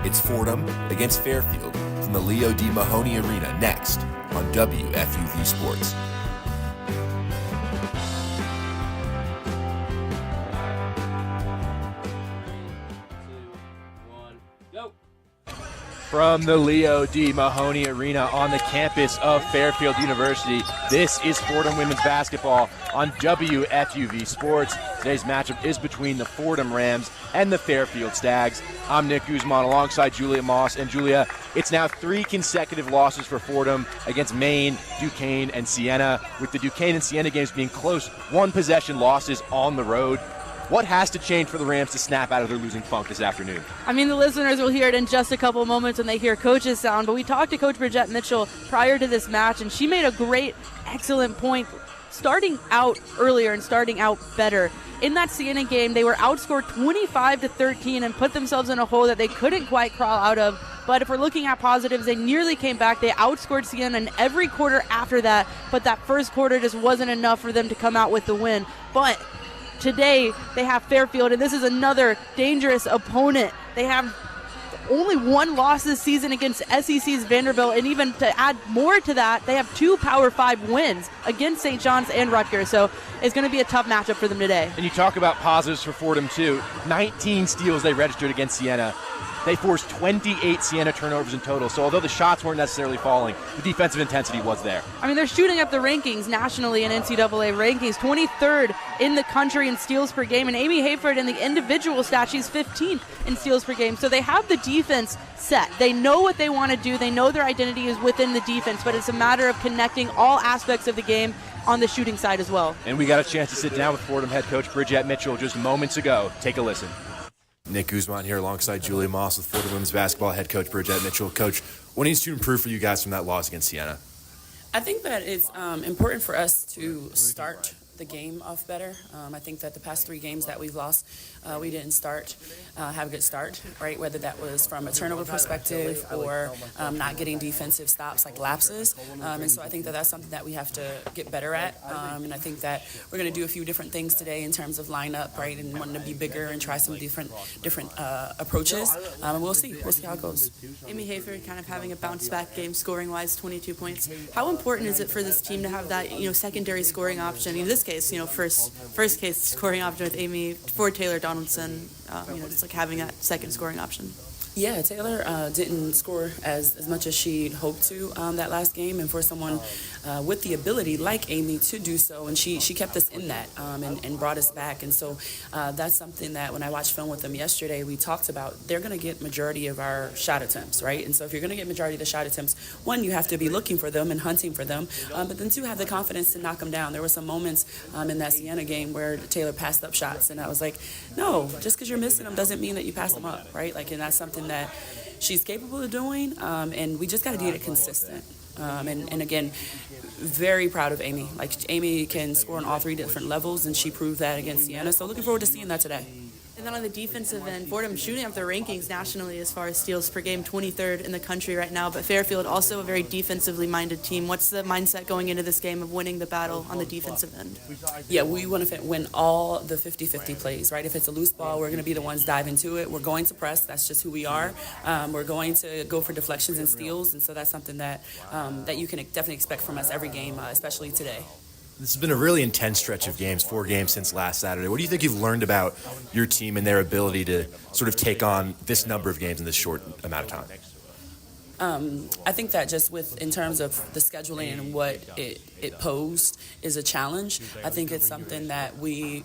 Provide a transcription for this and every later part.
It's Fordham against Fairfield from the Leo D. Mahoney Arena next on WFUV Sports. From the Leo D. Mahoney Arena on the campus of Fairfield University, this is Fordham women's basketball on WFUV Sports. Today's matchup is between the Fordham Rams and the Fairfield Stags. I'm Nick Guzman alongside Julia Moss. And Julia, it's now 3 consecutive losses for Fordham against Maine, Duquesne, and Siena, with the Duquesne and Siena games being close, 1-possession losses on the road. What has to change for the Rams to snap out of their losing funk this afternoon? I mean, the listeners will hear it in just a couple of moments when they hear Coach's sound, but we talked to Coach Bridgette Mitchell prior to this match, and she made a great, excellent point starting out earlier and starting out better. In that Siena game, they were outscored 25-13 and put themselves in a hole that they couldn't quite crawl out of. But if we're looking at positives, they nearly came back. They outscored Siena in every quarter after that, but that first quarter just wasn't enough for them to come out with the win. But today, they have Fairfield, and this is another dangerous opponent. They have only 1 loss this season against SEC's Vanderbilt, and even to add more to that, they have 2 Power 5 wins against St. John's and Rutgers, so it's going to be a tough matchup for them today. And you talk about positives for Fordham, too. 19 steals they registered against Siena. They forced 28 Siena turnovers in total, so although the shots weren't necessarily falling, the defensive intensity was there. I mean, they're shooting up the rankings nationally in NCAA rankings, 23rd in the country in steals per game, and Amy Hayford in the individual stat, she's 15th in steals per game, so they have the defense set. They know what they want to do. They know their identity is within the defense, but it's a matter of connecting all aspects of the game on the shooting side as well. And we got a chance to sit down with Fordham head coach Bridgette Mitchell just moments ago. Take a listen. Nick Guzman here alongside Julia Moss with Fordham women's basketball head coach Bridgette Mitchell. Coach, what needs to improve for you guys from that loss against Siena? I think that it's important for us to start the game off better. I think that the past 3 games that we've lost, we didn't have a good start, right? Whether that was from a turnover perspective or not getting defensive stops like lapses. And so I think that that's something that we have to get better at. And I think that we're going to do a few different things today in terms of lineup, right? And wanting to be bigger and try some different approaches. And we'll see how it goes. Amy Hayford kind of having a bounce back game scoring wise, 22 points. How important is it for this team to have that, secondary scoring option? In this case, first case scoring option with Amy for Taylor Donaldson, just like having that second scoring option. Yeah, Taylor didn't score as much as she hoped to that last game, and for someone with the ability like Amy to do so, and she kept us in that and brought us back, and so that's something that when I watched film with them yesterday, we talked about. They're going to get majority of our shot attempts, right? And so if you're going to get majority of the shot attempts, 1, you have to be looking for them and hunting for them, but then 2, have the confidence to knock them down. There were some moments in that Siena game where Taylor passed up shots, and I was like, no, just because you're missing them doesn't mean that you pass them up, right? Like, and that's something that she's capable of doing, and we just got to get it consistent. And again, very proud of Amy. Like, Amy can score on all 3 different levels, and she proved that against Siena. So looking forward to seeing that today. And then on the defensive end, Fordham shooting up the rankings nationally as far as steals per game, 23rd in the country right now. But Fairfield also a very defensively minded team. What's the mindset going into this game of winning the battle on the defensive end? Yeah, we want to win all the 50-50 plays, right? If it's a loose ball, we're going to be the ones dive into it. We're going to press. That's just who we are. We're going to go for deflections and steals, and so that's something that you can definitely expect from us every game, especially today. This has been a really intense stretch of games, 4 games since last Saturday. What do you think you've learned about your team and their ability to sort of take on this number of games in this short amount of time? I think that just in terms of the scheduling and what it posed is a challenge. I think it's something that we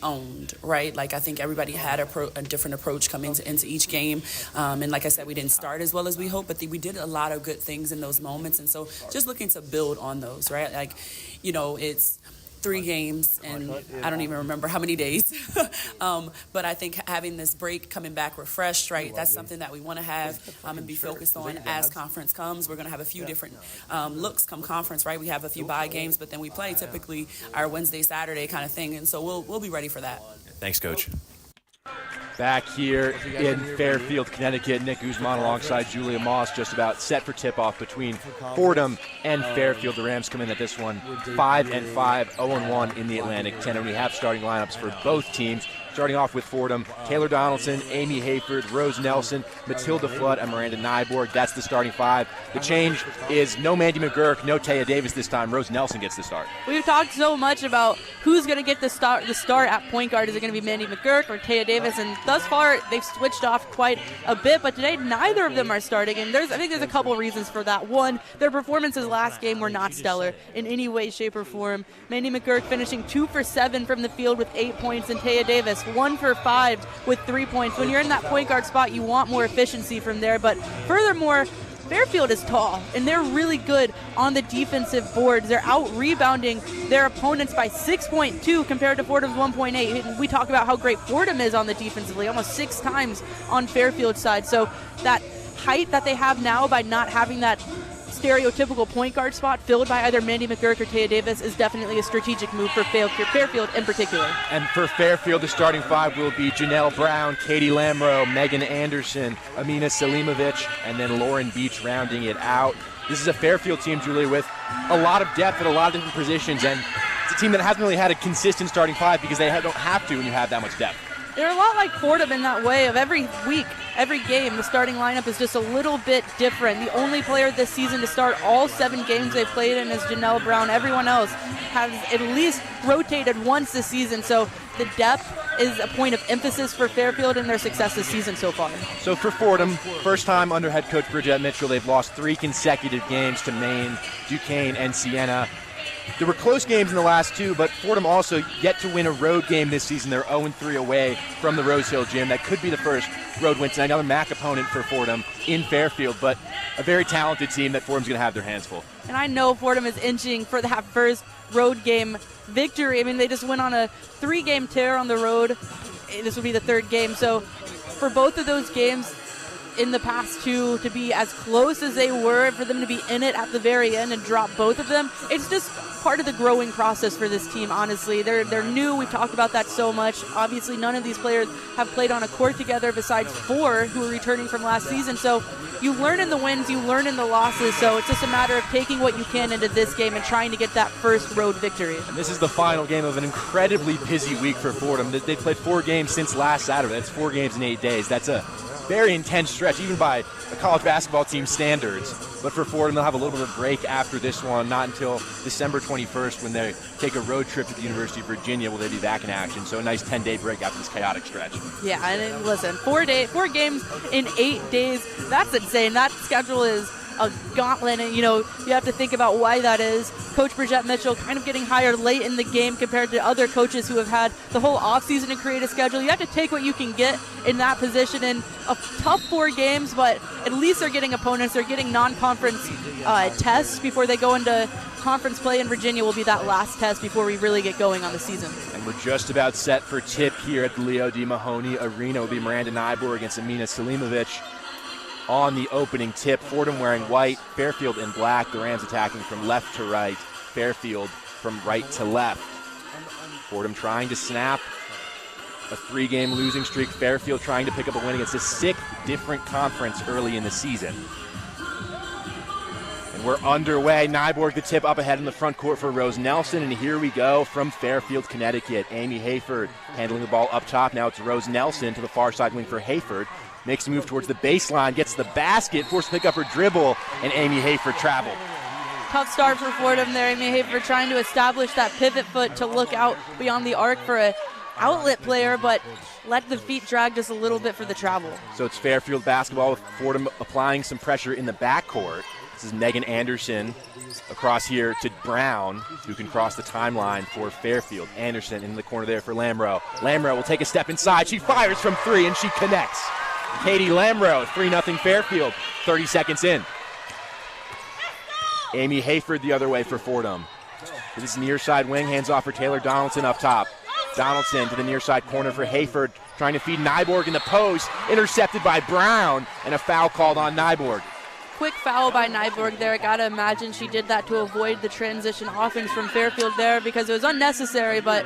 owned, right? Like, I think everybody had a different approach coming into each game. And like I said, we didn't start as well as we hoped, but we did a lot of good things in those moments. And so just looking to build on those, right? Like, it's 3 games, and I don't even remember how many days. But I think having this break, coming back refreshed, right, that's something that we want to have and be focused on as conference comes. We're going to have a few different looks come conference, right? We have a few bye games, but then we play typically our Wednesday, Saturday kind of thing, and so we'll be ready for that. Thanks, Coach. Back here in Fairfield, Connecticut, Nick Guzman alongside Julia Moss, just about set for tip-off between Fordham and Fairfield. The Rams come in at this one 5-5, 0-1 in the Atlantic 10, and we have starting lineups for both teams. Starting off with Fordham, Taylor Donaldson, Amy Hayford, Rose Nelson, Matilda Flood, and Miranda Nyborg. That's the starting five. The change is no Mandy McGurk, no Taya Davis this time. Rose Nelson gets the start. We've talked so much about who's going to get the start at point guard. Is it going to be Mandy McGurk or Taya Davis? And thus far, they've switched off quite a bit, but today neither of them are starting. And I think there's a couple reasons for that. One, their performances last game were not stellar in any way, shape, or form. Mandy McGurk finishing 2 for 7 from the field with 8 points, and Taya Davis 1 for 5 with 3 points. When you're in that point guard spot, you want more efficiency from there. But furthermore, Fairfield is tall, and they're really good on the defensive boards. They're out-rebounding their opponents by 6.2 compared to Fordham's 1.8. We talk about how great Fordham is on the defensively, almost 6 times on Fairfield's side. So that height that they have now by not having that stereotypical point guard spot filled by either Mandy McGurk or Taya Davis is definitely a strategic move for Fairfield in particular. And for Fairfield, the starting five will be Janelle Brown, Katie Lamro, Megan Anderson, Amina Selimovic, and then Lauren Beach rounding it out. This is a Fairfield team, Julie, with a lot of depth at a lot of different positions, and it's a team that hasn't really had a consistent starting five because they don't have to when you have that much depth. They're a lot like Fordham in that way of every week, every game, the starting lineup is just a little bit different. The only player this season to start all 7 games they've played in is Janelle Brown. Everyone else has at least rotated once this season, so the depth is a point of emphasis for Fairfield in their success this season so far. So for Fordham, first time under head coach Bridgette Mitchell, they've lost 3 consecutive games to Maine, Duquesne, and Siena. There were close games in the last 2, but Fordham also yet to win a road game this season. They're 0-3 away from the Rose Hill Gym. That could be the first road win tonight. Another MAC opponent for Fordham in Fairfield, but a very talented team that Fordham's going to have their hands full. And I know Fordham is inching for that first road game victory. I mean, they just went on a 3-game tear on the road. This will be the 3rd game. So for both of those games in the past 2 to be as close as they were, for them to be in it at the very end and drop both of them, it's just part of the growing process for this team, honestly. They're new. We've talked about that so much. Obviously, none of these players have played on a court together besides 4 who are returning from last season. So you learn in the wins, you learn in the losses. So it's just a matter of taking what you can into this game and trying to get that first road victory. And this is the final game of an incredibly busy week for Fordham. They've played 4 games since last Saturday. That's 4 games in 8 days. That's a very intense stretch, even by a college basketball team standards. But for Fordham, they'll have a little bit of a break after this one, not until December 21st when they take a road trip to the University of Virginia. Will they be back in action? So a nice 10-day break after this chaotic stretch. Yeah, and listen, 4 games in 8 days, that's insane. That schedule is a gauntlet, and you have to think about why that is. Coach Bridgette Mitchell kind of getting hired late in the game compared to other coaches who have had the whole offseason to create a schedule. You have to take what you can get in that position in a tough 4 games, but at least they're getting opponents. They're getting non-conference tests before they go into conference play, and Virginia will be that last test before we really get going on the season. And we're just about set for tip here at the Leo D. Mahoney Arena. Will be Miranda Nyborg against Amina Selimovic. On the opening tip, Fordham wearing white, Fairfield in black. The Rams attacking from left to right, Fairfield from right to left. Fordham trying to snap a 3-game losing streak. Fairfield trying to pick up a win against a 6th different conference early in the season. And we're underway. Nyborg the tip up ahead in the front court for Rose Nelson. And here we go from Fairfield, Connecticut. Amy Hayford handling the ball up top. Now it's Rose Nelson to the far side wing for Hayford. Makes a move towards the baseline, gets the basket, forced to pick up her dribble, and Amy Hayford traveled. Tough start for Fordham there. Amy Hayford trying to establish that pivot foot to look out beyond the arc for an outlet player, but let the feet drag just a little bit for the travel. So it's Fairfield basketball with Fordham applying some pressure in the backcourt. This is Megan Anderson across here to Brown, who can cross the timeline for Fairfield. Anderson in the corner there for Lamro. Lamro will take a step inside. She fires from 3, and she connects. Katie Lamro, 3-0 Fairfield, 30 seconds in. Amy Hayford the other way for Fordham. This is near side wing, hands off for Taylor Donaldson up top. Donaldson to the near side corner for Hayford, trying to feed Nyborg in the post, intercepted by Brown, and a foul called on Nyborg. Quick foul by Nyborg there. Gotta imagine she did that to avoid the transition offense from Fairfield there because it was unnecessary, but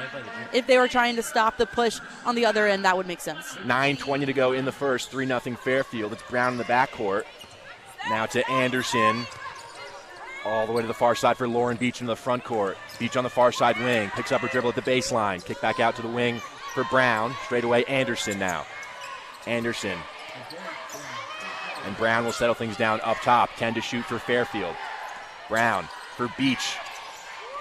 if they were trying to stop the push on the other end, that would make sense. 9:20 to go in the first, 3-0 Fairfield. It's Brown in the backcourt. Now to Anderson. All the way to the far side for Lauren Beach in the front court. Beach on the far side wing. Picks up her dribble at the baseline. Kick back out to the wing for Brown. Straight away, Anderson now. Anderson. And Brown will settle things down up top. 10 to shoot for Fairfield. Brown for Beach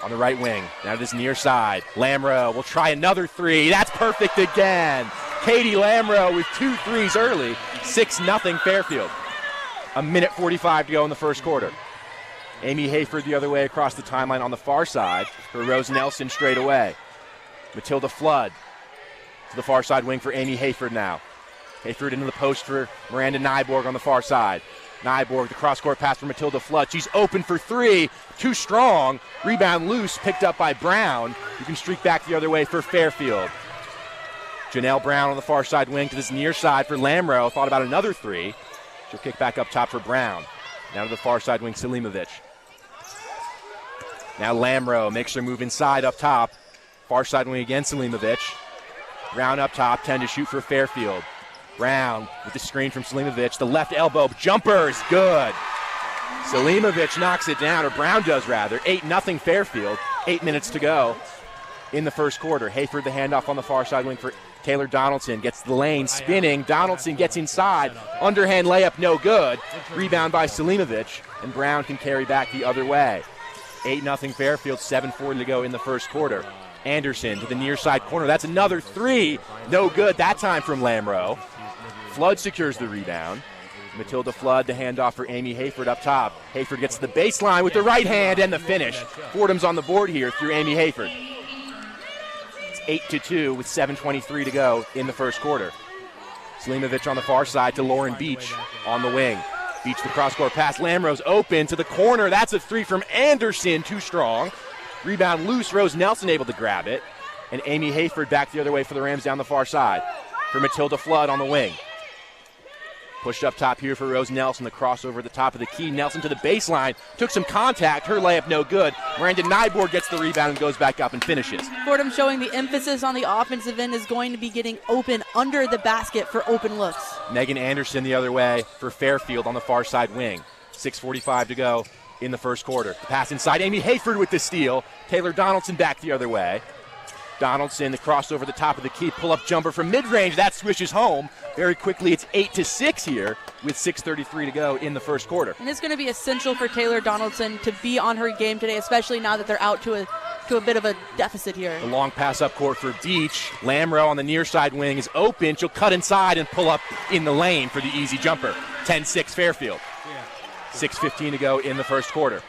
on the right wing. Now to this near side. Lamro will try another three. That's perfect again. Katie Lamro with 2 threes early. 6-0 Fairfield. A minute 45 to go in the first quarter. Amy Hayford the other way across the timeline on the far side for Rose Nelson straight away. Matilda Flood to the far side wing for Amy Hayford now. Hayford into the post for Miranda Nyborg on the far side. Nyborg, the cross-court pass for Matilda Flood. She's open for 3. Too strong. Rebound loose, picked up by Brown, who can streak back the other way for Fairfield. Janelle Brown on the far side wing to this near side for Lamro. Thought about another 3. She'll kick back up top for Brown. Now to the far side wing, Selimovic. Now Lamro makes her move inside up top. Far side wing again, Selimovic. Brown up top, 10 to shoot for Fairfield. Brown with the screen from Selimovic. The left elbow jumper is good. Selimovic knocks it down, or Brown does rather. 8-0 Fairfield. 8 minutes to go in the first quarter. Hayford the handoff on the far side wing for Taylor Donaldson. Gets the lane, spinning. Donaldson gets inside. Underhand layup, no good. Rebound by Selimovic, and Brown can carry back the other way. 8-0 Fairfield, 7:40 to go in the first quarter. Anderson to the near side corner. That's another 3. No good that time from Lamro. Flood secures the rebound. Matilda Flood, the handoff for Amy Hayford up top. Hayford gets to the baseline with the right hand and the finish. Fordham's on the board here through Amy Hayford. It's 8-2 with 7:23 to go in the first quarter. Selimovic on the far side to Lauren Beach on the wing. Beach the cross-court pass. Lamro's open to the corner. That's a 3 from Anderson. Too strong. Rebound loose. Rose Nelson able to grab it. And Amy Hayford back the other way for the Rams down the far side. For Matilda Flood on the wing. Pushed up top here for Rose Nelson. The crossover at the top of the key. Nelson to the baseline. Took some contact. Her layup no good. Miranda Nyborg gets the rebound and goes back up and finishes. Fordham showing the emphasis on the offensive end is going to be getting open under the basket for open looks. Megan Anderson the other way for Fairfield on the far side wing. 6:45 to go in the first quarter. The pass inside. Amy Hayford with the steal. Taylor Donaldson back the other way. Donaldson, the crossover at the top of the key. Pull-up jumper from mid-range. That swishes home. Very quickly, it's 8-6 here with 6:33 to go in the first quarter. And it's going to be essential for Taylor Donaldson to be on her game today, especially now that they're out to a bit of a deficit here. The long pass up court for Beach. Lamro on the near side wing is open. She'll cut inside and pull up in the lane for the easy jumper. 10-6 Fairfield. 6:15 to go in the first quarter.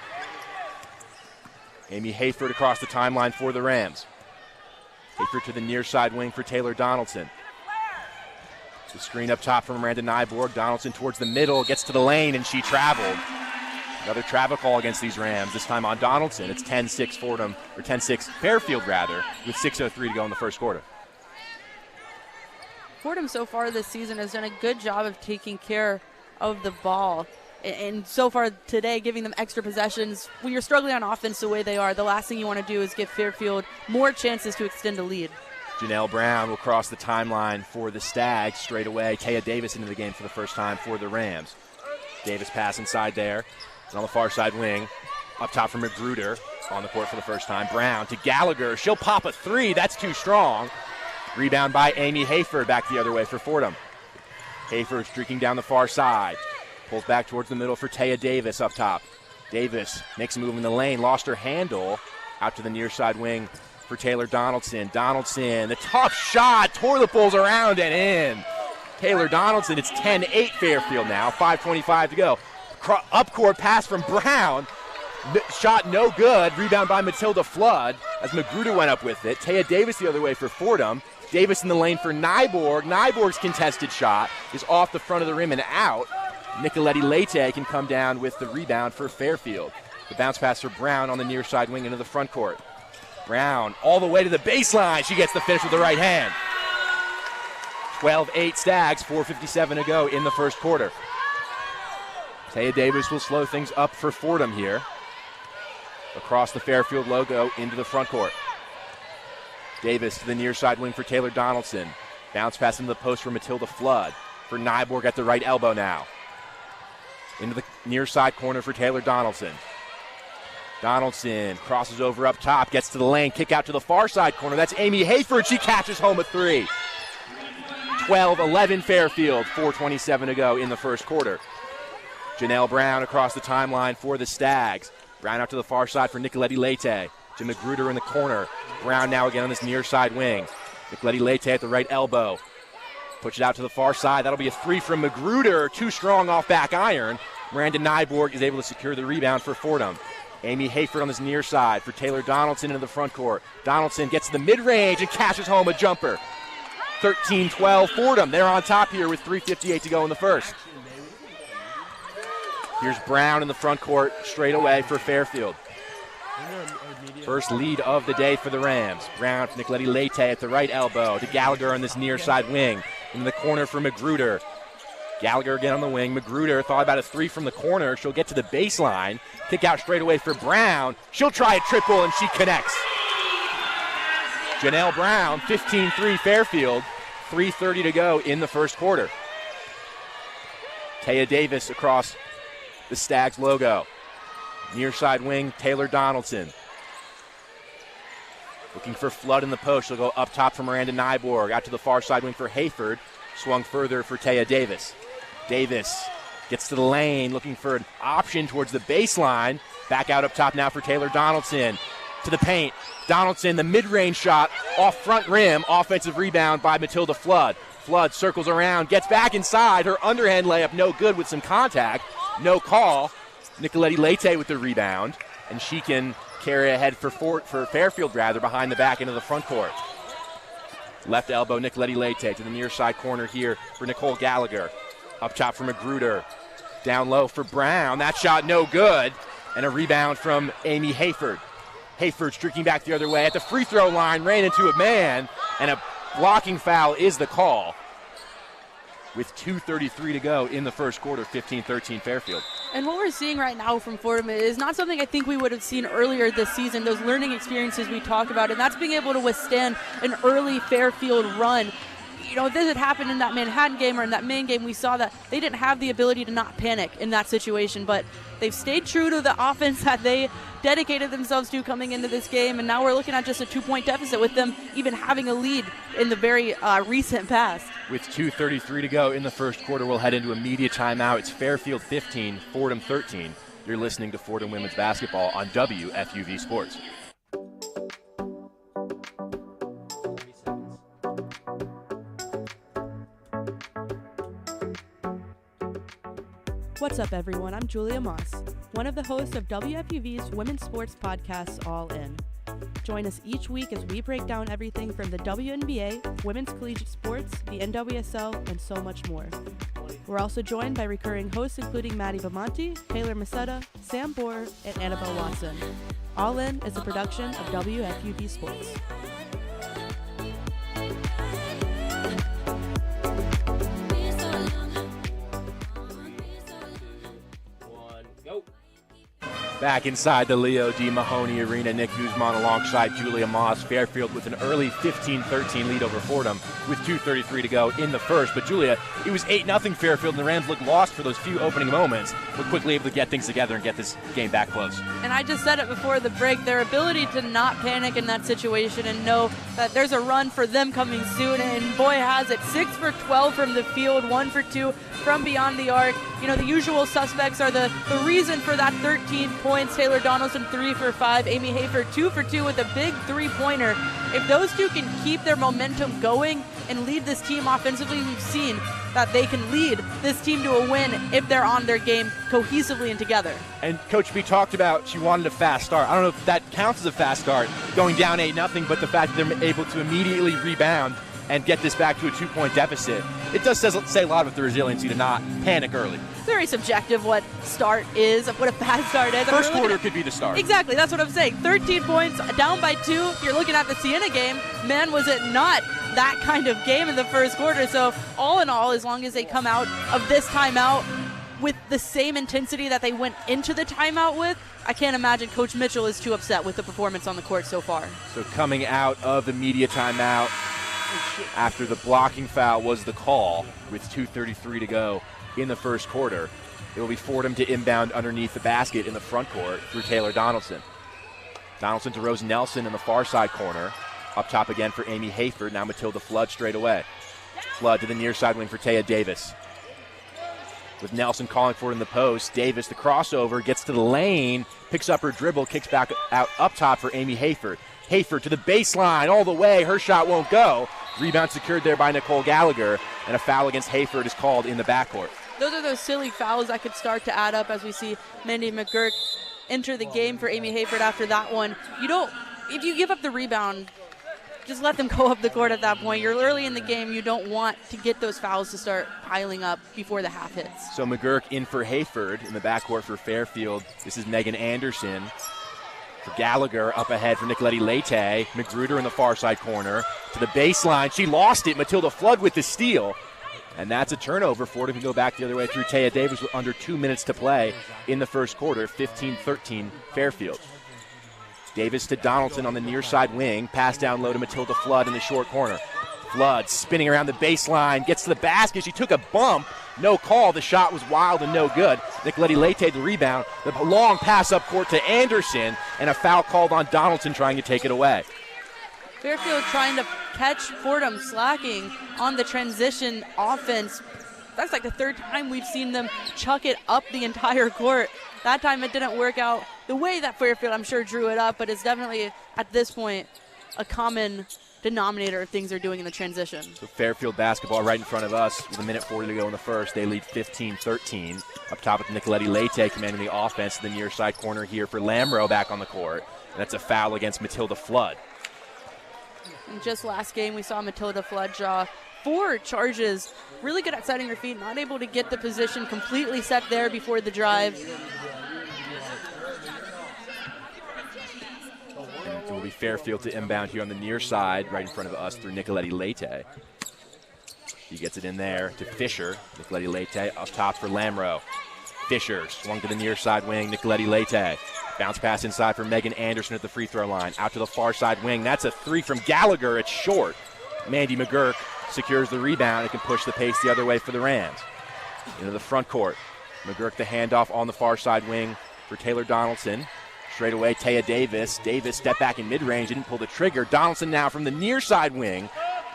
Amy Hayford across the timeline for the Rams. Hayford to the near side wing for Taylor Donaldson. The screen up top from Miranda Nyborg. Donaldson towards the middle, gets to the lane, and she traveled. Another travel call against these Rams, this time on Donaldson. It's 10-6 Fordham, or 10-6 Fairfield rather, with 6:03 to go in the first quarter. Fordham so far this season has done a good job of taking care of the ball. And so far today, giving them extra possessions. When you're struggling on offense the way they are, the last thing you want to do is give Fairfield more chances to extend a lead. Janelle Brown will cross the timeline for the Stags straight away. Taya Davis into the game for the first time for the Rams. Davis pass inside there. And on the far side wing, up top from Magruder on the court for the first time. Brown to Gallagher. She'll pop a 3. That's too strong. Rebound by Amy Hayford back the other way for Fordham. Hayford streaking down the far side. Pulls back towards the middle for Taya Davis up top. Davis makes a move in the lane, lost her handle. Out to the near side wing for Taylor Donaldson. Donaldson, the tough shot, toilet bowls around and in. Taylor Donaldson, it's 10-8 Fairfield now, 5:25 to go. Up court pass from Brown. Shot no good. Rebound by Matilda Flood as Magruder went up with it. Taya Davis the other way for Fordham. Davis in the lane for Nyborg. Nyborg's contested shot is off the front of the rim and out. Nicoletti Leite can come down with the rebound for Fairfield. The bounce pass for Brown on the near side wing into the front court. Brown all the way to the baseline. She gets the finish with the right hand. 12-8 Stags, 4:57 to go in the first quarter. Taya Davis will slow things up for Fordham here. Across the Fairfield logo into the front court. Davis to the near side wing for Taylor Donaldson. Bounce pass into the post for Matilda Flood. For Nyborg at the right elbow now. Into the near side corner for Taylor Donaldson. Donaldson crosses over up top, gets to the lane, kick out to the far side corner. That's Amy Hayford. She catches home a three. 12-11 Fairfield, 4:27 to go in the first quarter. Janelle Brown across the timeline for the Stags. Brown out to the far side for Nicoletti Leite. To Magruder in the corner. Brown now again on this near side wing. Nicoletti Leite at the right elbow. Push it out to the far side. That'll be a three from Magruder. Too strong off back iron. Miranda Nyborg is able to secure the rebound for Fordham. Amy Hayford on this near side for Taylor Donaldson into the front court. Donaldson gets to the mid-range and cashes home a jumper. 13-12 Fordham. They're on top here with 3:58 to go in the first. Here's Brown in the front court straight away for Fairfield. First lead of the day for the Rams. Brown for Nicoletti Leite at the right elbow to Gallagher on this near side wing. In the corner for Magruder. Gallagher again on the wing. Magruder thought about a three from the corner. She'll get to the baseline. Kick out straight away for Brown. She'll try a triple and she connects. Janelle Brown, 15-3 Fairfield. 3:30 to go in the first quarter. Taya Davis across the Stags logo. Near side wing, Taylor Donaldson. Looking for Flood in the post. She'll go up top for Miranda Nyborg. Out to the far side wing for Hayford. Swung further for Taya Davis. Davis gets to the lane, looking for an option towards the baseline. Back out up top now for Taylor Donaldson. To the paint. Donaldson, the mid-range shot off front rim. Offensive rebound by Matilda Flood. Flood circles around, gets back inside. Her underhand layup no good with some contact. No call. Nicoletti Leite with the rebound. And she can carry ahead for Fairfield behind the back into the front court. Left elbow, Nicoletti Leite to the near side corner here for Nicole Gallagher. Up top for Magruder. Down low for Brown. That shot no good. And a rebound from Amy Hayford. Hayford streaking back the other way at the free throw line, ran into a man, and a blocking foul is the call. With 2:33 to go in the first quarter, 15-13 Fairfield. And what we're seeing right now from Fordham is not something I think we would have seen earlier this season, those learning experiences we talked about, and that's being able to withstand an early Fairfield run. You know, if this had happened in that Manhattan game or in that main game, we saw that they didn't have the ability to not panic in that situation, but they've stayed true to the offense that they dedicated themselves to coming into this game, and now we're looking at just a 2-point deficit with them even having a lead in the very recent past. With 2:33 to go in the first quarter, we'll head into a media timeout. It's Fairfield 15, Fordham 13. You're listening to Fordham Women's Basketball on WFUV Sports. What's up, everyone? I'm Julia Moss, one of the hosts of WFUV's women's sports podcast, All In. Join us each week as we break down everything from the WNBA, women's collegiate sports, the NWSL, and so much more. We're also joined by recurring hosts including Maddie Bamonte, Taylor Masetta, Sam Bohr, and Annabelle Watson. All In is a production of WFUV Sports. Back inside the Leo D. Mahoney Arena, Nick Guzman alongside Julia Moss. Fairfield with an early 15-13 lead over Fordham with 2:33 to go in the first. But Julia, it was 8-0 Fairfield, and the Rams looked lost for those few opening moments. We're quickly able to get things together and get this game back close. And I just said it before the break, their ability to not panic in that situation and know that there's a run for them coming soon. And boy, has it. 6 for 12 from the field, 1 for 2 from beyond the arc. You know, the usual suspects are the reason for that 13 points. Taylor Donaldson 3 for 5, Amy Hayford 2 for 2 with a big three-pointer. If those two can keep their momentum going and lead this team offensively, we've seen that they can lead this team to a win if they're on their game cohesively and together. And Coach B talked about she wanted a fast start. I don't know if that counts as a fast start, going down 8-0, but the fact that they're able to immediately rebound and get this back to a 2-point deficit, it does say a lot about the resiliency to not panic early. It's very subjective what start is, what a fast start is. First quarter could be the start. Exactly, that's what I'm saying. 13 points, down by 2. If you're looking at the Siena game, man, was it not that kind of game in the first quarter. So all in all, as long as they come out of this timeout with the same intensity that they went into the timeout with, I can't imagine Coach Mitchell is too upset with the performance on the court so far. So coming out of the media timeout, after the blocking foul was the call with 2:33 to go in the first quarter, it will be Fordham to inbound underneath the basket in the front court through Taylor Donaldson. Donaldson to Rose Nelson in the far side corner. Up top again for Amy Hayford. Now Matilda Flood straight away. Flood to the near side wing for Taya Davis. With Nelson calling for it in the post. Davis, the crossover, gets to the lane, picks up her dribble, kicks back out up top for Amy Hayford. Hayford to the baseline all the way. Her shot won't go. Rebound secured there by Nicole Gallagher, and a foul against Hayford is called in the backcourt. Those are those silly fouls that could start to add up as we see Mandy McGurk enter the game for Amy Hayford after that one. If you give up the rebound, just let them go up the court at that point. You're early in the game. You don't want to get those fouls to start piling up before the half hits. So McGurk in for Hayford in the backcourt for Fairfield. This is Megan Anderson. For Gallagher up ahead for Nicoletti Leite. Magruder in the far side corner to the baseline. She lost it. Matilda Flood with the steal. And that's a turnover. Fordham can go back the other way through Taya Davis with under 2 minutes to play in the first quarter. 15-13 Fairfield. Davis to Donaldson on the near side wing. Pass down low to Matilda Flood in the short corner. Flood spinning around the baseline. Gets to the basket. She took a bump. No call. The shot was wild and no good. Nicoletti Leite the rebound. The long pass up court to Anderson. And a foul called on Donaldson trying to take it away. Fairfield trying to catch Fordham slacking on the transition offense. That's like the third time we've seen them chuck it up the entire court. That time it didn't work out the way that Fairfield, I'm sure, drew it up, but it's definitely, at this point, a common denominator of things they're doing in the transition. So Fairfield basketball right in front of us with 1:40 to go in the first. They lead 15-13. Up top with Nicoletti Leite commanding the offense to the near side corner here for Lamro back on the court. And that's a foul against Matilda Flood. And just last game, we saw Matilda Flood draw 4 charges. Really good at setting her feet, not able to get the position completely set there before the drive. And it will be Fairfield to inbound here on the near side, right in front of us through Nicoletti Leite. He gets it in there to Fisher. Nicoletti Leite up top for Lamro. Fisher swung to the near side wing. Nicoletti Leite. Bounce pass inside for Megan Anderson at the free throw line. Out to the far side wing. That's a 3 from Gallagher. It's short. Mandy McGurk secures the rebound and can push the pace the other way for the Rams. Into the front court. McGurk the handoff on the far side wing for Taylor Donaldson. Straight away, Taya Davis. Davis step back in mid-range, didn't pull the trigger. Donaldson now from the near side wing.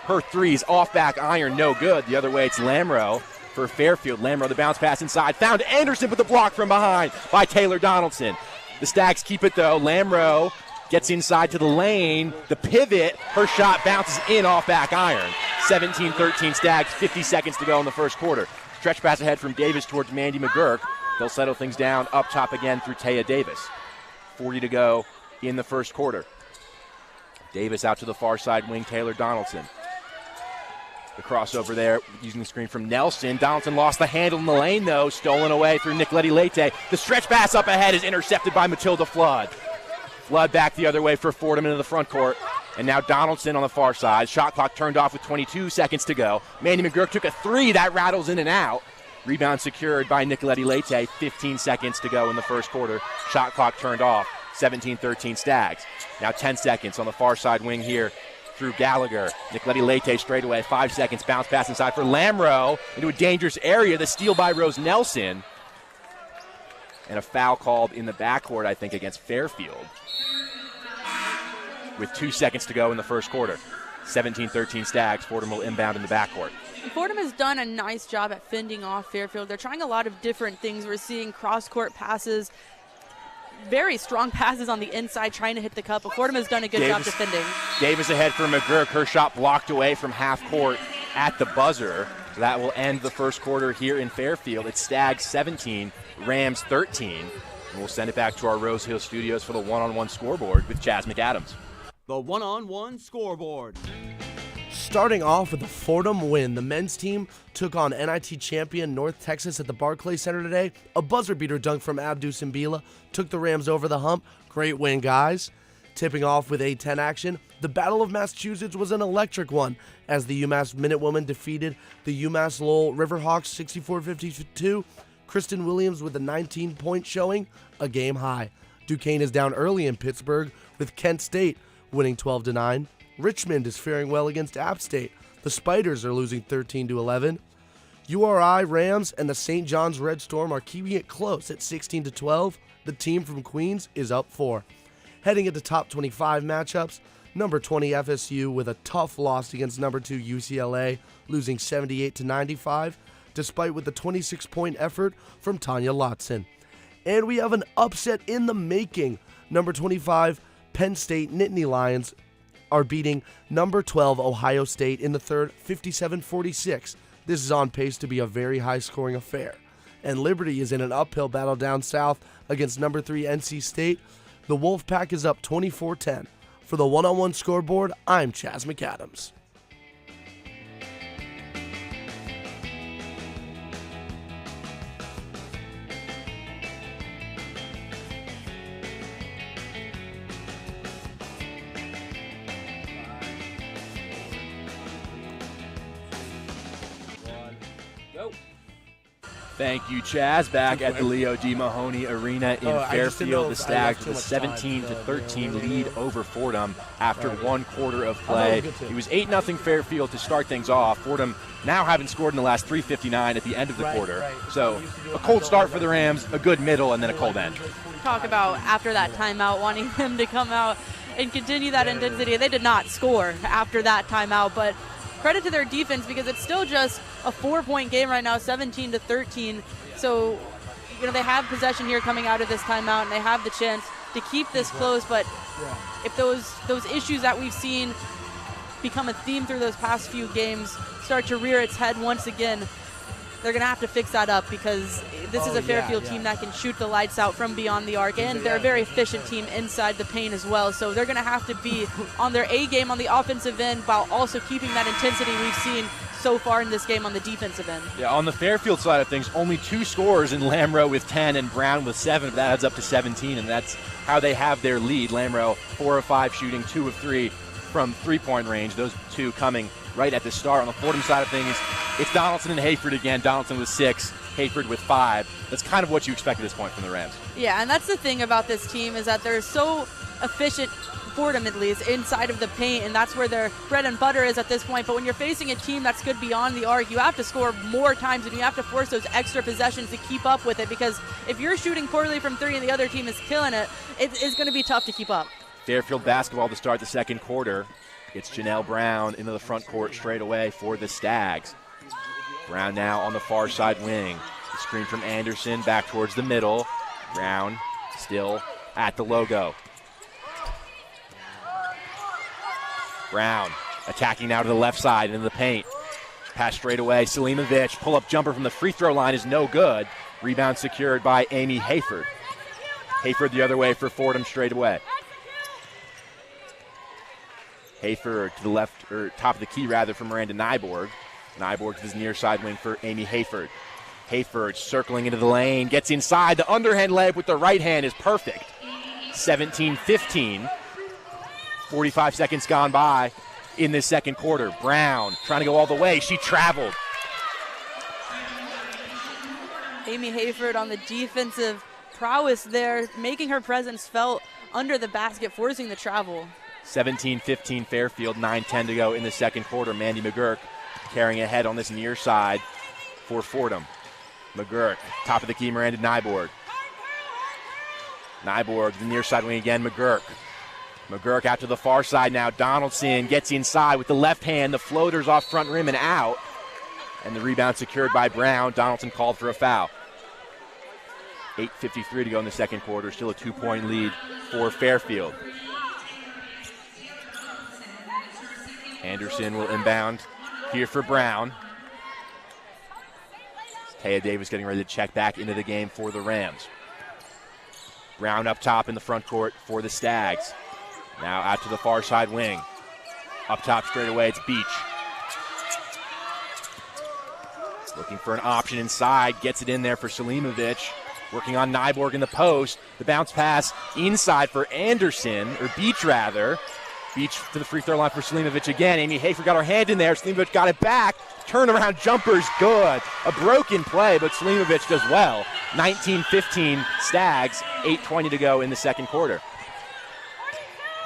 Her threes off back iron, no good. The other way, it's Lamro for Fairfield. Lamro the bounce pass inside. Found Anderson with the block from behind by Taylor Donaldson. The Stags keep it though. Lamro gets inside to the lane. The pivot, her shot bounces in off back iron. 17-13 Stags, 50 seconds to go in the first quarter. Stretch pass ahead from Davis towards Mandy McGurk. They'll settle things down up top again through Taya Davis. 40 to go in the first quarter. Davis out to the far side wing, Taylor Donaldson. The crossover there using the screen from Nelson. Donaldson lost the handle in the lane though, stolen away through Nicoletti Leite. The stretch pass up ahead is intercepted by Matilda Flood. Flood back the other way for Fordham into the front court. And now Donaldson on the far side. Shot clock turned off with 22 seconds to go. Mandy McGurk took a 3. That rattles in and out. Rebound secured by Nicoletti Leite. 15 seconds to go in the first quarter. Shot clock turned off. 17-13 Stags. Now 10 seconds on the far side wing here through Gallagher. Nicoletti Leite straight away. 5 seconds. Bounce pass inside for Lamro into a dangerous area. The steal by Rose Nelson. And a foul called in the backcourt, I think, against Fairfield. With 2 seconds to go in the first quarter. 17-13 Stags. Fordham will inbound in the backcourt. Fordham has done a nice job at fending off Fairfield. They're trying a lot of different things. We're seeing cross-court passes, very strong passes on the inside trying to hit the cup, but Fordham has done a good job defending. Davis ahead for McGurk. Her shot blocked away from half court at the buzzer. That will end the first quarter here in Fairfield. It's Stags 17, Rams 13. And we'll send it back to our Rose Hill studios for the one-on-one scoreboard with Chaz McAdams. The one-on-one scoreboard. Starting off with a Fordham win, the men's team took on NIT champion North Texas at the Barclays Center today. A buzzer-beater dunk from Abdu Simbila took the Rams over the hump. Great win, guys. Tipping off with A-10 action, the Battle of Massachusetts was an electric one as the UMass Minutewomen defeated the UMass Lowell Riverhawks 64-52. Kristen Williams with a 19-point showing, a game high. Duquesne is down early in Pittsburgh with Kent State winning 12-9. Richmond is faring well against App State. The Spiders are losing 13-11. URI, Rams, and the St. John's Red Storm are keeping it close at 16-12. The team from Queens is up 4. Heading into top 25 matchups, number 20 FSU with a tough loss against number 2 UCLA, losing 78-95, despite with the 26-point effort from Tanya Lotson. And we have an upset in the making. Number 25 Penn State Nittany Lions are beating number 12 Ohio State in the third 57-46. This is on pace to be a very high-scoring affair. And Liberty is in an uphill battle down south against number 3 NC State. The Wolfpack is up 24-10. For the one-on-one scoreboard, I'm Chaz McAdams. Thank you, Chaz. Back at the Leo D. Mahoney Arena in Fairfield, the Stags with a 17-13 lead over Fordham after 1 quarter of play. It was 8-0 Fairfield to start things off. Fordham now haven't scored in the last 3:59 at the end of the quarter. So a cold start for the Rams, a good middle, and then a cold end. Talk about after that timeout, wanting them to come out and continue that intensity. They did not score after that timeout, but credit to their defense because it's still just a 4-point game right now, 17-13. So, they have possession here coming out of this timeout, and they have the chance to keep this close. But if those issues that we've seen become a theme through those past few games start to rear its head once again, they're going to have to fix that up because this is a Fairfield team that can shoot the lights out from beyond the arc, and they're a very efficient team inside the paint as well. So they're going to have to be on their A game on the offensive end while also keeping that intensity we've seen so far in this game on the defensive end. Yeah, on the Fairfield side of things, only 2 scorers in Lamro with 10 and Brown with 7. But that adds up to 17, and that's how they have their lead. Lamro 4 of 5 shooting, 2 of 3 from three-point range. Those 2 coming right at the start. On the Fordham side of things, it's Donaldson and Hayford again. Donaldson with 6, Hayford with 5. That's kind of what you expect at this point from the Rams. Yeah, and that's the thing about this team is that they're so efficient, Fordham at least, inside of the paint, and that's where their bread and butter is at this point. But when you're facing a team that's good beyond the arc, you have to score more times and you have to force those extra possessions to keep up with it, because if you're shooting poorly from 3 and the other team is killing it, it is going to be tough to keep up. Fairfield basketball to start the second quarter. It's Janelle Brown into the front court straight away for the Stags. Brown now on the far side wing. The screen from Anderson back towards the middle. Brown still at the logo. Brown attacking now to the left side into the paint. Pass straight away. Selimovic, pull-up jumper from the free throw line is no good. Rebound secured by Amy Hayford. Hayford the other way for Fordham straight away. Hayford to the left, or top of the key rather, for Miranda Nyborg. Nyborg to his near side wing for Amy Hayford. Hayford circling into the lane, gets inside. The underhand layup with the right hand is perfect. 17-15. 45 seconds gone by in this second quarter. Brown trying to go all the way. She traveled. Amy Hayford on the defensive prowess there, making her presence felt under the basket, forcing the travel. 17-15 Fairfield, 9:10 to go in the second quarter. Mandy McGurk carrying ahead on this near side for Fordham. McGurk, top of the key, Miranda Nyborg. Nyborg, the near side wing again, McGurk. McGurk out to the far side now. Donaldson gets inside with the left hand. The floater's off front rim and out. And the rebound secured by Brown. Donaldson called for a foul. 8:53 to go in the second quarter. Still a 2-point lead for Fairfield. Anderson will inbound here for Brown. Taya Davis getting ready to check back into the game for the Rams. Brown up top in the front court for the Stags. Now out to the far side wing. Up top straight away, it's Beach. Looking for an option inside, gets it in there for Selimovic. Working on Nyborg in the post. The bounce pass inside for Anderson, or Beach rather. Beach to the free throw line for Selimovic again. Amy Hayford got her hand in there. Selimovic got it back. Turnaround jumper's good. A broken play, but Selimovic does well. 19-15 Stags, 8:20 to go in the second quarter.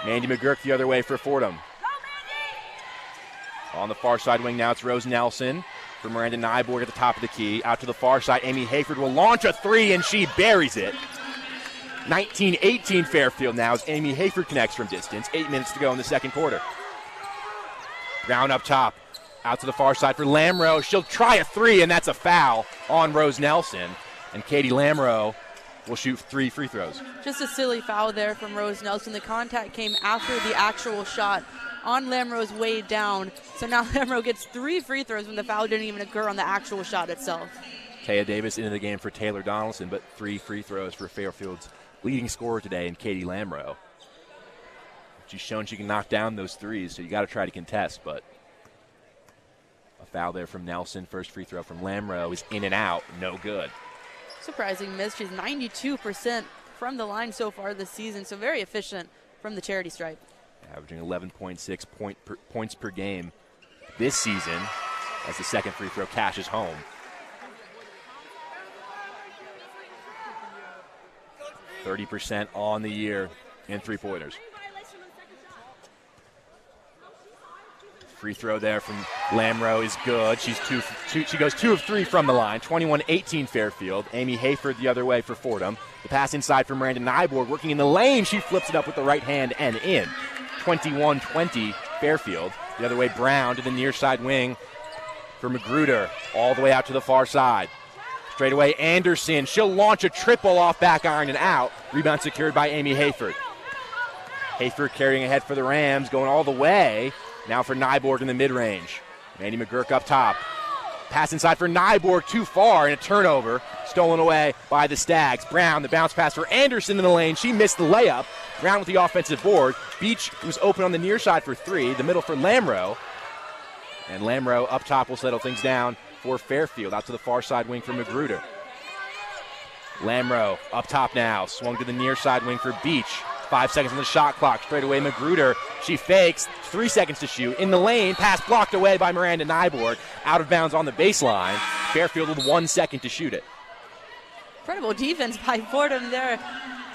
Mandy McGurk the other way for Fordham. On the far side wing now, it's Rose Nelson for Miranda Nyborg at the top of the key. Out to the far side, Amy Hayford will launch a 3, and she buries it. 19-18 Fairfield now as Amy Hayford connects from distance. 8 minutes to go in the second quarter. Brown up top. Out to the far side for Lamro. She'll try a three, and that's a foul on Rose Nelson. And Katie Lamro will shoot 3 free throws. Just a silly foul there from Rose Nelson. The contact came after the actual shot on Lamro's way down. So now Lamro gets 3 free throws when the foul didn't even occur on the actual shot itself. Taya Davis into the game for Taylor Donaldson, but 3 free throws for Fairfield's leading scorer today in Katie Lamro. She's shown she can knock down those threes, so you got to try to contest, but a foul there from Nelson. First free throw from Lamro is in and out, no good. Surprising miss. She's 92% from the line so far this season, so very efficient from the charity stripe. Averaging 11.6 points per game this season as the second free throw cashes home. %30 on the year in three-pointers. Free throw there from Lamro is good. She goes 2 of 3 from the line. 21-18 Fairfield. Amy Hayford the other way for Fordham. The pass inside from Miranda Nyborg working in the lane. She flips it up with the right hand and in. 21-20 Fairfield. The other way Brown to the near side wing for Magruder. All the way out to the far side. Straight away Anderson. She'll launch a triple off back iron and out. Rebound secured by Amy Hayford. Hayford carrying ahead for the Rams, going all the way. Now for Nyborg in the mid-range. Mandy McGurk up top. Pass inside for Nyborg, too far, and a turnover. Stolen away by the Stags. Brown, the bounce pass for Anderson in the lane. She missed the layup. Brown with the offensive board. Beach was open on the near side for 3. The middle for Lamro. And Lamro up top will settle things down for Fairfield. Out to the far side wing for Magruder. Lamro up top now. Swung to the near side wing for Beach. 5 seconds on the shot clock. Straight away Magruder. She fakes. 3 seconds to shoot. In the lane. Pass blocked away by Miranda Nyborg. Out of bounds on the baseline. Fairfield with 1 second to shoot it. Incredible defense by Fordham there.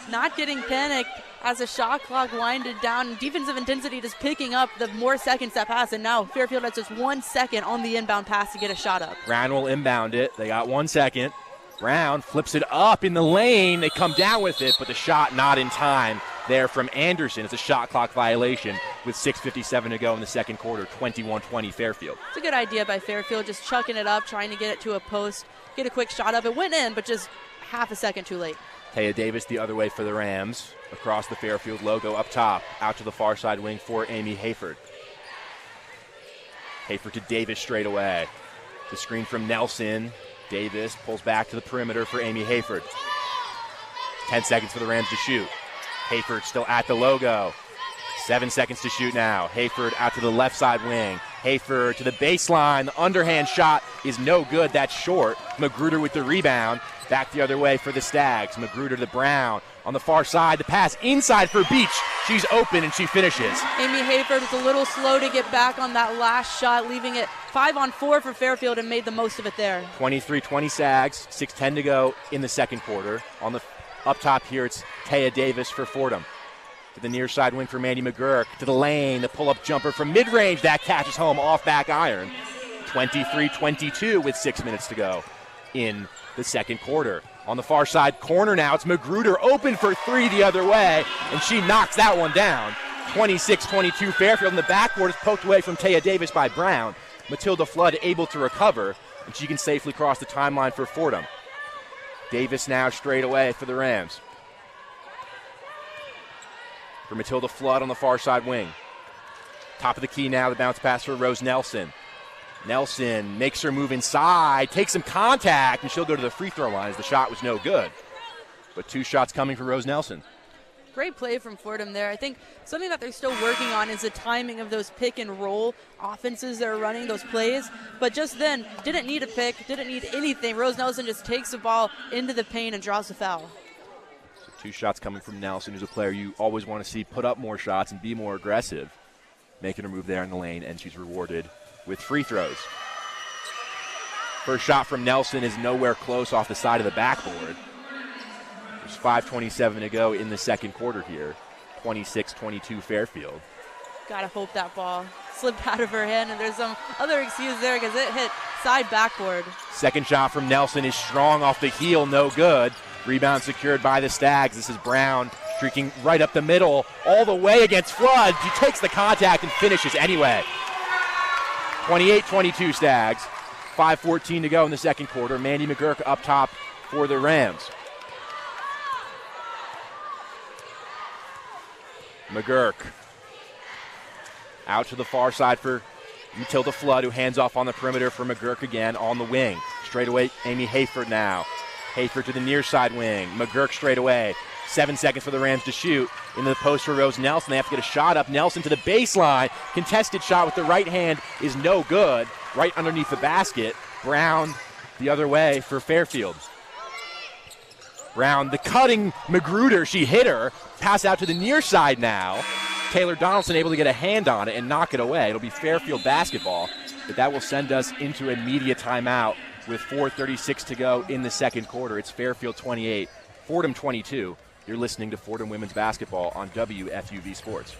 Not getting panicked as the shot clock winded down. Defensive intensity just picking up the more seconds that pass. And now Fairfield has just 1 second on the inbound pass to get a shot up. Brown will inbound it. They got 1 second. Brown flips it up in the lane. They come down with it, but the shot not in time there from Anderson. It's a shot clock violation with 6:57 to go in the second quarter. 21-20 Fairfield. It's a good idea by Fairfield, just chucking it up, trying to get it to a post, get a quick shot up. It went in, but just half a second too late. Taya Davis the other way for the Rams. Across the Fairfield logo up top. Out to the far side wing for Amy Hayford. Hayford to Davis straight away. The screen from Nelson. Davis pulls back to the perimeter for Amy Hayford. 10 seconds for the Rams to shoot. Hayford still at the logo. 7 seconds to shoot now. Hayford out to the left side wing. Hayford to the baseline. The underhand shot is no good. That's short. Magruder with the rebound. Back the other way for the Stags. Magruder to Brown. On the far side, the pass inside for Beach. She's open and she finishes. Amy Hayford was a little slow to get back on that last shot, leaving it 5-on-4 for Fairfield and made the most of it there. 23-20 Stags. 6:10 to go in the second quarter. On the up top here, it's Taya Davis for Fordham. To the near side wing for Mandy McGurk. To the lane, the pull-up jumper from mid-range. That catches home off back iron. 23-22 with 6 minutes to go in the second quarter. On the far side corner now, it's Magruder open for 3 the other way, and she knocks that one down. 26-22 Fairfield, and the backboard is poked away from Taya Davis by Brown. Matilda Flood able to recover, and she can safely cross the timeline for Fordham. Davis now straight away for the Rams. For Matilda Flood on the far side wing. Top of the key now, the bounce pass for Rose Nelson. Nelson makes her move inside, takes some contact, and she'll go to the free throw line as the shot was no good. But 2 shots coming for Rose Nelson. Great play from Fordham there. I think something that they're still working on is the timing of those pick and roll offenses they're running, those plays. But just then, didn't need a pick, didn't need anything. Rose Nelson just takes the ball into the paint and draws the foul. So 2 shots coming from Nelson, who's a player you always want to see put up more shots and be more aggressive. Making her move there in the lane, and she's rewarded with free throws. First shot from Nelson is nowhere close off the side of the backboard. There's 5:27 to go in the second quarter here. 26-22 Fairfield. Gotta hope that ball slipped out of her hand, and there's some other excuse there because it hit side backboard. Second shot from Nelson is strong off the heel, no good. Rebound secured by the Stags. This is Brown streaking right up the middle, all the way against Flood. She takes the contact and finishes anyway. 28-22 Stags. 5:14 to go in the second quarter. Mandy McGurk up top for the Rams. McGurk out to the far side for Matilda Flood, who hands off on the perimeter for McGurk again on the wing. Straight away, Amy Hayford now. Hayford to the near side wing. McGurk straight away. 7 seconds for the Rams to shoot. Into the post for Rose Nelson. They have to get a shot up. Nelson to the baseline. Contested shot with the right hand is no good. Right underneath the basket. Brown the other way for Fairfield. Brown, the cutting Magruder, she hit her. Pass out to the near side now. Taylor Donaldson able to get a hand on it and knock it away. It'll be Fairfield basketball, but that will send us into a media timeout with 4:36 to go in the second quarter. It's Fairfield 28, Fordham 22. You're listening to Fordham Women's Basketball on WFUV Sports.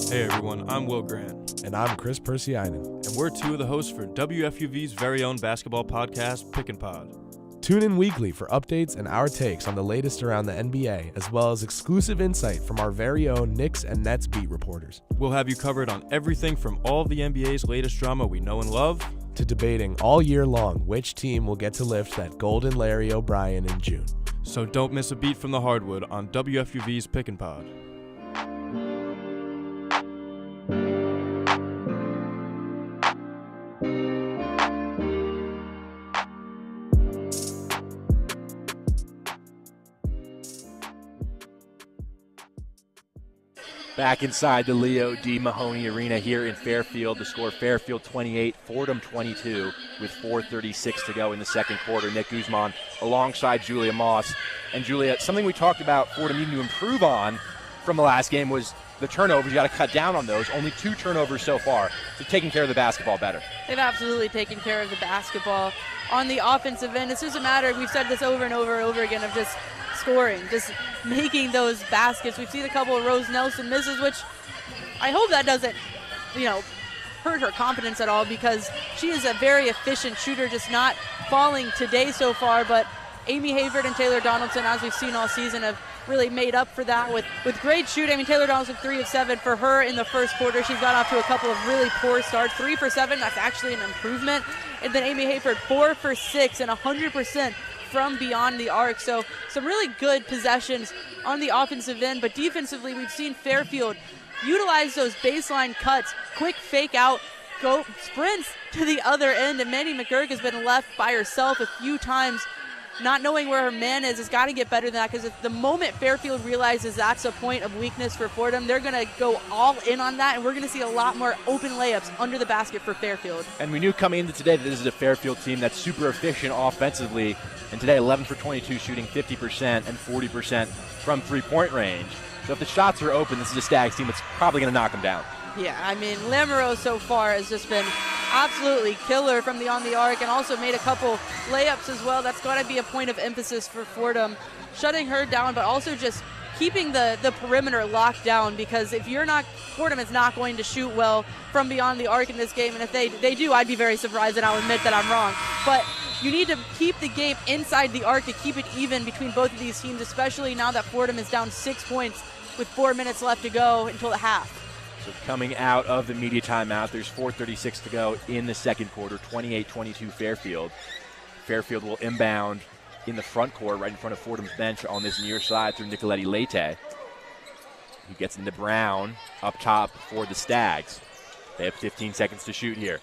Hey everyone, I'm Will Grant. And I'm Chris Persianen. And we're two of the hosts for WFUV's very own basketball podcast, Pick and Pod. Tune in weekly for updates and our takes on the latest around the NBA, as well as exclusive insight from our very own Knicks and Nets beat reporters. We'll have you covered on everything from all of the NBA's latest drama we know and love, to debating all year long which team will get to lift that golden Larry O'Brien in June. So don't miss a beat from the hardwood on WFUV's Pick and Pod. Back inside the Leo D. Mahoney Arena here in Fairfield. The score Fairfield 28, Fordham 22 with 4:36 to go in the second quarter. Nick Guzman alongside Julia Moss. And Julia, something we talked about Fordham needing to improve on from the last game was the turnovers. You got to cut down on those. Only 2 turnovers so far. So taking care of the basketball better. They've absolutely taken care of the basketball. On the offensive end, it's just a matter, we've said this over and over and over again, of just scoring, just making those baskets. We've seen a couple of Rose Nelson misses, which I hope that doesn't, hurt her confidence at all, because she is a very efficient shooter, just not falling today so far. But Amy Hayford and Taylor Donaldson, as we've seen all season, have really made up for that with great shooting. I mean, Taylor Donaldson 3 of 7 for her in the first quarter. She's got off to a couple of really poor starts. 3 for 7, that's actually an improvement. And then Amy Hayford 4 for 6 and 100% from beyond the arc. So some really good possessions on the offensive end, but defensively we've seen Fairfield utilize those baseline cuts, quick fake out, go sprints to the other end, and Mandy McGurk has been left by herself a few times, not knowing where her man is. Has got to get better than that, because the moment Fairfield realizes that's a point of weakness for Fordham, they're going to go all in on that, and we're going to see a lot more open layups under the basket for Fairfield. And we knew coming into today that this is a Fairfield team that's super efficient offensively, and today 11 for 22 shooting 50% and 40% from three-point range. So if the shots are open, this is a Stags team that's probably going to knock them down. Yeah, I mean, Lamoureux so far has just been absolutely killer from beyond the arc, and also made a couple layups as well. That's got to be a point of emphasis for Fordham, shutting her down, but also just keeping the perimeter locked down, because if you're not, Fordham is not going to shoot well from beyond the arc in this game, and if they do, I'd be very surprised, and I'll admit that I'm wrong. But you need to keep the game inside the arc to keep it even between both of these teams, especially now that Fordham is down 6 points with 4 minutes left to go until the half. So coming out of the media timeout, there's 4:36 to go in the second quarter, 28-22 Fairfield. Fairfield will inbound in the front court, right in front of Fordham's bench on this near side through Nicoletti Leite. He gets into Brown up top for the Stags. They have 15 seconds to shoot here.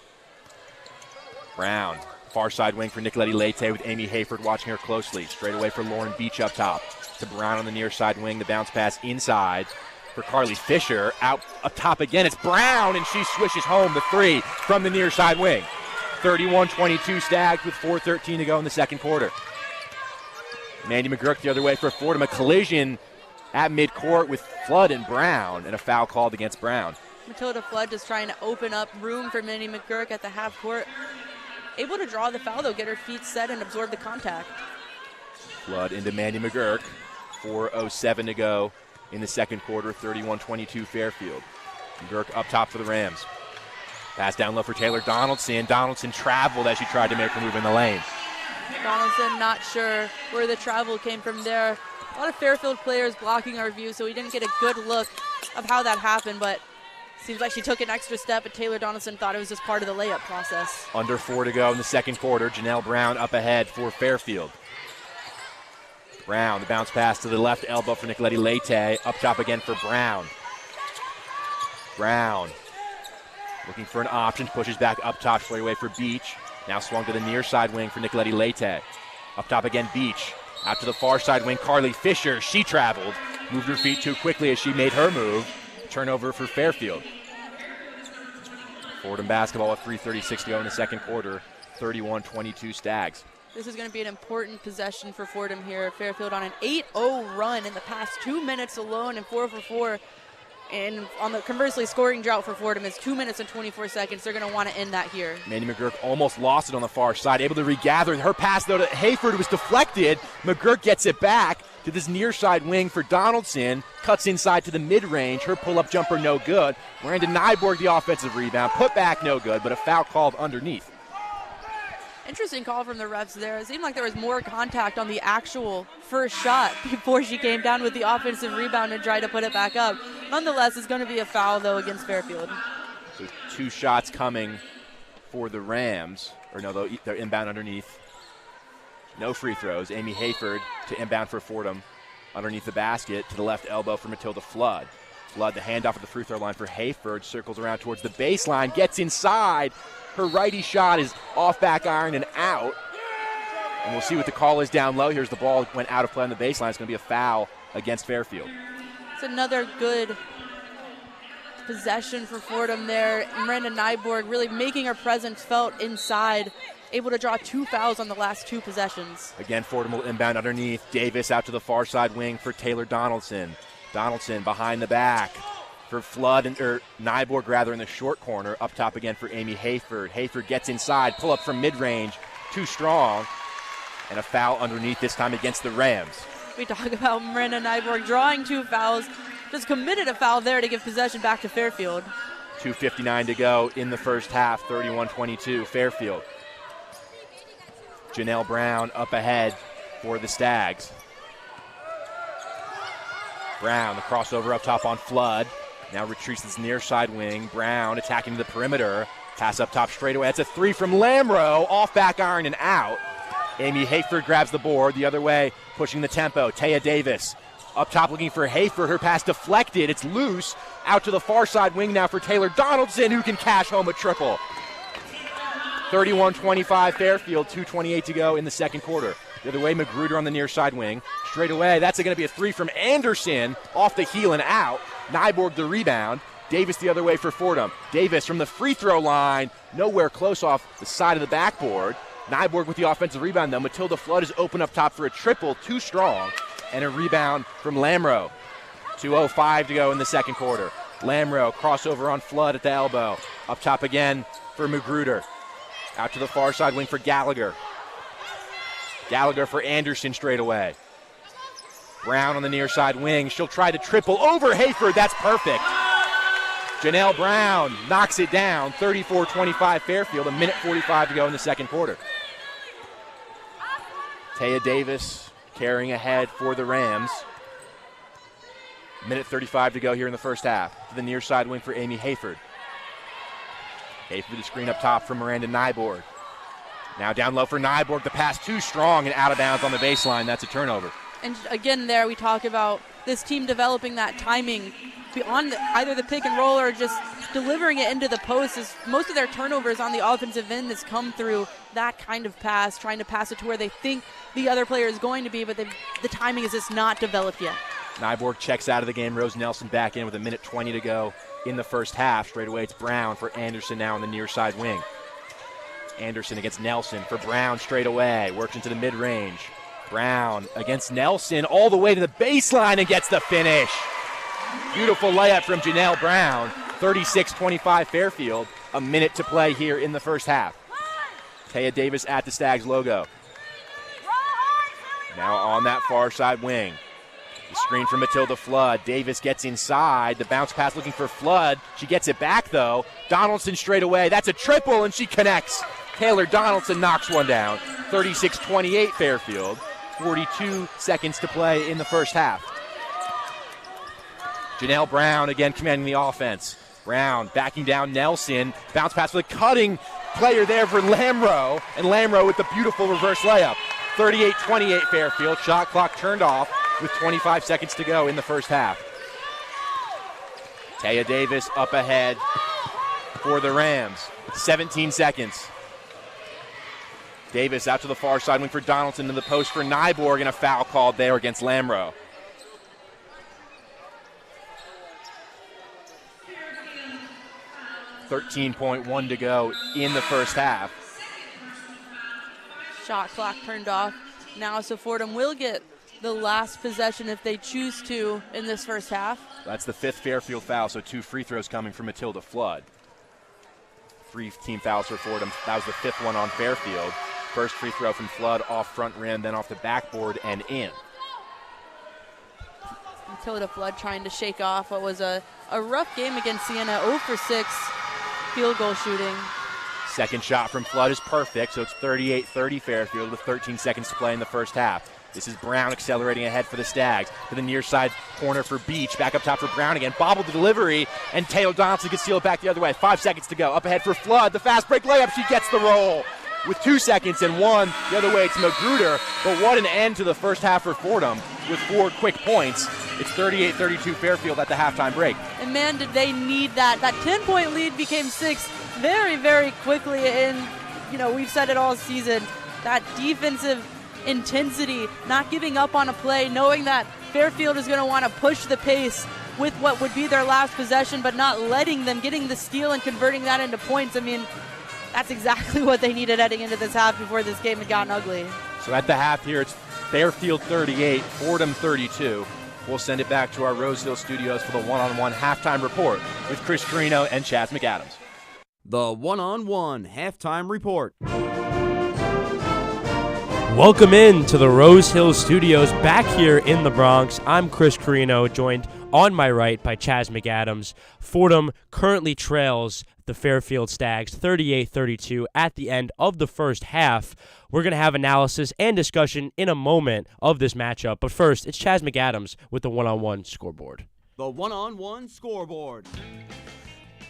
Brown, far side wing for Nicoletti Leite with Amy Hayford watching her closely. Straight away for Lauren Beach up top. To Brown on the near side wing. The bounce pass inside for Carly Fisher. Out up top again. It's Brown, and she swishes home the 3 from the near side wing. 31-22 Stags with 4:13 to go in the second quarter. Mandy McGurk the other way for Fordham. A collision at midcourt with Flood and Brown, and a foul called against Brown. Matilda Flood just trying to open up room for Mandy McGurk at the half court. Able to draw the foul, though, get her feet set and absorb the contact. Flood into Mandy McGurk. 4:07 to go in the second quarter, 31-22 Fairfield. McGurk up top for the Rams. Pass down low for Taylor Donaldson. Donaldson traveled as she tried to make her move in the lane. Donaldson not sure where the travel came from there. A lot of Fairfield players blocking our view, so we didn't get a good look of how that happened, but seems like she took an extra step, and Taylor Donaldson thought it was just part of the layup process. Under 4 to go in the second quarter. Janelle Brown up ahead for Fairfield. Brown, the bounce pass to the left elbow for Nicoletti Leite. Up top again for Brown. Brown looking for an option, pushes back up top, straight away for Beach. Now swung to the near side wing for Nicoletti Leite. Up top again, Beach. Out to the far side wing, Carly Fisher. She traveled, moved her feet too quickly as she made her move. Turnover for Fairfield. Fordham basketball with 3:36 to go in the second quarter. 31-22 Stags. This is going to be an important possession for Fordham here. Fairfield on an 8-0 run in the past 2 minutes alone and 4 for 4. And on the conversely, scoring drought for Fordham is 2 minutes and 24 seconds. They're going to want to end that here. Mandy McGurk almost lost it on the far side, able to regather. Her pass, though, to Hayford was deflected. McGurk gets it back to this near side wing for Donaldson. Cuts inside to the mid-range. Her pull-up jumper no good. Miranda Nyborg, the offensive rebound. Put back no good, but a foul called underneath. Interesting call from the refs there. It seemed like there was more contact on the actual first shot before she came down with the offensive rebound and tried to put it back up. Nonetheless, it's going to be a foul, though, against Fairfield. So 2 shots coming for the Rams. Or no, they're inbound underneath. No free throws. Amy Hayford to inbound for Fordham. Underneath the basket to the left elbow for Matilda Flood. Flood, the handoff at the free throw line for Hayford. Circles around towards the baseline. Gets inside. Her righty shot is off back iron and out. And we'll see what the call is down low. Here's the ball. Went out of play on the baseline. It's going to be a foul against Fairfield. It's another good possession for Fordham there. Miranda Nyborg really making her presence felt inside. Able to draw 2 fouls on the last 2 possessions. Again, Fordham will inbound underneath. Davis out to the far side wing for Taylor Donaldson. Donaldson behind the back for Flood, or Nyborg rather, in the short corner. Up top again for Amy Hayford. Hayford gets inside, pull up from mid-range, too strong, and a foul underneath, this time against the Rams. We talk about Miranda Nyborg drawing 2 fouls, just committed a foul there to give possession back to Fairfield. 2:59 to go in the first half, 31-22 Fairfield. Janelle Brown up ahead for the Stags. Brown, the crossover up top on Flood. Now retreats this near side wing. Brown attacking to the perimeter. Pass up top straight away. That's a 3 from Lamro. Off back iron and out. Amy Hayford grabs the board. The other way, pushing the tempo. Taya Davis up top looking for Hayford. Her pass deflected. It's loose. Out to the far side wing now for Taylor Donaldson, who can cash home a triple. 31-25 Fairfield. 2:28 to go in the second quarter. The other way, Magruder on the near side wing. Straight away, that's going to be a 3 from Anderson. Off the heel and out. Nyborg the rebound. Davis the other way for Fordham. Davis from the free throw line. Nowhere close off the side of the backboard. Nyborg with the offensive rebound, though. Matilda Flood is open up top for a triple. Too strong. And a rebound from Lamro. 2:05 to go in the second quarter. Lamro, crossover on Flood at the elbow. Up top again for Magruder. Out to the far side wing for Gallagher. Gallagher for Anderson straight away. Brown on the near side wing. She'll try to triple over Hayford. That's perfect. Janelle Brown knocks it down. 34-25 Fairfield. 1:45 to go in the second quarter. Taya Davis carrying ahead for the Rams. 1:35 to go here in the first half. To the near side wing for Amy Hayford. Hayford the screen up top from Miranda Nyborg. Now down low for Nyborg. The pass too strong and out of bounds on the baseline. That's a turnover. And again there we talk about this team developing that timing beyond either the pick and roll or just delivering it into the post. Is most of their turnovers on the offensive end has come through that kind of pass, trying to pass it to where they think the other player is going to be, but the timing is just not developed yet. Nyborg checks out of the game. Rose Nelson back in with 1:20 to go in the first half. Straight away it's Brown for Anderson now on the near side wing. Anderson against Nelson for Brown straight away. Works into the mid-range. Brown against Nelson all the way to the baseline and gets the finish. Beautiful layup from Janelle Brown. 36-25 Fairfield. A minute to play here in the first half. Taya Davis at the Stags logo. Now on that far side wing. Screen from Matilda Flood. Davis gets inside. The bounce pass looking for Flood. She gets it back, though. Donaldson straight away. That's a triple, and she connects. Taylor Donaldson knocks one down. 36-28 Fairfield. 42 seconds to play in the first half. Janelle Brown again commanding the offense. Brown backing down Nelson. Bounce pass with a cutting player there for Lamro. And Lamro with the beautiful reverse layup. 38-28 Fairfield. Shot clock turned off with 25 seconds to go in the first half. Taya Davis up ahead for the Rams. 17 seconds. Davis out to the far side, wing for Donaldson to the post for Nyborg, and a foul called there against Lamro. .1 to go in the first half. Shot clock turned off now, so Fordham will get the last possession if they choose to in this first half. That's the 5th Fairfield foul, so 2 free throws coming from Matilda Flood. 3 team fouls for Fordham. That was the 5th one on Fairfield. First free throw from Flood off front rim, then off the backboard and in. Matilda Flood trying to shake off what was a rough game against Siena. 0 for 6 field goal shooting. Second shot from Flood is perfect, so it's 38-30 Fairfield with 13 seconds to play in the first half. This is Brown accelerating ahead for the Stags. To the near side corner for Beach. Back up top for Brown again. Bobbled the delivery, and Taylor Donaldson can steal it back the other way. 5 seconds to go. Up ahead for Flood. The fast break layup. She gets the roll. With 2 seconds and 1 the other way, it's Magruder. But what an end to the first half for Fordham with 4 quick points. It's 38-32 Fairfield at the halftime break. And man, did they need that. That 10-point lead became 6 very, very quickly. And, you know, we've said it all season. That defensive intensity, not giving up on a play, knowing that Fairfield is going to want to push the pace with what would be their last possession, but not letting them, getting the steal and converting that into points. I mean, that's exactly what they needed heading into this half before this game had gotten ugly. So at the half here, it's Fairfield 38, Fordham 32. We'll send it back to our Rose Hill studios for the one-on-one halftime report with Chris Carrino and Chaz McAdams. The one-on-one halftime report. Welcome in to the Rose Hill Studios back here in the Bronx. I'm Chris Carrino, joined on my right by Chaz McAdams. Fordham currently trails the Fairfield Stags 38-32 at the end of the first half. We're going to have analysis and discussion in a moment of this matchup. But first, it's Chaz McAdams with the one-on-one scoreboard. The one-on-one scoreboard.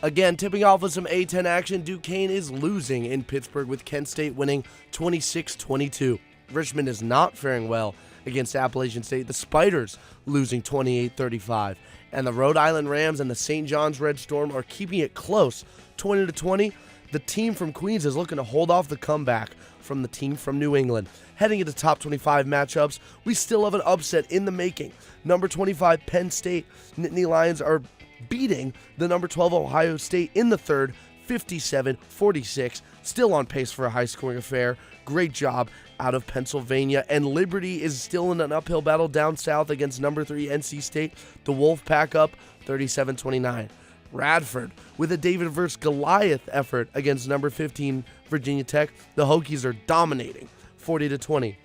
Again, tipping off with some A-10 action, Duquesne is losing in Pittsburgh with Kent State winning 26-22. Richmond is not faring well against Appalachian State. The Spiders losing 28-35. And the Rhode Island Rams and the St. John's Red Storm are keeping it close, 20-20. The team from Queens is looking to hold off the comeback from the team from New England. Heading into top 25 matchups, we still have an upset in the making. Number 25 Penn State Nittany Lions are beating the number 12 Ohio State in the third, 57-46. Still on pace for a high-scoring affair. Great job out of Pennsylvania. And Liberty is still in an uphill battle down south against number 3 NC State. The Wolfpack up 37-29. Radford with a David versus Goliath effort against number 15 Virginia Tech. The Hokies are dominating 40-20.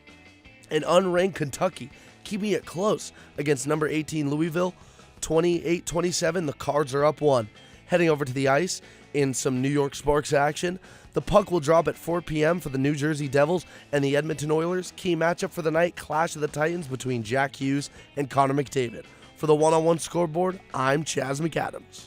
And unranked Kentucky keeping it close against number 18 Louisville 28-27. The Cards are up 1. Heading over to the ice in some New York Sparks action. The puck will drop at 4 p.m. for the New Jersey Devils and the Edmonton Oilers. Key matchup for the night, Clash of the Titans between Jack Hughes and Connor McDavid. For the one-on-one scoreboard, I'm Chaz McAdams.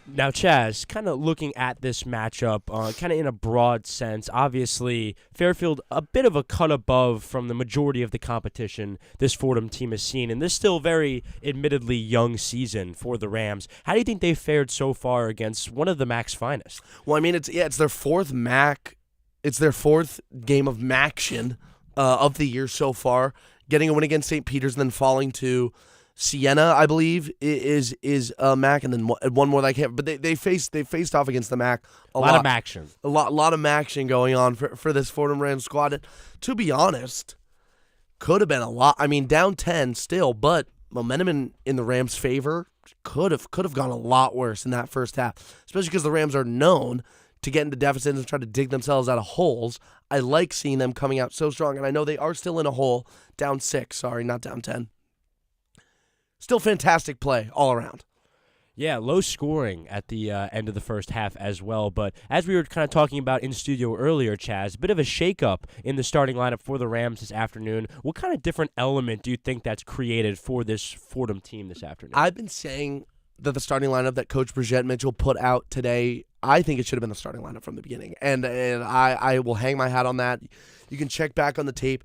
Now, Chaz, kind of looking at this matchup, kind of in a broad sense, obviously, Fairfield a bit of a cut above from the majority of the competition this Fordham team has seen in this still very admittedly young season for the Rams. How do you think they've fared so far against one of the MAC's finest? Well, I mean, it's their fourth MAC. It's their fourth game of MACtion of the year so far. Getting a win against St. Peter's and then falling to Siena, I believe, is MAC, and then one more that I can't. But they faced off against the MAC a lot of action, a lot of action going on for this Fordham Rams squad. And to be honest, could have been a lot. I mean, down 10 still, but momentum in the Rams' favor could have gone a lot worse in that first half, especially because the Rams are known to get into deficits and try to dig themselves out of holes. I like seeing them coming out so strong, and I know they are still in a hole, down 6, sorry, not down 10. Still fantastic play all around. Yeah, low scoring at the end of the first half as well. But as we were kind of talking about in studio earlier, Chaz, a bit of a shakeup in the starting lineup for the Rams this afternoon. What kind of different element do you think that's created for this Fordham team this afternoon? I've been saying that the starting lineup that Coach Bridgette Mitchell put out today, I think it should have been the starting lineup from the beginning. And I will hang my hat on that. You can check back on the tape.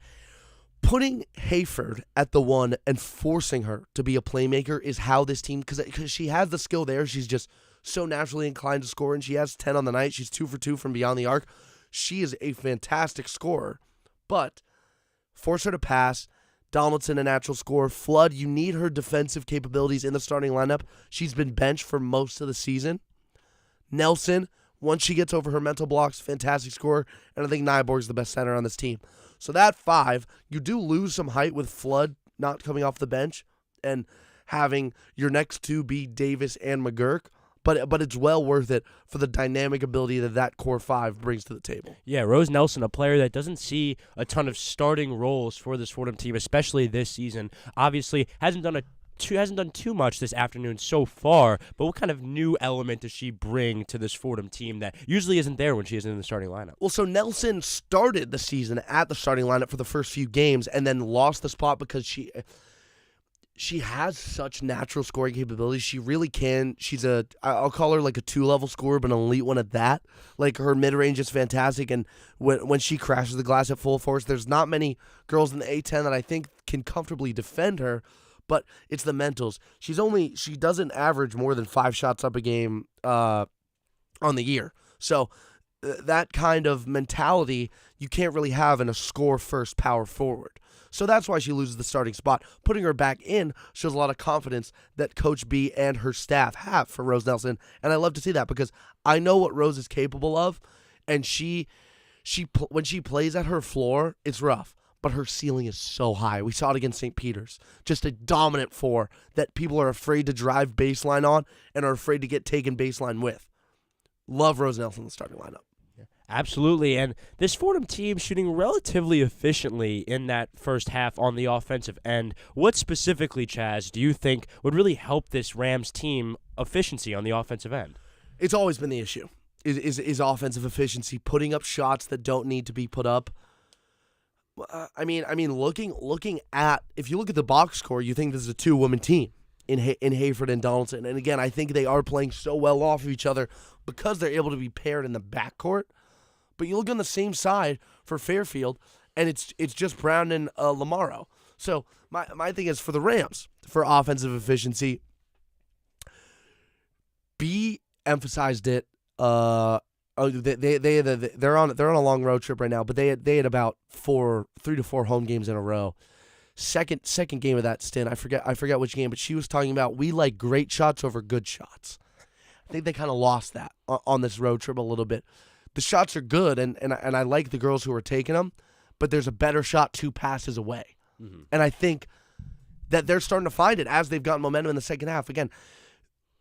Putting Hayford at the 1 and forcing her to be a playmaker is how this team, because she has the skill there. She's just so naturally inclined to score, and she has 10 on the night. She's 2 for 2 from beyond the arc. She is a fantastic scorer, but force her to pass. Donaldson, a natural scorer. Flood, you need her defensive capabilities in the starting lineup. She's been benched for most of the season. Nelson, once she gets over her mental blocks, fantastic scorer, and I think Nyborg's the best center on this team. So that 5, you do lose some height with Flood not coming off the bench and having your next 2 be Davis and McGurk, but it's well worth it for the dynamic ability that core 5 brings to the table. Yeah, Rose Nelson, a player that doesn't see a ton of starting roles for this Fordham team, especially this season. Obviously, hasn't done too much this afternoon so far, but what kind of new element does she bring to this Fordham team that usually isn't there when she is in the starting lineup? Well, so Nelson started the season at the starting lineup for the first few games and then lost the spot because she has such natural scoring capabilities. She really can. I'll call her like a 2-level scorer, but an elite one at that. Like, her mid-range is fantastic, and when she crashes the glass at full force, there's not many girls in the A-10 that I think can comfortably defend her. But it's the mentals. She doesn't average more than 5 shots up a game on the year. So that kind of mentality you can't really have in a score-first power forward. So that's why she loses the starting spot. Putting her back in shows a lot of confidence that Coach B and her staff have for Rose Nelson. And I love to see that because I know what Rose is capable of. And when she plays at her floor, it's rough. But her ceiling is so high. We saw it against St. Peter's. Just a dominant 4 that people are afraid to drive baseline on and are afraid to get taken baseline with. Love Rose Nelson in the starting lineup. Absolutely, and this Fordham team shooting relatively efficiently in that first half on the offensive end. What specifically, Chaz, do you think would really help this Rams team efficiency on the offensive end? It's always been the issue, is offensive efficiency, putting up shots that don't need to be put up. I mean, looking at, if you look at the box score, you think this is a 2-woman team in Hayford and Donaldson. And again, I think they are playing so well off of each other because they're able to be paired in the backcourt. But you look on the same side for Fairfield, and it's just Brown and Lamaro. So my thing is for the Rams, for offensive efficiency, B emphasized it. They're on a long road trip right now, but they had about 3 to 4 home games in a row. Second game of that stint, I forget which game, but she was talking about we like great shots over good shots. I think they kind of lost that on this road trip a little bit. The shots are good, and I like the girls who are taking them, but there's a better shot 2 passes away. Mm-hmm. And I think that they're starting to find it as they've gotten momentum in the second half. Again,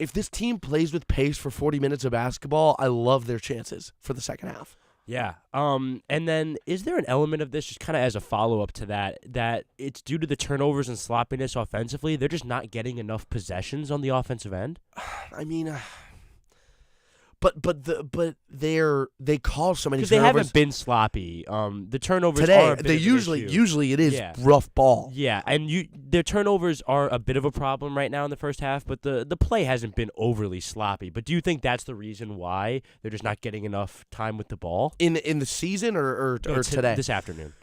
if this team plays with pace for 40 minutes of basketball, I love their chances for the second half. Yeah. And then is there an element of this, just kind of as a follow-up to that it's due to the turnovers and sloppiness offensively? They're just not getting enough possessions on the offensive end? I mean, But they call so many turnovers. Because they haven't been sloppy. The turnovers today, are a bit of an usually it is yeah. rough ball. Yeah, and their turnovers are a bit of a problem right now in the first half, but the play hasn't been overly sloppy. But do you think that's the reason why they're just not getting enough time with the ball? In the season or today? This afternoon.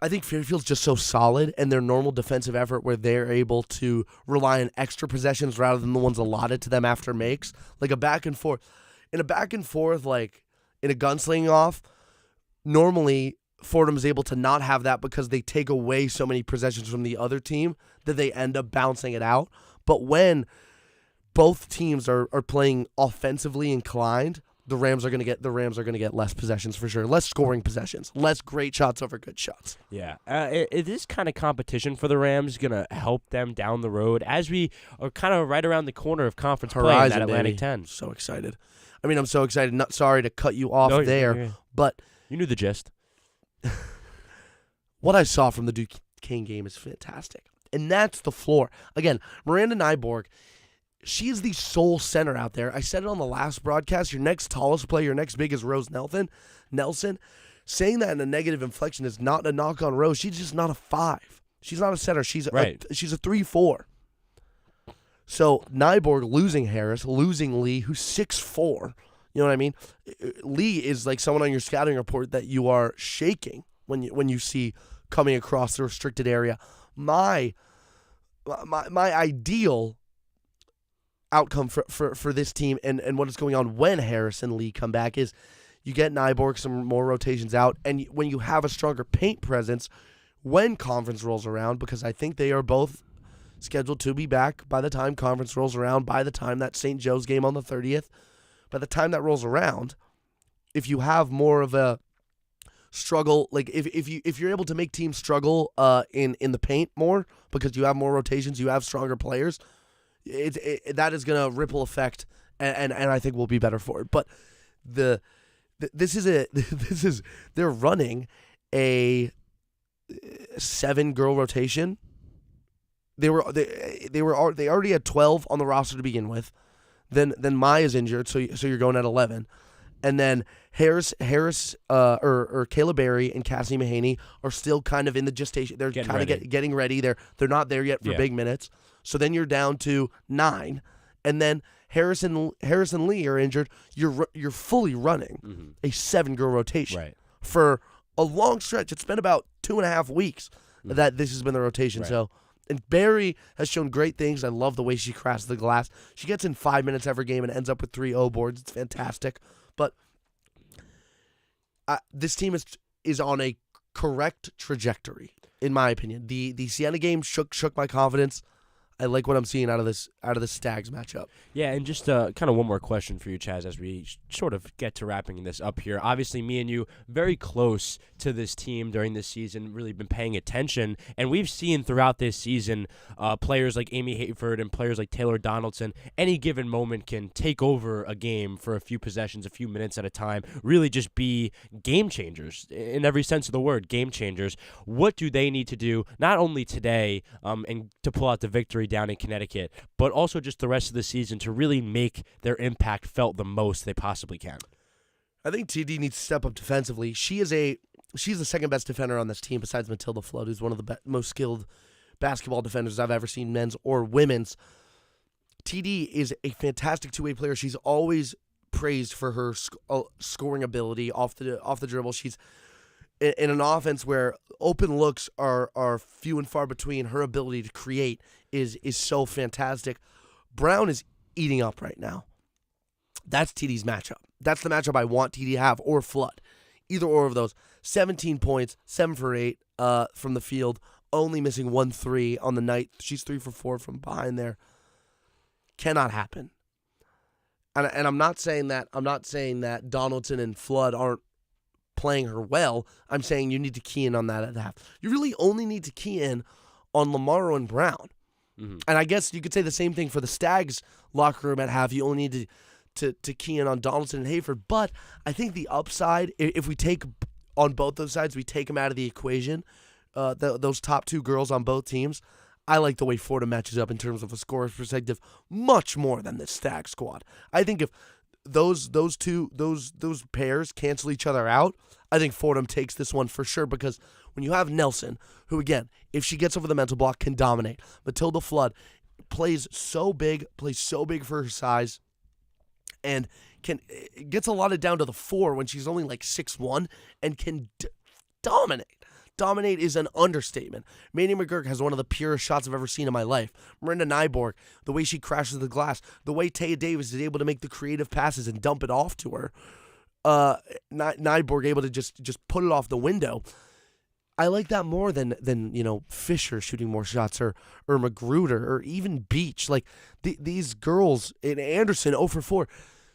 I think Fairfield's just so solid, and their normal defensive effort where they're able to rely on extra possessions rather than the ones allotted to them after makes, like a back and forth. In a back and forth, like in a gunslinging off, normally Fordham is able to not have that because they take away so many possessions from the other team that they end up bouncing it out. But when both teams are playing offensively inclined, the Rams are going to get less possessions for sure, less scoring possessions, less great shots over good shots. Yeah, this kind of competition for the Rams going to help them down the road as we are kind of right around the corner of conference play in that Atlantic 10. So excited. I mean, I'm so excited. Not sorry to cut you off there, but you knew the gist. What I saw from the Duquesne game is fantastic, and that's the floor. Again, Miranda Nyborg, she is the sole center out there. I said it on the last broadcast. Your next tallest player, your next big is Rose Nelson. Saying that in a negative inflection is not a knock on Rose. She's just not a 5. She's not a center. She's a 3-4. So Nyborg losing Harris, losing Lee, who's 6'4". You know what I mean? Lee is like someone on your scouting report that you are shaking when you see coming across the restricted area. My ideal outcome for this team and what is going on when Harris and Lee come back is you get Nyborg some more rotations out, and when you have a stronger paint presence when conference rolls around, because I think they are both scheduled to be back by the time conference rolls around, by the time that St. Joe's game on the 30th, by the time that rolls around, if you have more of a struggle, like if you're able to make teams struggle in the paint more because you have more rotations, you have stronger players, that is going to ripple effect, and I think we'll be better for it. But they're running a 7-girl rotation. They already had 12 on the roster to begin with. Then Maya's injured, so you're going at 11. And then Harris, or Kayla Berry and Cassie Mahaney are still kind of in the gestation. They're kind of getting ready. They're not there yet for big minutes. So then you're down to 9, and then Harris and Lee are injured. You're fully running a 7-girl rotation for a long stretch. It's been about 2.5 weeks that this has been the rotation. So. And Barry has shown great things. I love the way she crashes the glass. She gets in 5 minutes every game and ends up with 3 O boards. It's fantastic. But this team is on a correct trajectory, in my opinion. The Siena game shook my confidence. I like what I'm seeing out of this Stags matchup. Yeah, and just kind of one more question for you, Chaz, as we sort of get to wrapping this up here. Obviously, me and you very close to this team during this season, really been paying attention, and we've seen throughout this season players like Amy Hayford and players like Taylor Donaldson, any given moment can take over a game for a few possessions, a few minutes at a time, really just be game changers in every sense of the word, game changers. What do they need to do, not only today and to pull out the victory down in Connecticut, but also just the rest of the season to really make their impact felt the most they possibly can? I think TD needs to step up defensively. She's the second best defender on this team besides Matilda Flood, who's one of the most skilled basketball defenders I've ever seen, men's or women's. TD is a fantastic two-way player. She's always praised for her scoring ability off the dribble. She's in an offense where open looks are few and far between. Her ability to create is so fantastic. Brown is eating up right now. That's TD's matchup. That's the matchup I want TD to have, or Flood. Either or of those. 17 points, 7 for 8 from the field, only missing 1 3 on the night. She's 3 for 4 from behind there. Cannot happen. And I'm not saying that Donaldson and Flood aren't playing her well. I'm saying you need to key in on that at half. You really only need to key in on Lamaro and Brown. Mm-hmm. And I guess you could say the same thing for the Stags locker room at half. You only need to key in on Donaldson and Hayford. But I think the upside, if we take on both those sides, we take them out of the equation, those top 2 girls on both teams, I like the way Fordham matches up in terms of a scorer's perspective much more than the Stag squad. I think if those pairs cancel each other out, I think Fordham takes this one for sure, because when you have Nelson, who again, if she gets over the mental block, can dominate. Matilda Flood plays so big for her size, and gets a lot of down to the 4 when she's only like 6'1", and can dominate. Dominate is an understatement. Mandy McGurk has one of the purest shots I've ever seen in my life. Miranda Nyborg, the way she crashes the glass, the way Taya Davis is able to make the creative passes and dump it off to her. Nyborg able to just put it off the window. I like that more than Fisher shooting more shots, or Magruder, or even Beach. Like these girls, in Anderson 0 for 4.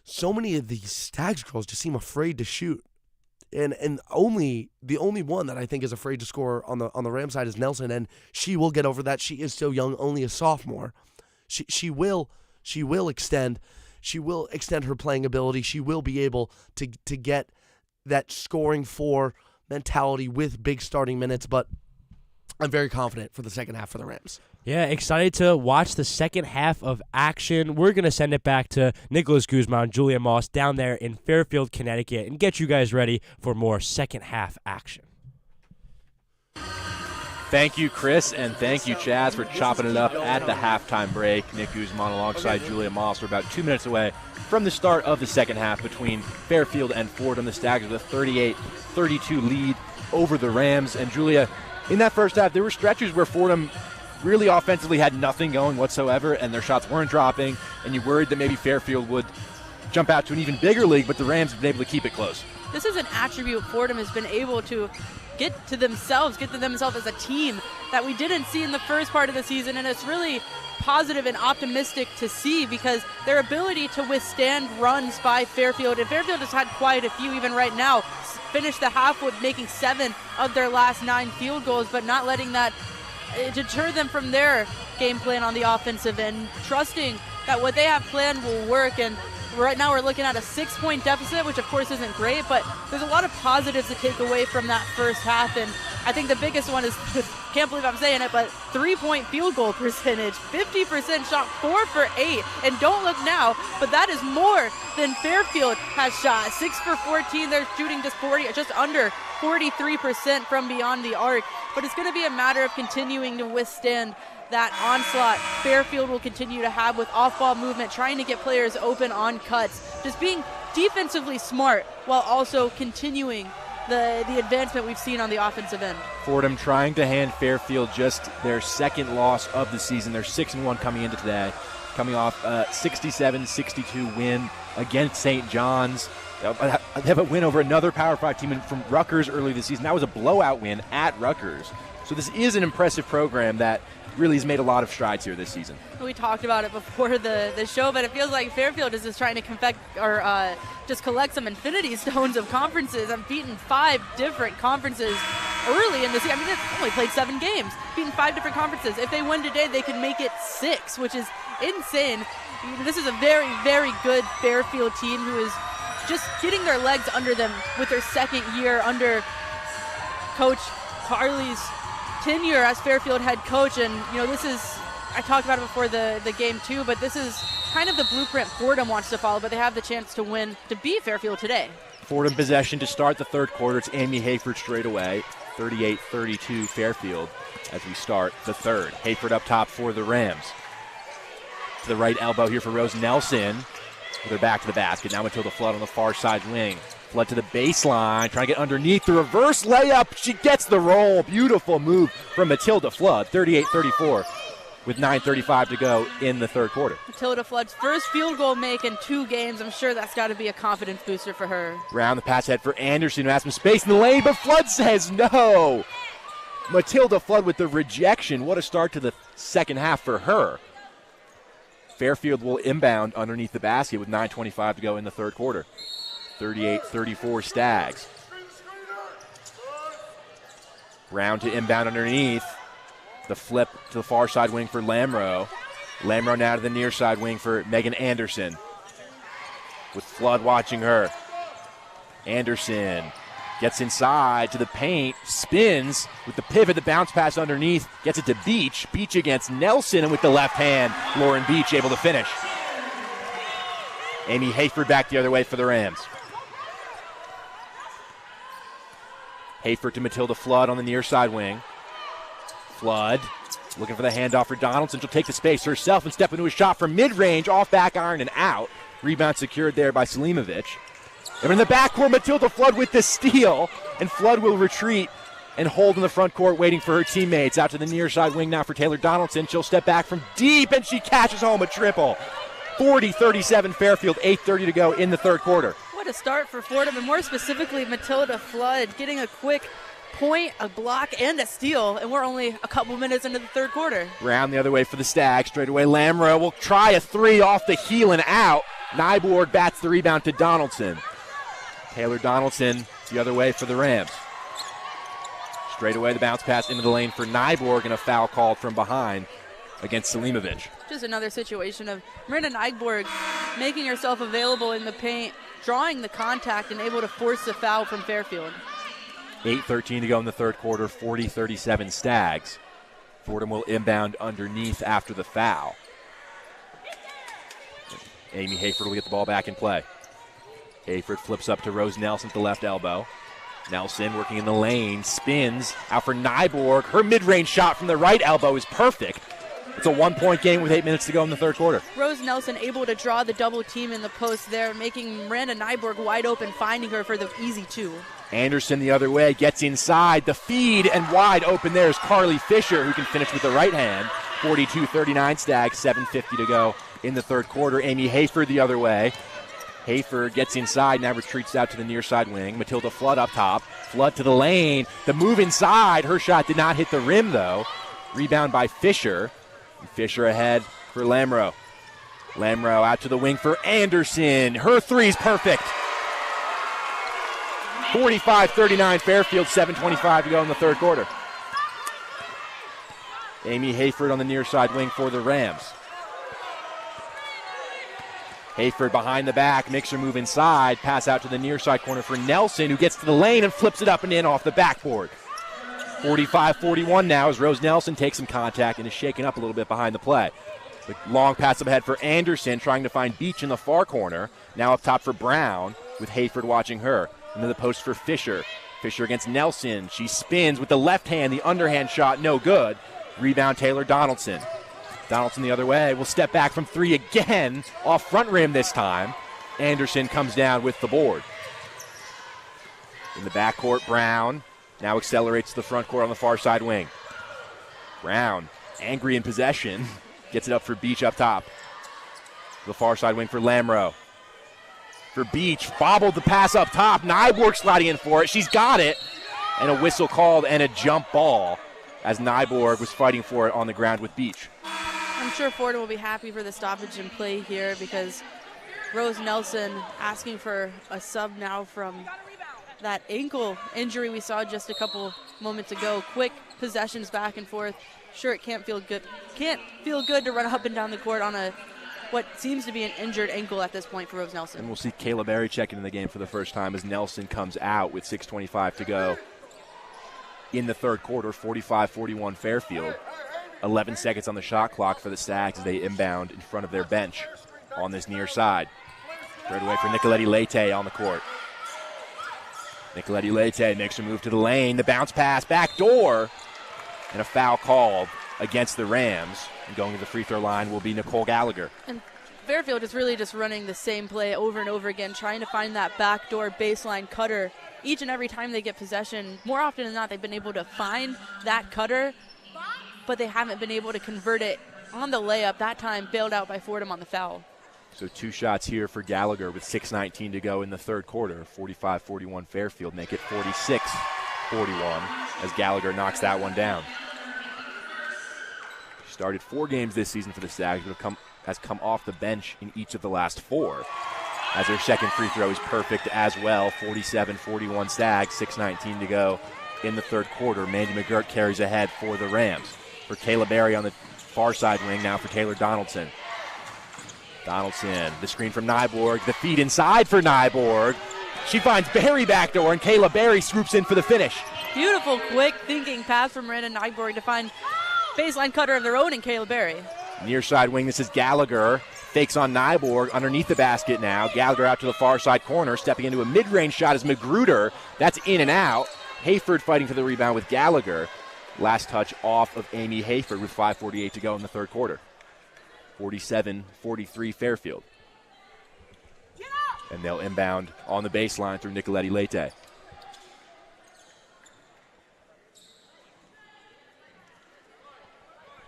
so many of these Stags girls just seem afraid to shoot. And the only one that I think is afraid to score on the Ram side is Nelson, and she will get over that. She is so young, only a sophomore. She will extend her playing ability. She will be able to get that scoring for mentality with big starting minutes, but I'm very confident for the second half for the Rams. Yeah, excited to watch the second half of action. We're going to send it back to Nicholas Guzman, Julia Moss down there in Fairfield, Connecticut, and get you guys ready for more second half action. Thank you, Chris, and thank you, Chaz, for chopping it up at the halftime break. Nick Guzman alongside Julia Moss. We're about 2 minutes away from the start of the second half between Fairfield and Fordham. The Stags with a 38-32 lead over the Rams. And Julia, in that first half, there were stretches where Fordham really offensively had nothing going whatsoever, and their shots weren't dropping, and you worried that maybe Fairfield would jump out to an even bigger lead, but the Rams have been able to keep it close. This is an attribute Fordham has been able to get to themselves as a team that we didn't see in the first part of the season, and it's really positive and optimistic to see because their ability to withstand runs by Fairfield, and Fairfield has had quite a few even right now, finished the half with making 7 of their last 9 field goals, but not letting that deter them from their game plan on the offensive end, trusting that what they have planned will work. And right now we're looking at a 6-point deficit, which of course isn't great, but there's a lot of positives to take away from that first half. And I think the biggest one is, can't believe I'm saying it, but 3-point field goal percentage, 50% shot, 4 for 8. And don't look now, but that is more than Fairfield has shot. 6 for 14, they're shooting just under 43% from beyond the arc. But it's going to be a matter of continuing to withstand that onslaught Fairfield will continue to have with off-ball movement, trying to get players open on cuts, just being defensively smart while also continuing the advancement we've seen on the offensive end. Fordham trying to hand Fairfield just their second loss of the season. They're 6-1 coming into today, coming off a 67-62 win against St. John's. They have a win over another Power 5 team from Rutgers early this season. That was a blowout win at Rutgers. So this is an impressive program that really has made a lot of strides here this season. We talked about it before the show, but it feels like Fairfield is just trying to just collect some infinity stones of conferences. I've beaten 5 different conferences early in the season. I mean, they've only played 7 games, beaten 5 different conferences. If they win today, they can make it 6, which is insane. This is a very, very good Fairfield team who is just getting their legs under them with their second year under Coach Carley's tenure as Fairfield head coach. And this is, I talked about it before the game too, but this is kind of the blueprint Fordham wants to follow, but they have the chance to win, to beat Fairfield today. Fordham possession to start the third quarter. It's Amy Hayford straight away, 38-32 Fairfield as we start the third. Hayford up top for the Rams. To the right elbow here for Rose Nelson. With her back to the basket. Now Matilda Flood on the far side wing. Flood to the baseline, trying to get underneath the reverse layup. She gets the roll. Beautiful move from Matilda Flood. 38-34 with 9:35 to go in the third quarter. Matilda Flood's first field goal make in 2 games. I'm sure that's got to be a confidence booster for her. Round the pass head for Anderson, who has some space in the lane, but Flood says no. Matilda Flood with the rejection. What a start to the second half for her. Fairfield will inbound underneath the basket with 9:25 to go in the third quarter. 38-34 Stags. Brown to inbound underneath. The flip to the far side wing for Lamro. Lamro now to the near side wing for Megan Anderson. With Flood watching her. Anderson gets inside to the paint, spins with the pivot, the bounce pass underneath, gets it to Beach. Beach against Nelson, and with the left hand, Lauren Beach able to finish. Amy Hayford back the other way for the Rams. Hayford to Matilda Flood on the near side wing. Flood looking for the handoff for Donaldson. She'll take the space herself and step into a shot from mid-range, off back iron and out. Rebound secured there by Selimovic. And in the backcourt, Matilda Flood with the steal, and Flood will retreat and hold in the front court waiting for her teammates. Out to the near side wing now for Taylor Donaldson. She'll step back from deep, and she catches home a triple. 40-37 Fairfield, 8:30 to go in the third quarter. What a start for Fordham, and more specifically Matilda Flood, getting a quick point, a block, and a steal, and we're only a couple minutes into the third quarter. Brown the other way for the Stags. Straight away, Lamro will try a three off the heel and out. Nyborg bats the rebound to Donaldson. Taylor Donaldson the other way for the Rams. Straight away, the bounce pass into the lane for Nyborg, and a foul called from behind against Selimovic. Just another situation of Miranda Nyborg making herself available in the paint, drawing the contact, and able to force the foul from Fairfield. 8:13 to go in the third quarter, 40-37 Stags. Fordham will inbound underneath after the foul. Amy Hayford will get the ball back in play. Hayford flips up to Rose Nelson at the left elbow. Nelson working in the lane, spins out for Nyborg. Her mid-range shot from the right elbow is perfect. It's a one-point game with 8 minutes to go in the third quarter. Rose Nelson able to draw the double team in the post there, making Miranda Nyborg wide open, finding her for the easy two. Anderson the other way, gets inside. The feed, and wide open there is Carly Fisher, who can finish with the right hand. 42-39 Stags, 7:50 to go in the third quarter. Amy Hayford the other way. Hayford gets inside, now retreats out to the near side wing. Matilda Flood up top. Flood to the lane. The move inside. Her shot did not hit the rim, though. Rebound by Fisher. Fisher ahead for Lamro. Lamro out to the wing for Anderson. Her three's perfect. 45-39 Fairfield, 7:25 to go in the third quarter. Amy Hayford on the near side wing for the Rams. Hayford behind the back, makes her move inside, pass out to the near side corner for Nelson, who gets to the lane and flips it up and in off the backboard. 45-41 now as Rose Nelson takes some contact and is shaken up a little bit behind the play. The long pass up ahead for Anderson, trying to find Beach in the far corner. Now up top for Brown, with Hayford watching her. Into the post for Fisher. Fisher against Nelson. She spins with the left hand, the underhand shot, no good. Rebound Taylor Donaldson. Donaldson the other way will step back from three again, off front rim this time. Anderson comes down with the board. In the backcourt, Brown now accelerates to the front court on the far side wing. Brown, angry in possession, gets it up for Beach up top. The far side wing for Lamro. For Beach, bobbled the pass up top. Nyborg sliding in for it. She's got it. And a whistle called and a jump ball as Nyborg was fighting for it on the ground with Beach. I'm sure Fordham will be happy for the stoppage in play here because Rose Nelson asking for a sub now from that ankle injury we saw just a couple moments ago. Quick possessions back and forth. Sure, it can't feel good to run up and down the court on what seems to be an injured ankle at this point for Rose Nelson. And we'll see Kayla Berry checking in the game for the first time as Nelson comes out with 6:25 to go in the third quarter. 45-41 Fairfield. 11 seconds on the shot clock for the Stags as they inbound in front of their bench on this near side. Straight away for Nicoletti Leite on the court. Nicoletti Leite makes a move to the lane. The bounce pass, back door, and a foul called against the Rams. And going to the free throw line will be Nicole Gallagher. And Fairfield is really just running the same play over and over again, trying to find that backdoor baseline cutter. Each and every time they get possession, more often than not, they've been able to find that cutter, but they haven't been able to convert it on the layup. That time bailed out by Fordham on the foul. So two shots here for Gallagher with 6:19 to go in the third quarter. 45-41 Fairfield make it 46-41 as Gallagher knocks that one down. She started 4 games this season for the Stags, but has come off the bench in each of the last 4. As her second free throw is perfect as well. 47-41 Stags, 6:19 to go in the third quarter. Mandy McGirt carries ahead for the Rams. For Kayla Berry on the far side wing, now for Taylor Donaldson. Donaldson, the screen from Nyborg, the feed inside for Nyborg. She finds Berry backdoor, and Kayla Berry swoops in for the finish. Beautiful, quick thinking pass from Miranda Nyborg to find baseline cutter of their own in Kayla Berry. Near side wing, this is Gallagher. Fakes on Nyborg underneath the basket now. Gallagher out to the far side corner. Stepping into a mid-range shot is Magruder. That's in and out. Hayford fighting for the rebound with Gallagher. Last touch off of Amy Hayford with 5:48 to go in the third quarter. 47-43 Fairfield. And they'll inbound on the baseline through Nicoletti Leite.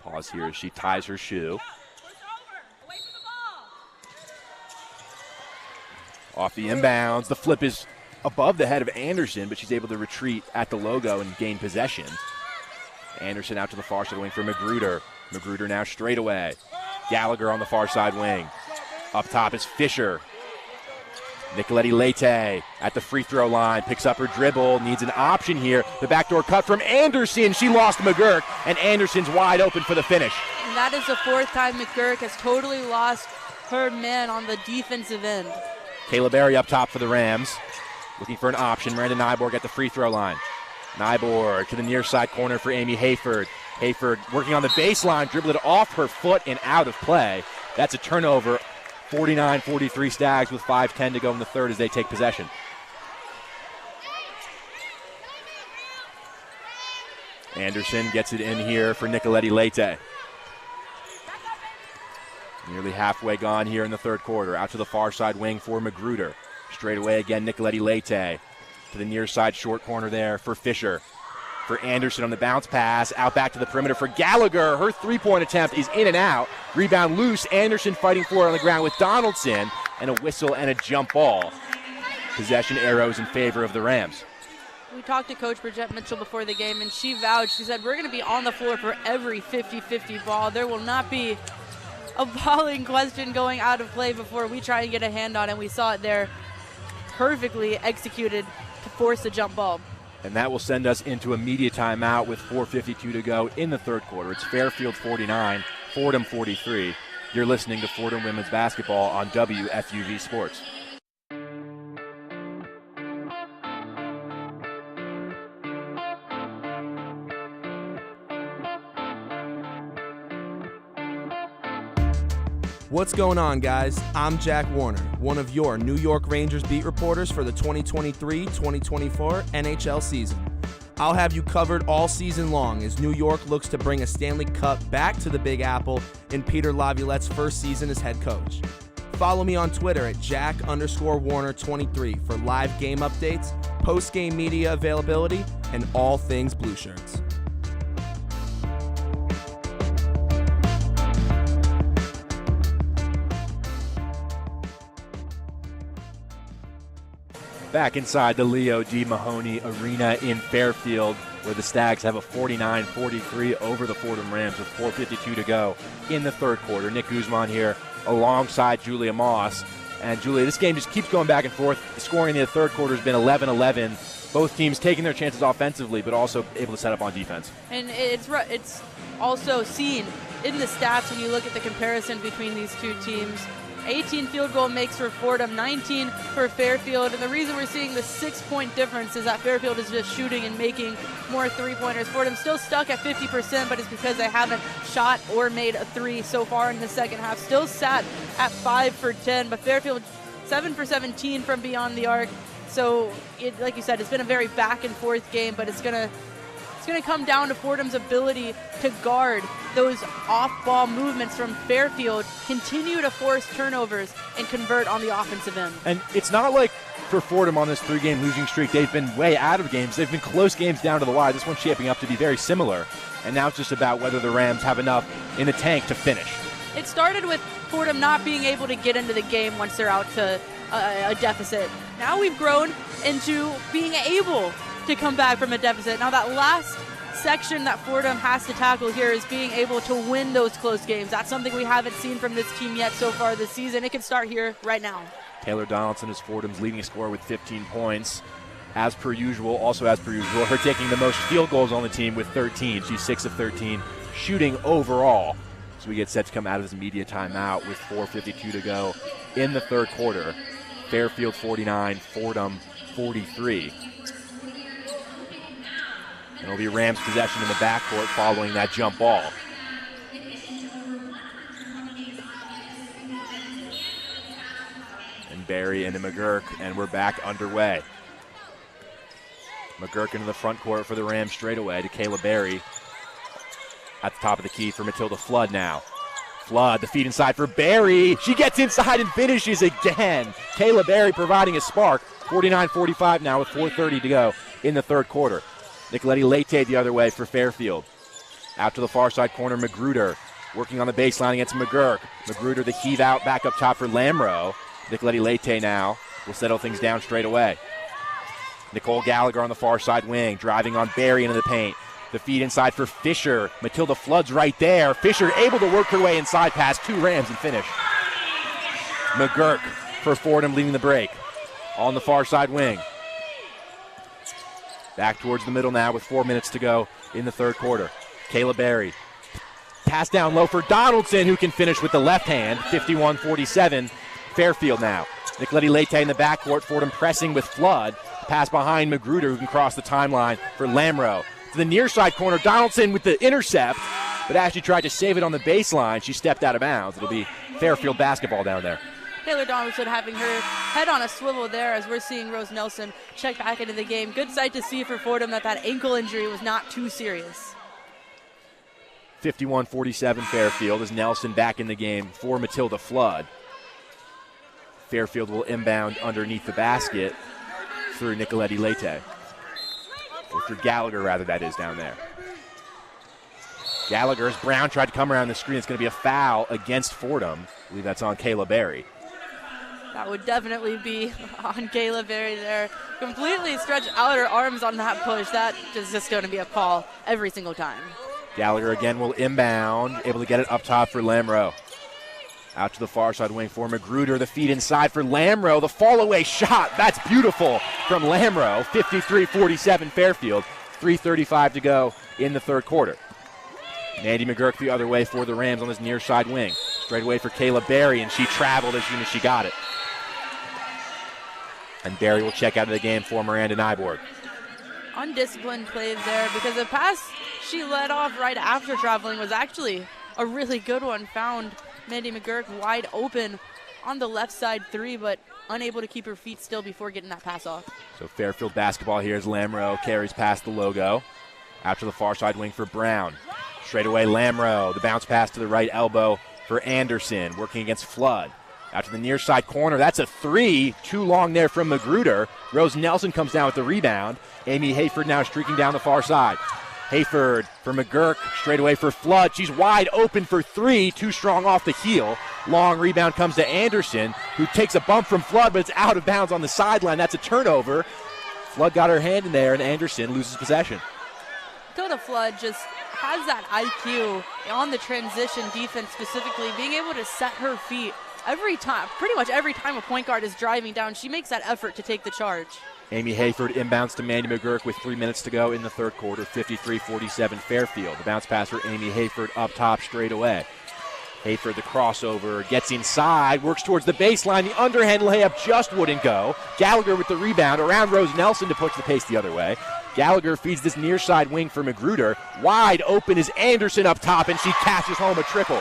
Pause here as she ties her shoe. Off the inbounds. The flip is above the head of Anderson, but she's able to retreat at the logo and gain possession. Anderson out to the far side wing for Magruder. Magruder now straight away. Gallagher on the far side wing. Up top is Fisher. Nicoletti Leite at the free throw line, picks up her dribble, needs an option here. The backdoor cut from Anderson. She lost McGurk, and Anderson's wide open for the finish. And that is the fourth time McGurk has totally lost her man on the defensive end. Kayla Berry up top for the Rams, looking for an option. Miranda Nyborg at the free throw line. Nyborg to the near side corner for Amy Hayford. Hayford working on the baseline, dribbled it off her foot and out of play. That's a turnover. 49-43 Stags with 5:10 to go in the third as they take possession. Anderson gets it in here for Nicoletti Leite. Nearly halfway gone here in the third quarter. Out to the far side wing for Magruder. Straight away again, Nicoletti Leite. To the near side short corner there for Fisher. For Anderson on the bounce pass. Out back to the perimeter for Gallagher. Her three-point attempt is in and out. Rebound loose. Anderson fighting for it on the ground with Donaldson. And a whistle and a jump ball. Possession arrows in favor of the Rams. We talked to Coach Bridgette Mitchell before the game, and she vowed, she said, we're going to be on the floor for every 50-50 ball. There will not be a ball in question going out of play before we try and get a hand on it. We saw it there, perfectly executed to force the jump ball. And that will send us into a media timeout with 4:52 to go in the third quarter. It's Fairfield 49, Fordham 43. You're listening to Fordham Women's Basketball on WFUV Sports. What's going on, guys? I'm Jack Warner, one of your New York Rangers beat reporters for the 2023-2024 NHL season. I'll have you covered all season long as New York looks to bring a Stanley Cup back to the Big Apple in Peter Laviolette's first season as head coach. Follow me on Twitter at Jack_Warner23 for live game updates, post-game media availability, and all things Blue Shirts. Back inside the Leo D. Mahoney Arena in Fairfield, where the Stags have a 49-43 over the Fordham Rams with 4:52 to go in the third quarter. Nick Guzman here alongside Julia Moss. And Julia, this game just keeps going back and forth. The scoring in the third quarter has been 11-11. Both teams taking their chances offensively, but also able to set up on defense. And it's also seen in the stats when you look at the comparison between these two teams. 18 field goal makes for Fordham, 19 for Fairfield. And the reason we're seeing the 6-point difference is that Fairfield is just shooting and making more three-pointers. Fordham's still stuck at 50%, but it's because they haven't shot or made a three so far in the second half. Still sat at 5 for 10, but Fairfield 7 for 17 from beyond the arc. So, like you said, it's been a very back-and-forth game, but it's going to come down to Fordham's ability to guard those off-ball movements from Fairfield, continue to force turnovers, and convert on the offensive end. And it's not like for Fordham on this three-game losing streak, they've been way out of games. They've been close games down to the wire. This one's shaping up to be very similar. And now it's just about whether the Rams have enough in the tank to finish. It started with Fordham not being able to get into the game once they're out to a deficit. Now we've grown into being able to come back from a deficit. Now that last section that Fordham has to tackle here is being able to win those close games. That's something we haven't seen from this team yet so far this season. It can start here right now. Taylor Donaldson is Fordham's leading scorer with 15 points. As per usual, her taking the most field goals on the team with 13. She's 6 of 13 shooting overall. So we get set to come out of this media timeout with 4:52 to go in the third quarter. Fairfield 49, Fordham 43. And it'll be Rams possession in the backcourt following that jump ball. And Barry into McGurk, and we're back underway. McGurk into the front court for the Rams straight away to Kayla Berry. At the top of the key for Matilda Flood now. Flood, the feed inside for Berry. She gets inside and finishes again. Kayla Berry providing a spark. 49-45 now with 4:30 to go in the third quarter. Nicoletti Leite the other way for Fairfield. Out to the far side corner, Magruder working on the baseline against McGurk. Magruder the heave out back up top for Lamro. Nicoletti Leite now will settle things down straight away. Nicole Gallagher on the far side wing, driving on Barry into the paint. The feed inside for Fisher. Matilda Flood's right there. Fisher able to work her way inside past 2 Rams and finish. McGurk for Fordham leading the break. On the far side wing. Back towards the middle now with 4 minutes to go in the third quarter. Kayla Berry. Pass down low for Donaldson, who can finish with the left hand. 51-47. Fairfield now. Nicoletti Leite in the backcourt. Fordham pressing with Flood. Pass behind Magruder, who can cross the timeline for Lamro. To the near side corner, Donaldson with the intercept, but actually tried to save it on the baseline. She stepped out of bounds. It'll be Fairfield basketball down there. Taylor Donaldson having her head on a swivel there as we're seeing Rose Nelson check back into the game. Good sight to see for Fordham that ankle injury was not too serious. 51-47 Fairfield as Nelson back in the game for Matilda Flood. Fairfield will inbound underneath the basket through Nicoletti Leite. Or through Gallagher, rather, that is down there. Gallagher, as Brown tried to come around the screen, it's going to be a foul against Fordham. I believe that's on Kayla Berry. That would definitely be on Kayla Berry there. Completely stretched out her arms on that push. That is just going to be a call every single time. Gallagher again will inbound, able to get it up top for Lamro. Out to the far side wing for Magruder. The feed inside for Lamro. The fall away shot. That's beautiful from Lamro. 53-47 Fairfield. 3:35 to go in the third quarter. Mandy McGurk the other way for the Rams on this near side wing. Straight away for Kayla Berry, and she traveled as soon as she got it. And Berry will check out of the game for Miranda Nyborg. Undisciplined play there because the pass she led off right after traveling was actually a really good one. Found Mandy McGurk wide open on the left side 3, but unable to keep her feet still before getting that pass off. So Fairfield basketball here as Lamro carries past the logo. Out to the far side wing for Brown. Straight away Lamro. The bounce pass to the right elbow for Anderson, working against Flood. Out to the near side corner. That's a 3. Too long there from Magruder. Rose Nelson comes down with the rebound. Amy Hayford now streaking down the far side. Hayford for McGurk, straight away for Flood. She's wide open for 3, too strong off the heel. Long rebound comes to Anderson, who takes a bump from Flood, but it's out of bounds on the sideline. That's a turnover. Flood got her hand in there, and Anderson loses possession. Matilda Flood just has that IQ on the transition defense specifically, being able to set her feet every time, pretty much every time a point guard is driving down. She makes that effort to take the charge. Amy Hayford inbounds to Mandy McGurk with 3 minutes to go in the third quarter. 53-47 Fairfield. The bounce pass for Amy Hayford up top straight away. Hayford, the crossover, gets inside, works towards the baseline. The underhand layup just wouldn't go. Gallagher with the rebound around Rose Nelson to push the pace the other way. Gallagher feeds this near side wing for Magruder. Wide open is Anderson up top, and she cashes home a triple.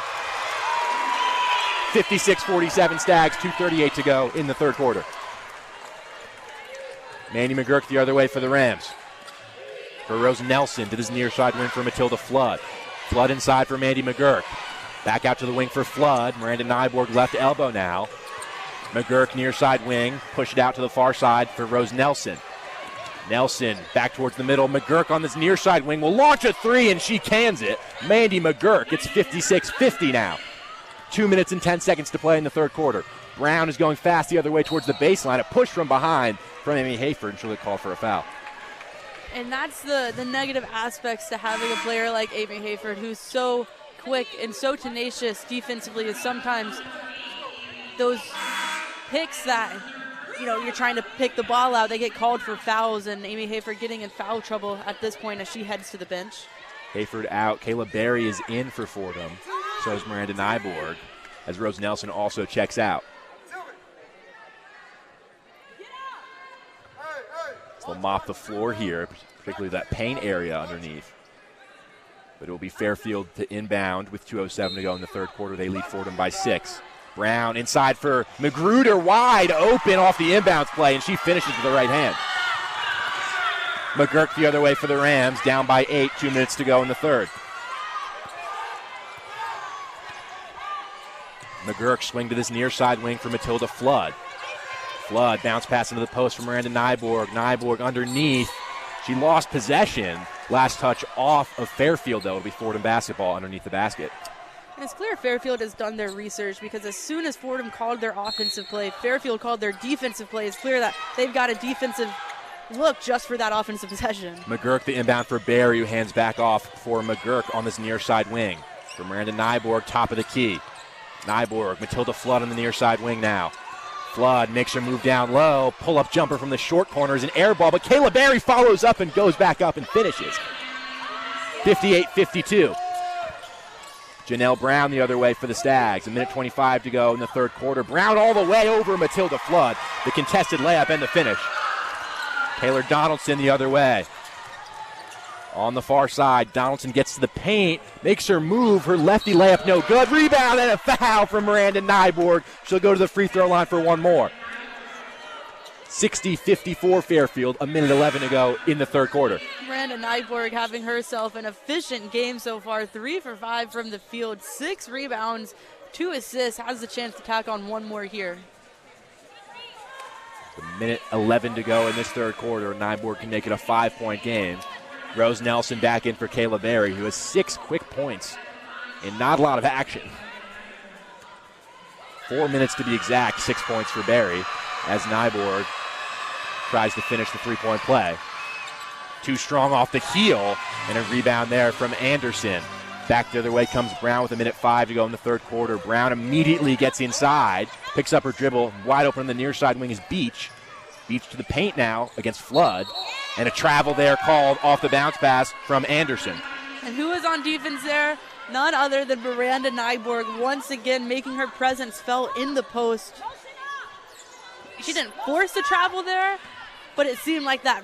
56-47 Stags, 2:38 to go in the third quarter. Mandy McGurk the other way for the Rams. For Rose Nelson to this near side wing for Matilda Flood. Flood inside for Mandy McGurk. Back out to the wing for Flood. Miranda Nyborg left elbow now. McGurk near side wing. Push it out to the far side for Rose Nelson. Nelson back towards the middle. McGurk on this near side wing will launch a 3, and she cans it. Mandy McGurk. It's 56-50 now. 2 minutes and 10 seconds to play in the third quarter. Brown is going fast the other way towards the baseline. A push from behind from Amy Hayford, and she'll get called for a foul. And that's the negative aspects to having a player like Amy Hayford, who's so quick and so tenacious defensively, is sometimes those picks that, you know, you're trying to pick the ball out, they get called for fouls, and Amy Hayford getting in foul trouble at this point as she heads to the bench. Hayford out. Kayla Berry is in for Fordham. So is Miranda Nyborg, as Rose Nelson also checks out. So they'll mop the floor here, particularly that paint area underneath. But it will be Fairfield to inbound with 2:07 to go in the third quarter. They lead Fordham by 6. Brown inside for Magruder, wide open off the inbounds play, and she finishes with the right hand. McGurk the other way for the Rams, down by 8, 2 minutes to go in the third. McGurk swing to this near side wing for Matilda Flood. Flood bounce pass into the post from Miranda Nyborg. Nyborg underneath. She lost possession. Last touch off of Fairfield, though. It'll be Fordham basketball underneath the basket. And it's clear Fairfield has done their research, because as soon as Fordham called their offensive play, Fairfield called their defensive play. It's clear that they've got a defensive look just for that offensive possession. McGurk the inbound for Barry, who hands back off for McGurk on this near side wing. For Miranda Nyborg, top of the key. Nyborg, Matilda Flood on the near side wing now. Flood makes her move down low. Pull-up jumper from the short corner is an air ball, but Kayla Barry follows up and goes back up and finishes. 58-52. Janelle Brown the other way for the Stags. 1:25 to go in the third quarter. Brown all the way over Matilda Flood. The contested layup and the finish. Taylor Donaldson the other way. On the far side, Donaldson gets to the paint, makes her move, her lefty layup no good. Rebound and a foul from Miranda Nyborg. She'll go to the free throw line for one more. 60-54 Fairfield, 1:11 to go in the third quarter. Miranda Nyborg having herself an efficient game so far. 3 for 5 from the field, 6 rebounds, 2 assists, has the chance to tack on one more here. 1:11 to go in this third quarter. Nyborg can make it a 5-point game. Rose Nelson back in for Kayla Berry, who has 6 quick points and not a lot of action. 4 minutes to be exact, 6 points for Berry as Nyborg tries to finish the three-point play. Too strong off the heel, and a rebound there from Anderson. Back the other way comes Brown with 1:05 to go in the third quarter. Brown immediately gets inside, picks up her dribble. Wide open on the near side wing is Beach. Beach to the paint now against Flood. And a travel there called off the bounce pass from Anderson. And who is on defense there? None other than Miranda Nyborg, once again making her presence felt in the post. She didn't force the travel there, but it seemed like that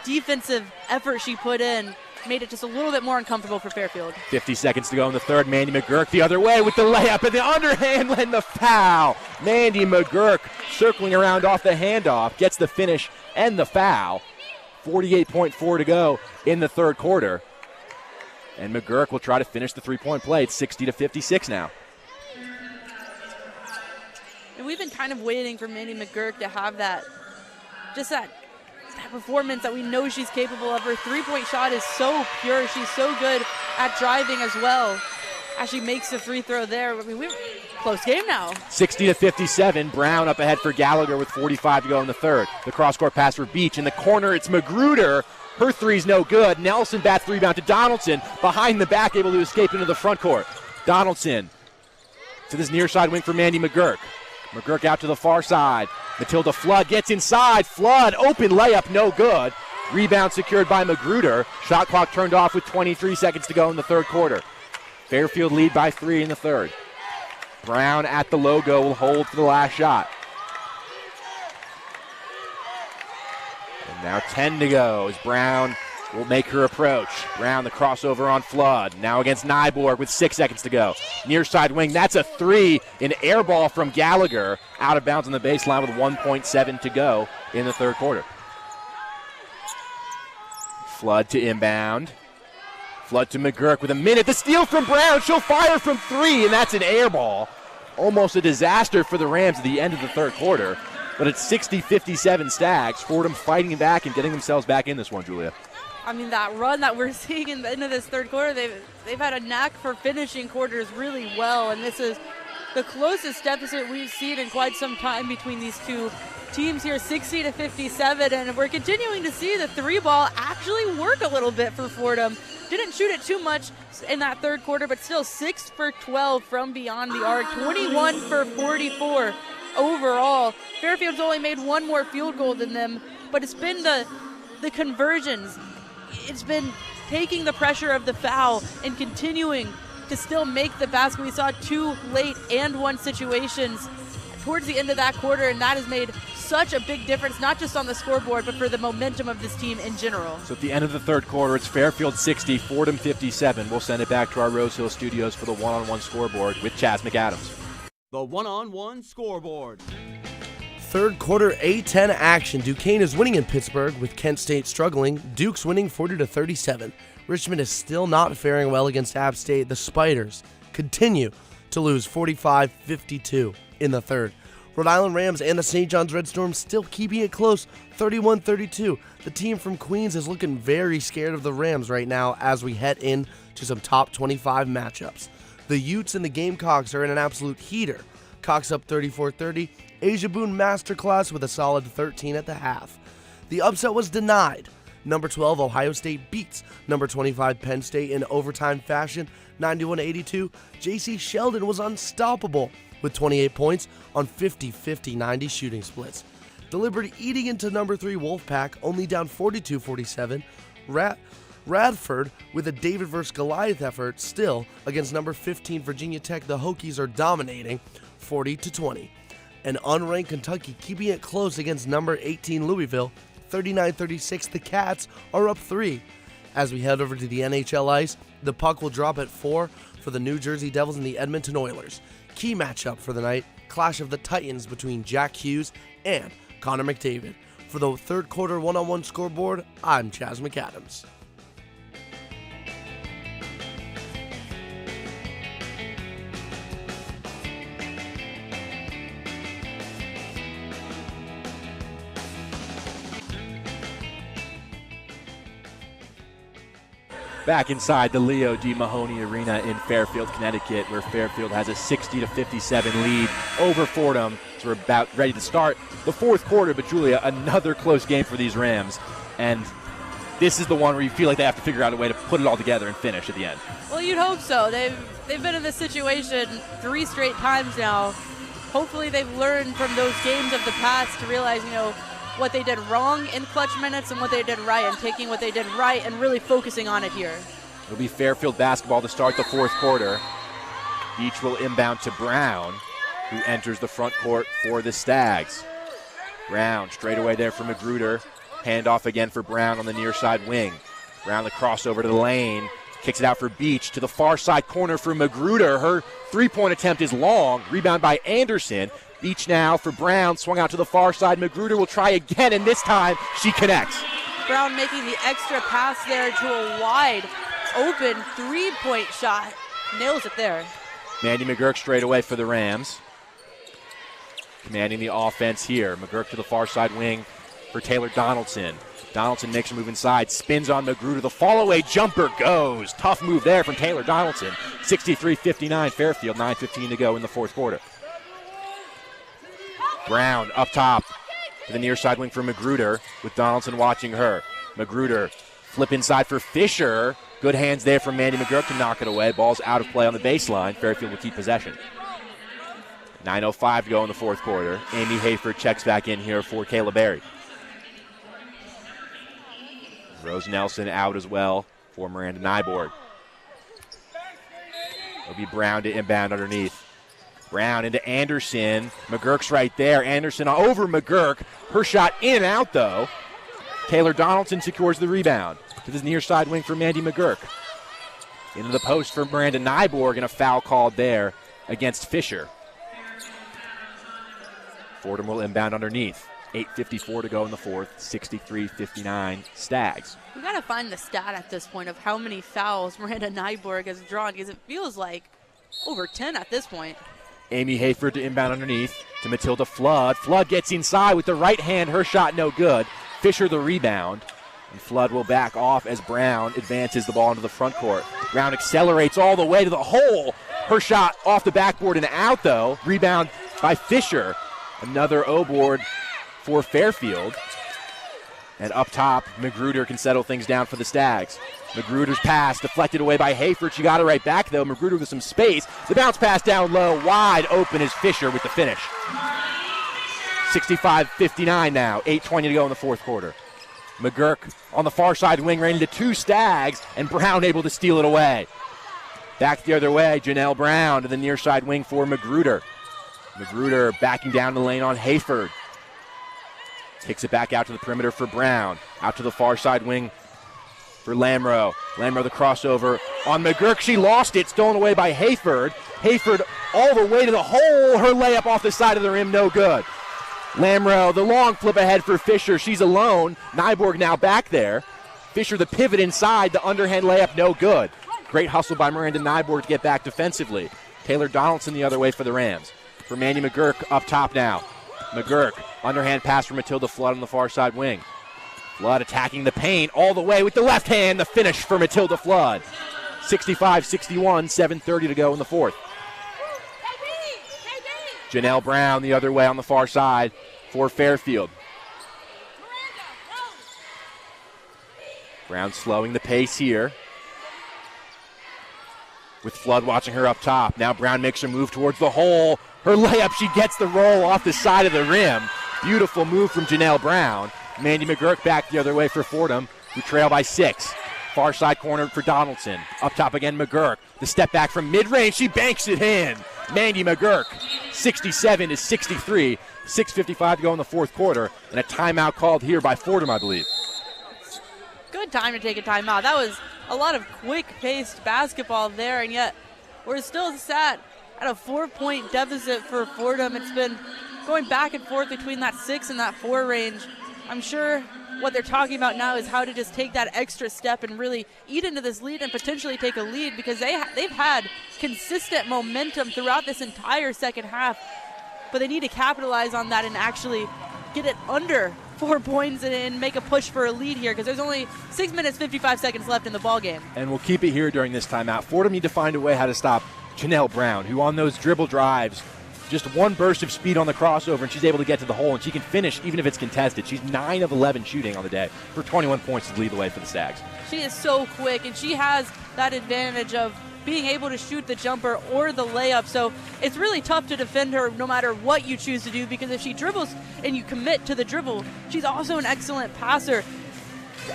defensive effort she put in made it just a little bit more uncomfortable for Fairfield. 50 seconds to go in the third. Mandy McGurk the other way with the layup and the underhand and the foul. Mandy McGurk circling around off the handoff, gets the finish and the foul. 48.4 to go in the third quarter. And McGurk will try to finish the three-point play. It's 60-56 now. And we've been kind of waiting for Mandy McGurk to have that performance that we know she's capable of. Her three-point shot is so pure. She's so good at driving as well. As she makes the free throw there. I mean, we're close game now. 60-57. Brown up ahead for Gallagher with 45 to go in the third. The cross-court pass for Beach. In the corner, it's Magruder. Her three's no good. Nelson bats the rebound to Donaldson. Behind the back, able to escape into the front court. Donaldson to this near side wing for Mandy McGurk. McGurk out to the far side. Matilda Flood gets inside. Flood, open layup, no good. Rebound secured by Magruder. Shot clock turned off with 23 seconds to go in the third quarter. Fairfield lead by 3 in the third. Brown at the logo will hold for the last shot. And now 10 to go as Brown will make her approach. Brown the crossover on Flood. Now against Nyborg with 6 seconds to go. Near side wing, that's a 3. An air ball from Gallagher. Out of bounds on the baseline with 1.7 to go in the third quarter. Flood to inbound. Flood to McGurk with a minute. The steal from Brown. She'll fire from 3, and that's an air ball. Almost a disaster for the Rams at the end of the third quarter. But it's 60-57 Stags. Fordham fighting back and getting themselves back in this one, Julia. I mean, that run that we're seeing in the end of this third quarter, they've had a knack for finishing quarters really well, and this is the closest deficit we've seen in quite some time between these two teams here, 60-57, and we're continuing to see the three ball actually work a little bit for Fordham. Didn't shoot it too much in that third quarter, but still 6 for 12 from beyond the arc, 21 for 44 overall. Fairfield's only made one more field goal than them, but it's been the conversions. It's been taking the pressure of the foul and continuing to still make the basket. We saw 2 late and 1 situations towards the end of that quarter, and that has made such a big difference, not just on the scoreboard, but for the momentum of this team in general. So at the end of the third quarter, it's Fairfield 60, Fordham 57. We'll send it back to our Rose Hill studios for the one-on-one scoreboard with Chaz McAdams. The one-on-one scoreboard. Third quarter A10 action. Duquesne is winning in Pittsburgh with Kent State struggling. Duke's winning 40-37. Richmond is still not faring well against App State. The Spiders continue to lose 45-52 in the third. Rhode Island Rams and the St. John's Red Storm still keeping it close, 31-32. The team from Queens is looking very scared of the Rams right now as we head in to some top 25 matchups. The Utes and the Gamecocks are in an absolute heater. Cox up 34-30. Asia Boone masterclass with a solid 13 at the half. The upset was denied. Number 12, Ohio State beats number 25, Penn State in overtime fashion, 91-82. J.C. Sheldon was unstoppable with 28 points on 50-50-90 shooting splits. The Liberty eating into number 3, Wolfpack, only down 42-47. Radford with a David vs. Goliath effort still against number 15, Virginia Tech. The Hokies are dominating 40-20. And unranked Kentucky keeping it close against number 18, Louisville, 39-36. The Cats are up 3. As we head over to the NHL ice, the puck will drop at 4 for the New Jersey Devils and the Edmonton Oilers. Key matchup for the night, clash of the Titans between Jack Hughes and Connor McDavid. For the third quarter one-on-one scoreboard, I'm Chaz McAdams. Back inside the Leo D. Mahoney Arena in Fairfield, Connecticut, where Fairfield has a 60-57 lead over Fordham. So we're about ready to start the fourth quarter, but Julia, another close game for these Rams. And this is the one where you feel like they have to figure out a way to put it all together and finish at the end. Well, you'd hope so. They've been in this situation 3 straight times now. Hopefully they've learned from those games of the past to realize, what they did wrong in clutch minutes and what they did right, and taking what they did right and really focusing on it here. It'll be Fairfield basketball to start the fourth quarter. Beach will inbound to Brown, who enters the front court for the Stags. Brown straight away there for Magruder. Handoff again for Brown on the near side wing. Brown the crossover to the lane. Kicks it out for Beach to the far side corner for Magruder. Her three-point attempt is long. Rebound by Anderson. Beach now for Brown, swung out to the far side. Magruder will try again, and this time she connects. Brown making the extra pass there to a wide open three-point shot. Nails it there. Mandy McGurk straight away for the Rams. Commanding the offense here. McGurk to the far side wing for Taylor Donaldson. Donaldson makes her move inside, spins on Magruder. The fall-away jumper goes. Tough move there from Taylor Donaldson. 63-59 Fairfield, 9:15 to go in the fourth quarter. Brown up top to the near side wing for Magruder with Donaldson watching her. Magruder flip inside for Fisher. Good hands there from Mandy McGurk to knock it away. Ball's out of play on the baseline. Fairfield will keep possession. 9:05 to go in the fourth quarter. Amy Hayford checks back in here for Kayla Berry. Rose Nelson out as well for Miranda Nyborg. It'll be Brown to inbound underneath. Brown into Anderson. McGurk's right there. Anderson over McGurk. Her shot in and out, though. Taylor Donaldson secures the rebound to the near side wing for Mandy McGurk. Into the post for Miranda Nyborg, and a foul called there against Fisher. Fordham will inbound underneath. 8:54 to go in the fourth. 63-59 Stags. We got to find the stat at this point of how many fouls Miranda Nyborg has drawn, because it feels like over 10 at this point. Amy Hayford to inbound underneath to Matilda Flood. Flood gets inside with the right hand. Her shot no good. Fisher the rebound. And Flood will back off as Brown advances the ball into the front court. Brown accelerates all the way to the hole. Her shot off the backboard and out, though. Rebound by Fisher. Another O-board for Fairfield. And up top, Magruder can settle things down for the Stags. Magruder's pass deflected away by Hayford. She got it right back, though. Magruder with some space. The bounce pass down low. Wide open is Fisher with the finish. 65-59 now. 8:20 to go in the fourth quarter. McGurk on the far side wing ran into two Stags, and Brown able to steal it away. Back the other way, Janelle Brown to the near side wing for Magruder. Magruder backing down the lane on Hayford. Kicks it back out to the perimeter for Brown. Out to the far side wing for Lamro. Lamro the crossover on McGurk. She lost it, stolen away by Hayford. Hayford all the way to the hole. Her layup off the side of the rim, no good. Lamro, the long flip ahead for Fisher. She's alone. Nyborg now back there. Fisher the pivot inside. The underhand layup, no good. Great hustle by Miranda Nyborg to get back defensively. Taylor Donaldson the other way for the Rams. For Mandy McGurk up top now. McGurk, underhand pass for Matilda Flood on the far side wing. Flood attacking the paint all the way with the left hand. The finish for Matilda Flood. 65-61, 7:30 to go in the fourth. Janelle Brown the other way on the far side for Fairfield. Brown slowing the pace here. With Flood watching her up top. Now Brown makes her move towards the hole. Her layup, she gets the roll off the side of the rim. Beautiful move from Janelle Brown. Mandy McGurk back the other way for Fordham, who trail by 6. Far side corner for Donaldson. Up top again, McGurk. The step back from mid-range, she banks it in. Mandy McGurk, 67-63. 6:55 to go in the fourth quarter, and a timeout called here by Fordham, I believe. Good time to take a timeout. That was a lot of quick-paced basketball there, and yet we're still sat at a 4-point deficit for Fordham. It's been going back and forth between that 6 and that 4 range. I'm sure what they're talking about now is how to just take that extra step and really eat into this lead and potentially take a lead, because they've had consistent momentum throughout this entire second half, but they need to capitalize on that and actually get it under 4 points and make a push for a lead here, because there's only 6 minutes, 55 seconds left in the ball game. And we'll keep it here during this timeout. Fordham need to find a way how to stop Janelle Brown, who on those dribble drives, just one burst of speed on the crossover, and she's able to get to the hole, and she can finish even if it's contested. She's 9 of 11 shooting on the day for 21 points to lead the way for the Stags. She is so quick, and she has that advantage of being able to shoot the jumper or the layup, so it's really tough to defend her no matter what you choose to do, because if she dribbles and you commit to the dribble, she's also an excellent passer.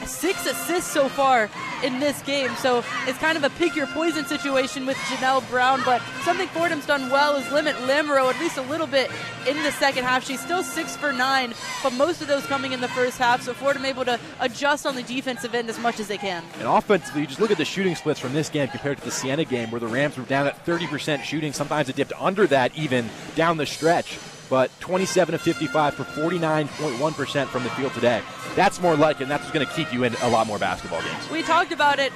6 assists so far in this game, so it's kind of a pick your poison situation with Janelle Brown, but something Fordham's done well is limit Lamoureux at least a little bit in the second half. She's still 6 for 9, but most of those coming in the first half, so Fordham able to adjust on the defensive end as much as they can. And offensively, you just look at the shooting splits from this game compared to the Siena game, where the Rams were down at 30% shooting. Sometimes it dipped under that even down the stretch. But 27 of 55 for 49.1% from the field today. That's more like it, and that's going to keep you in a lot more basketball games. We talked about it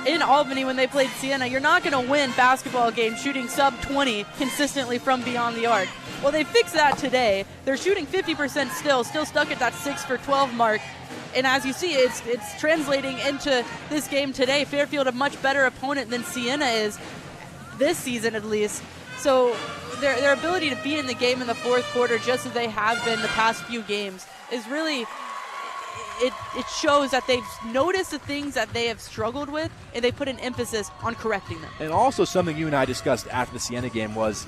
in Albany when they played Siena. You're not going to win basketball games shooting sub-20 consistently from beyond the arc. Well, they fixed that today. They're shooting 50% still stuck at that 6 for 12 mark. And as you see, it's translating into this game today. Fairfield a much better opponent than Siena is this season, at least. So their ability to be in the game in the fourth quarter, just as they have been the past few games, is really, it shows that they've noticed the things that they have struggled with, and they put an emphasis on correcting them. And also something you and I discussed after the Siena game was,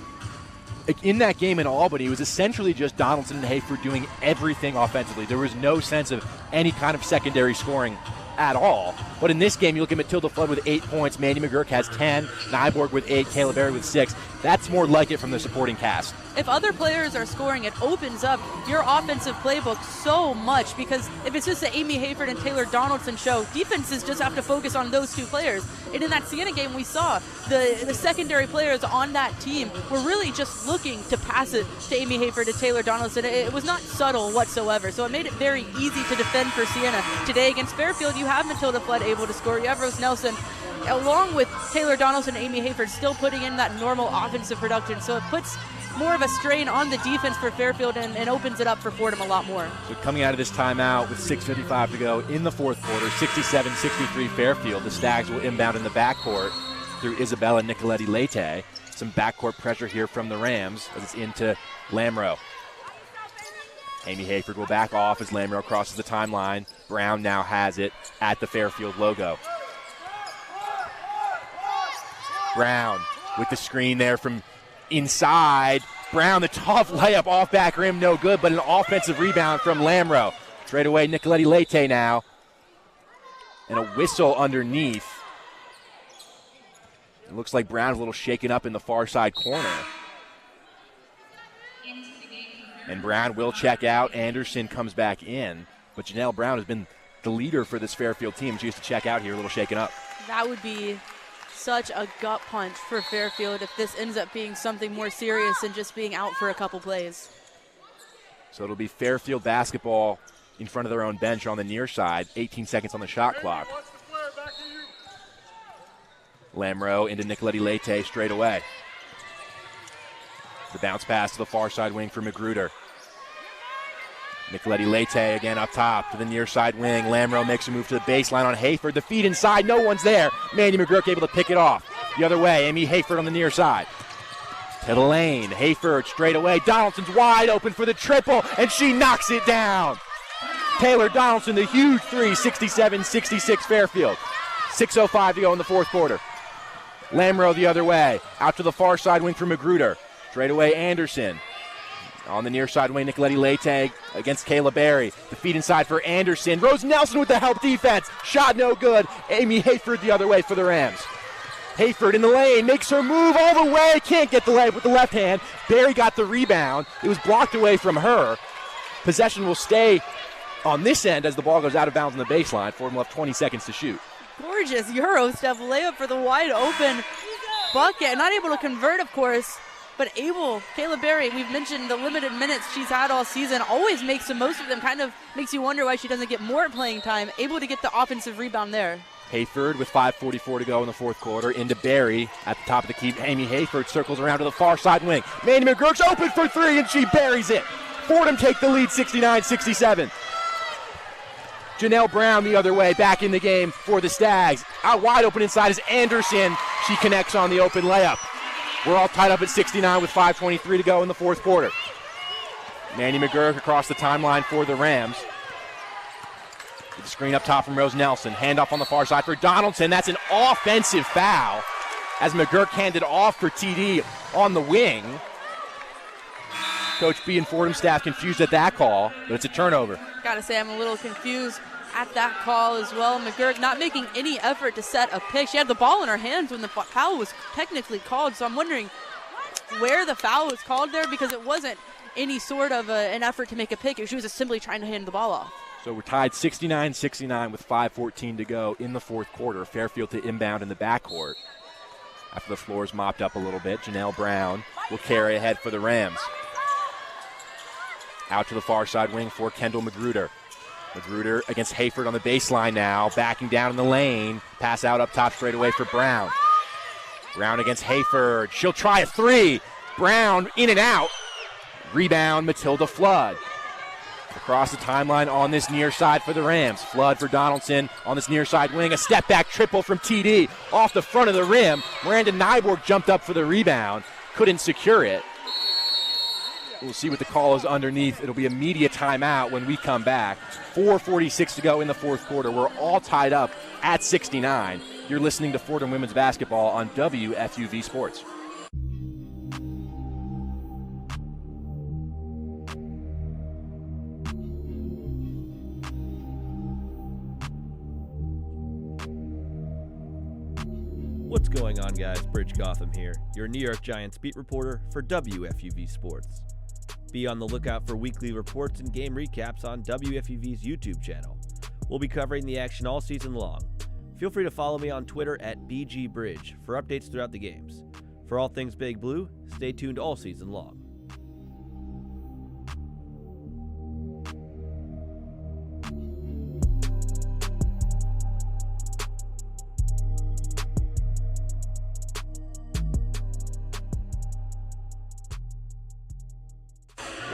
in that game in Albany, it was essentially just Donaldson and Hayford doing everything offensively. There was no sense of any kind of secondary scoring at all. But in this game, you look at Matilda Flood with 8 points, Mandy McGurk has 10, Nyborg with 8, Kayla Berry with 6. That's more like it from the supporting cast. If other players are scoring, it opens up your offensive playbook so much, because if it's just the Amy Hayford and Taylor Donaldson show, defenses just have to focus on those two players. And in that Siena game, we saw the secondary players on that team were really just looking to pass it to Amy Hayford and Taylor Donaldson. It was not subtle whatsoever, so it made it very easy to defend for Siena. Today against Fairfield, you have Matilda Flood able to score. You have Rose Nelson, along with Taylor Donaldson and Amy Hayford, still putting in that normal offensive production. So it puts more of a strain on the defense for Fairfield and opens it up for Fordham a lot more. So coming out of this timeout with 6:55 to go in the fourth quarter, 67-63 Fairfield. The Stags will inbound in the backcourt through Isabella Nicoletti-Lete. Some backcourt pressure here from the Rams as it's into Lamoureux. Amy Hayford will back off as Lamoureux crosses the timeline. Brown now has it at the Fairfield logo. Brown with the screen there from inside. Brown, the tough layup off back rim, no good, but an offensive rebound from Lamoureux. Straight away, Nicoletti-Lete now. And a whistle underneath. It looks like Brown's a little shaken up in the far side corner. And Brown will check out. Anderson comes back in. But Janelle Brown has been the leader for this Fairfield team. She used to check out here, a little shaken up. That would be such a gut punch for Fairfield if this ends up being something more serious than just being out for a couple plays. So it'll be Fairfield basketball in front of their own bench on the near side. 18 seconds on the shot clock. Lamoureux into Nicoletti-Lete straight away. The bounce pass to the far side wing for Magruder. Nicoletti-Lete again up top to the near side wing. Lamoureux makes a move to the baseline on Hayford. The feed inside, no one's there. Mandy McGurk able to pick it off. The other way, Amy Hayford on the near side. To the lane, Hayford straight away. Donaldson's wide open for the triple, and she knocks it down. Taylor Donaldson, the huge three, 67-66 Fairfield. 6:05 to go in the fourth quarter. Lamro the other way, out to the far side wing for Magruder. Straight away Anderson. On the near side wing, Nicoletti Latag against Kayla Berry. The feed inside for Anderson. Rose Nelson with the help defense. Shot no good. Amy Hayford the other way for the Rams. Hayford in the lane, makes her move all the way. Can't get the leg with the left hand. Berry got the rebound. It was blocked away from her. Possession will stay on this end as the ball goes out of bounds on the baseline. Fordham left 20 seconds to shoot. Gorgeous Euro step layup for the wide open bucket. Not able to convert, of course, but able. Kayla Berry, we've mentioned the limited minutes she's had all season, always makes the most of them. Kind of makes you wonder why she doesn't get more playing time. Able to get the offensive rebound there. Hayford with 5:44 to go in the fourth quarter. Into Berry at the top of the key. Amy Hayford circles around to the far side wing. Mandy McGurk's open for three, and she buries it. Fordham take the lead 69-67. Janelle Brown the other way, back in the game for the Stags. Out wide open inside is Anderson. She connects on the open layup. We're all tied up at 69 with 5:23 to go in the fourth quarter. Mandy McGurk across the timeline for the Rams. The screen up top from Rose Nelson. Handoff on the far side for Donaldson. That's an offensive foul as McGurk handed off for TD on the wing. Coach B and Fordham staff confused at that call, but it's a turnover. Gotta say, I'm a little confused at that call as well. McGurk not making any effort to set a pick. She had the ball in her hands when the foul was technically called, so I'm wondering where the foul was called there, because it wasn't any sort of an effort to make a pick. She was just simply trying to hand the ball off. So we're tied 69-69 with 5:14 to go in the fourth quarter. Fairfield to inbound in the backcourt. After the floor is mopped up a little bit, Janelle Brown will carry ahead for the Rams. Out to the far side wing for Kendall Magruder. Magruder against Hayford on the baseline now, backing down in the lane. Pass out up top straight away for Brown. Brown against Hayford. She'll try a three. Brown in and out. Rebound, Matilda Flood. Across the timeline on this near side for the Rams. Flood for Donaldson on this near side wing. A step back triple from TD off the front of the rim. Miranda Nyborg jumped up for the rebound. Couldn't secure it. We'll see what the call is underneath. It'll be a media timeout when we come back. 4:46 to go in the fourth quarter. We're all tied up at 69. You're listening to Fordham Women's Basketball on WFUV Sports. What's going on, guys? Bridge Gotham here, your New York Giants beat reporter for WFUV Sports. Be on the lookout for weekly reports and game recaps on WFUV's YouTube channel. We'll be covering the action all season long. Feel free to follow me on Twitter at BGBridge for updates throughout the games. For all things Big Blue, stay tuned all season long.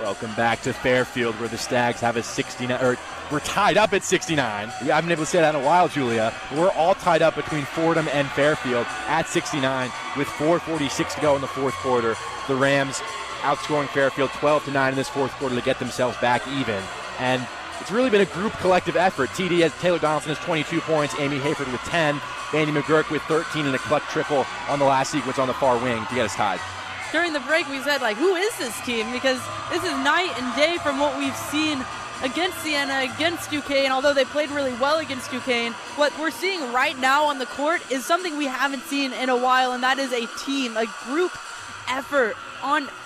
Welcome back to Fairfield, where the Stags have a 69, or we're tied up at 69. I haven't been able to say that in a while, Julia. We're all tied up between Fordham and Fairfield at 69 with 4:46 to go in the fourth quarter. The Rams outscoring Fairfield 12-9 in this fourth quarter to get themselves back even. And it's really been a group collective effort. TD has Taylor Donaldson has 22 points, Amy Hayford with 10, Mandy McGurk with 13, and a clutch triple on the last sequence on the far wing to get us tied. During the break, we said, who is this team? Because this is night and day from what we've seen against Siena, against Duquesne. Although they played really well against Duquesne, what we're seeing right now on the court is something we haven't seen in a while, and that is a team, a group effort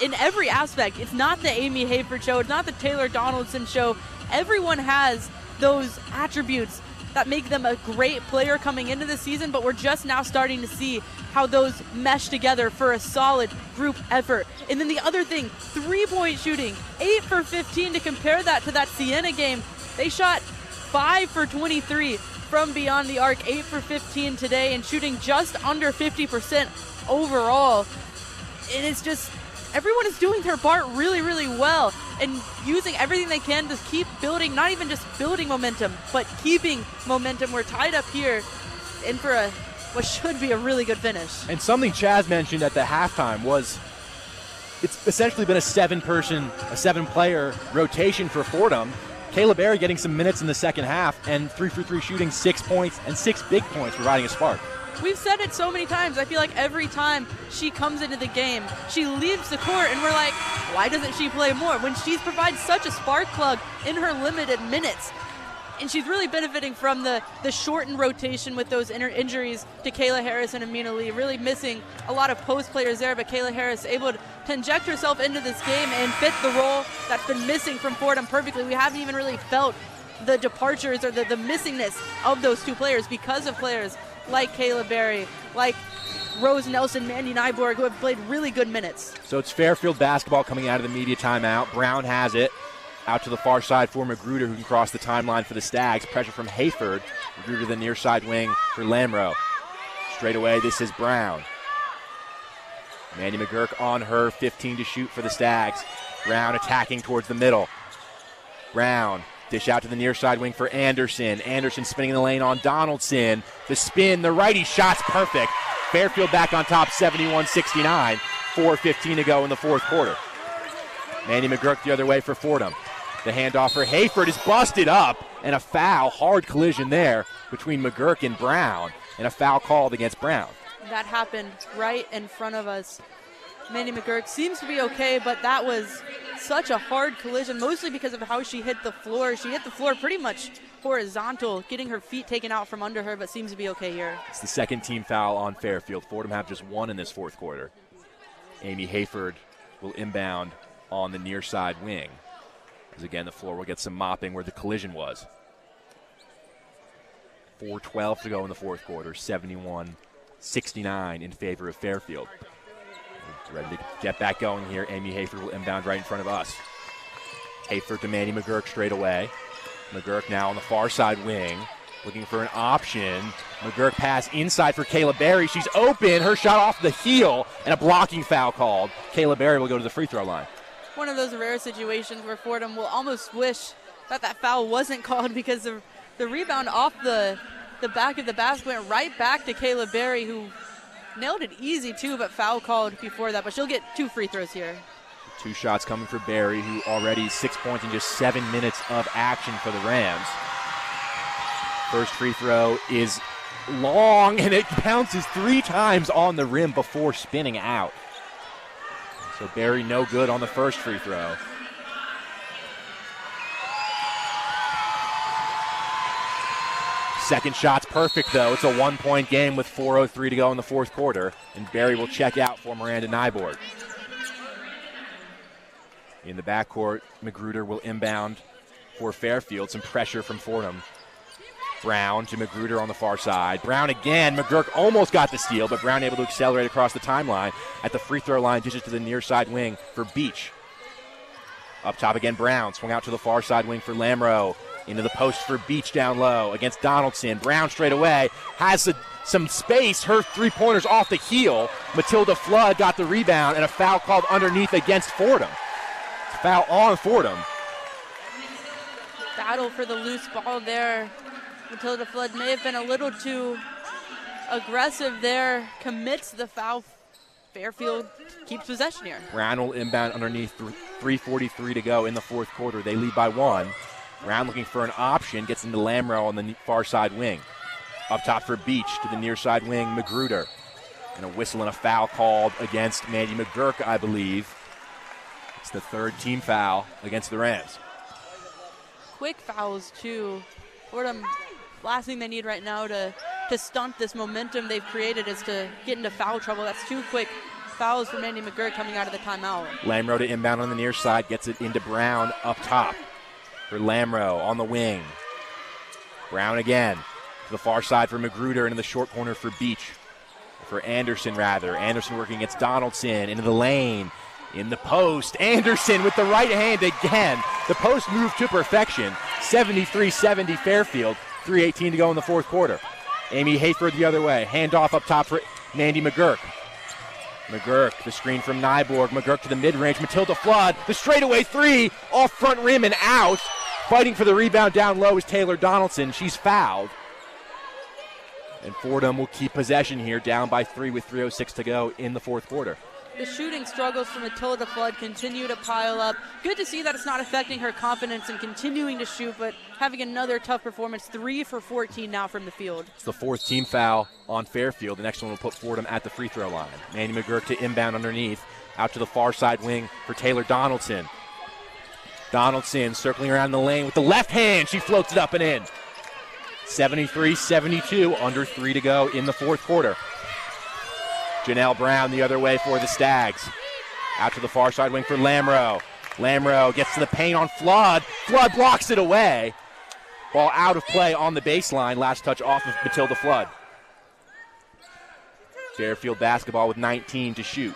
in every aspect. It's not the Amy Hayford show. It's not the Taylor Donaldson show. Everyone has those attributes that make them a great player coming into the season, but we're just now starting to see how those mesh together for a solid group effort. And then the other thing, three-point shooting, 8 for 15. To compare that to that Siena game, they shot 5 for 23 from beyond the arc, 8 for 15 today, and shooting just under 50% overall. And it's just, everyone is doing their part really, really well and using everything they can to keep building, not even just building momentum, but keeping momentum. We're tied up here in for what should be a really good finish. And something Chaz mentioned at the halftime was it's essentially been a seven-player rotation for Fordham. Kayla Berry getting some minutes in the second half, and 3-for-3 shooting, 6 points, and 6 big points, providing a spark. We've said it so many times. I feel like every time she comes into the game, she leaves the court, and we're like, why doesn't she play more? When she provides such a spark plug in her limited minutes. And she's really benefiting from the shortened rotation with those injuries to Kayla Harris and Amina Lee, really missing a lot of post players there, but Kayla Harris able to inject herself into this game and fit the role that's been missing from Fordham perfectly. We haven't even really felt the departures or the missingness of those two players because of players like Kayla Berry, like Rose Nelson, Mandy Nyborg, who have played really good minutes. So it's Fairfield basketball coming out of the media timeout. Brown has it. Out to the far side for Magruder, who can cross the timeline for the Stags. Pressure from Hayford. Magruder the near side wing for Lamro. Straight away, this is Brown. Mandy McGurk on her, 15 to shoot for the Stags. Brown attacking towards the middle. Brown, dish out to the near side wing for Anderson. Anderson spinning in the lane on Donaldson. The spin, the righty shot's perfect. Fairfield back on top, 71-69. 4:15 to go in the fourth quarter. Mandy McGurk the other way for Fordham. The handoff for Hayford is busted up, and a foul, hard collision there between McGurk and Brown, and a foul called against Brown. That happened right in front of us. Mandy McGurk seems to be okay, but that was such a hard collision, mostly because of how she hit the floor. She hit the floor pretty much horizontal, getting her feet taken out from under her, but seems to be okay here. It's the second team foul on Fairfield. Fordham have just one in this fourth quarter. Amy Hayford will inbound on the near side wing. As again, the floor will get some mopping where the collision was. 4:12 to go in the fourth quarter, 71-69 in favor of Fairfield. We're ready to get back going here. Amy Hayford will inbound right in front of us. Hayford to Mandy McGurk straight away. McGurk now on the far side wing, looking for an option. McGurk pass inside for Kayla Berry. She's open. Her shot off the heel, and a blocking foul called. Kayla Berry will go to the free throw line. One of those rare situations where Fordham will almost wish that foul wasn't called, because the rebound off the back of the basket went right back to Kayla Berry, who nailed it easy too, but foul called before that. But she'll get 2 free throws here. 2 shots coming for Berry, who already 6 points in just 7 minutes of action for the Rams. First free throw is long, and it bounces 3 times on the rim before spinning out. So Berry no good on the first free throw. Second shot's perfect, though. It's a 1-point game with 4:03 to go in the fourth quarter, and Berry will check out for Miranda Nyborg. In the backcourt, Magruder will inbound for Fairfield. Some pressure from Fordham. Brown to Magruder on the far side. Brown again. McGurk almost got the steal, but Brown able to accelerate across the timeline. At the free throw line, dishes to the near side wing for Beach. Up top again, Brown. Swung out to the far side wing for Lamro. Into the post for Beach down low against Donaldson. Brown straight away. Has some space. Her three-pointers off the heel. Matilda Flood got the rebound, and a foul called underneath against Fordham. Foul on Fordham. Battle for the loose ball there. Matilda Flood may have been a little too aggressive there. Commits the foul. Fairfield keeps possession here. Brown will inbound underneath, 3:43 to go in the fourth quarter. They lead by 1. Brown looking for an option, gets into Lamro on the far side wing. Up top for Beach to the near side wing, Magruder. And a whistle and a foul called against Mandy McGurk, I believe. It's the third team foul against the Rams. Quick fouls, too. Fordham, last thing they need right now to stunt this momentum they've created is to get into foul trouble. That's 2 quick fouls for Mandy McGurk coming out of the timeout. Lamro to inbound on the near side, gets it into Brown up top. For Lamro on the wing. Brown again to the far side for Magruder, into the short corner for Beach. For Anderson, rather. Anderson working against Donaldson, into the lane. In the post, Anderson with the right hand again. The post moved to perfection. 73-70 Fairfield. 3:18 to go in the fourth quarter. Amy Hayford the other way. Handoff up top for Mandy McGurk. McGurk, the screen from Nyborg. McGurk to the mid-range. Matilda Flood, the straightaway 3, off front rim and out. Fighting for the rebound down low is Taylor Donaldson. She's fouled. And Fordham will keep possession here, down by 3 with 3:06 to go in the fourth quarter. The shooting struggles for Matilda Flood continue to pile up. Good to see that it's not affecting her confidence in continuing to shoot, but having another tough performance. 3 for 14 now from the field. It's the 4th team foul on Fairfield. The next one will put Fordham at the free throw line. Mandy McGurk to inbound underneath. Out to the far side wing for Taylor Donaldson. Donaldson circling around the lane with the left hand. She floats it up and in. 73-72, under 3 to go in the 4th quarter. Janelle Brown the other way for the Stags. Out to the far side wing for Lamro. Lamro gets to the paint on Flood. Flood blocks it away. Ball out of play on the baseline. Last touch off of Matilda Flood. Fairfield basketball with 19 to shoot.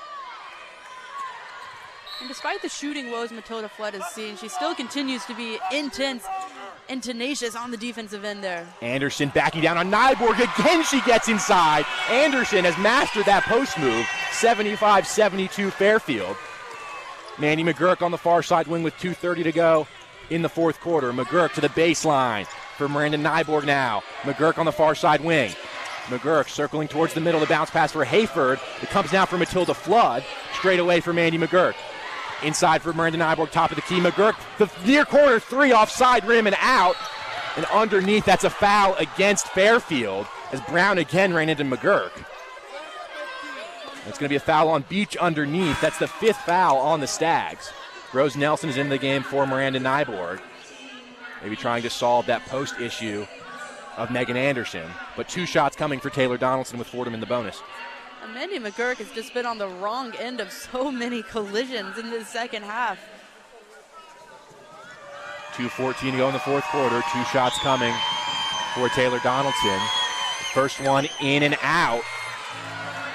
And despite the shooting woes Matilda Flood has seen, she still continues to be intense and tenacious on the defensive end there. Anderson backing down on Nyborg. Again, she gets inside. Anderson has mastered that post move. 75-72 Fairfield. Mandy McGurk on the far side wing with 2:30 to go in the 4th quarter. McGurk to the baseline for Miranda Nyborg now. McGurk on the far side wing. McGurk circling towards the middle. The bounce pass for Hayford. It comes now for Matilda Flood. Straight away for Mandy McGurk. Inside for Miranda Nyborg, top of the key. McGurk, the near corner 3 off side rim and out. And underneath, that's a foul against Fairfield as Brown again ran into McGurk. It's going to be a foul on Beach underneath. That's the 5th foul on the Stags. Rose Nelson is in the game for Miranda Nyborg. Maybe trying to solve that post issue of Megan Anderson. But 2 shots coming for Taylor Donaldson with Fordham in the bonus. Mandy McGurk has just been on the wrong end of so many collisions in the second half. 2:14 to go in the 4th quarter. 2 shots coming for Taylor Donaldson. First one in and out.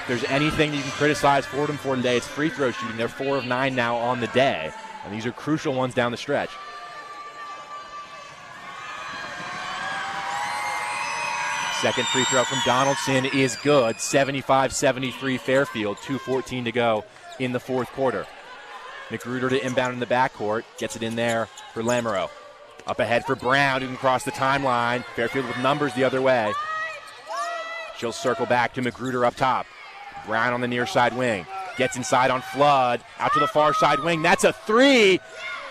If there's anything you can criticize Fordham for today, it's free throw shooting. They're 4 of 9 now on the day, and these are crucial ones down the stretch. Second free throw from Donaldson is good. 75-73 Fairfield. 2:14 to go in the 4th quarter. McGruder to inbound in the backcourt. Gets it in there for Lamoureux. Up ahead for Brown, who can cross the timeline. Fairfield with numbers the other way. She'll circle back to McGruder up top. Brown on the near side wing. Gets inside on Flood. Out to the far side wing. That's a 3.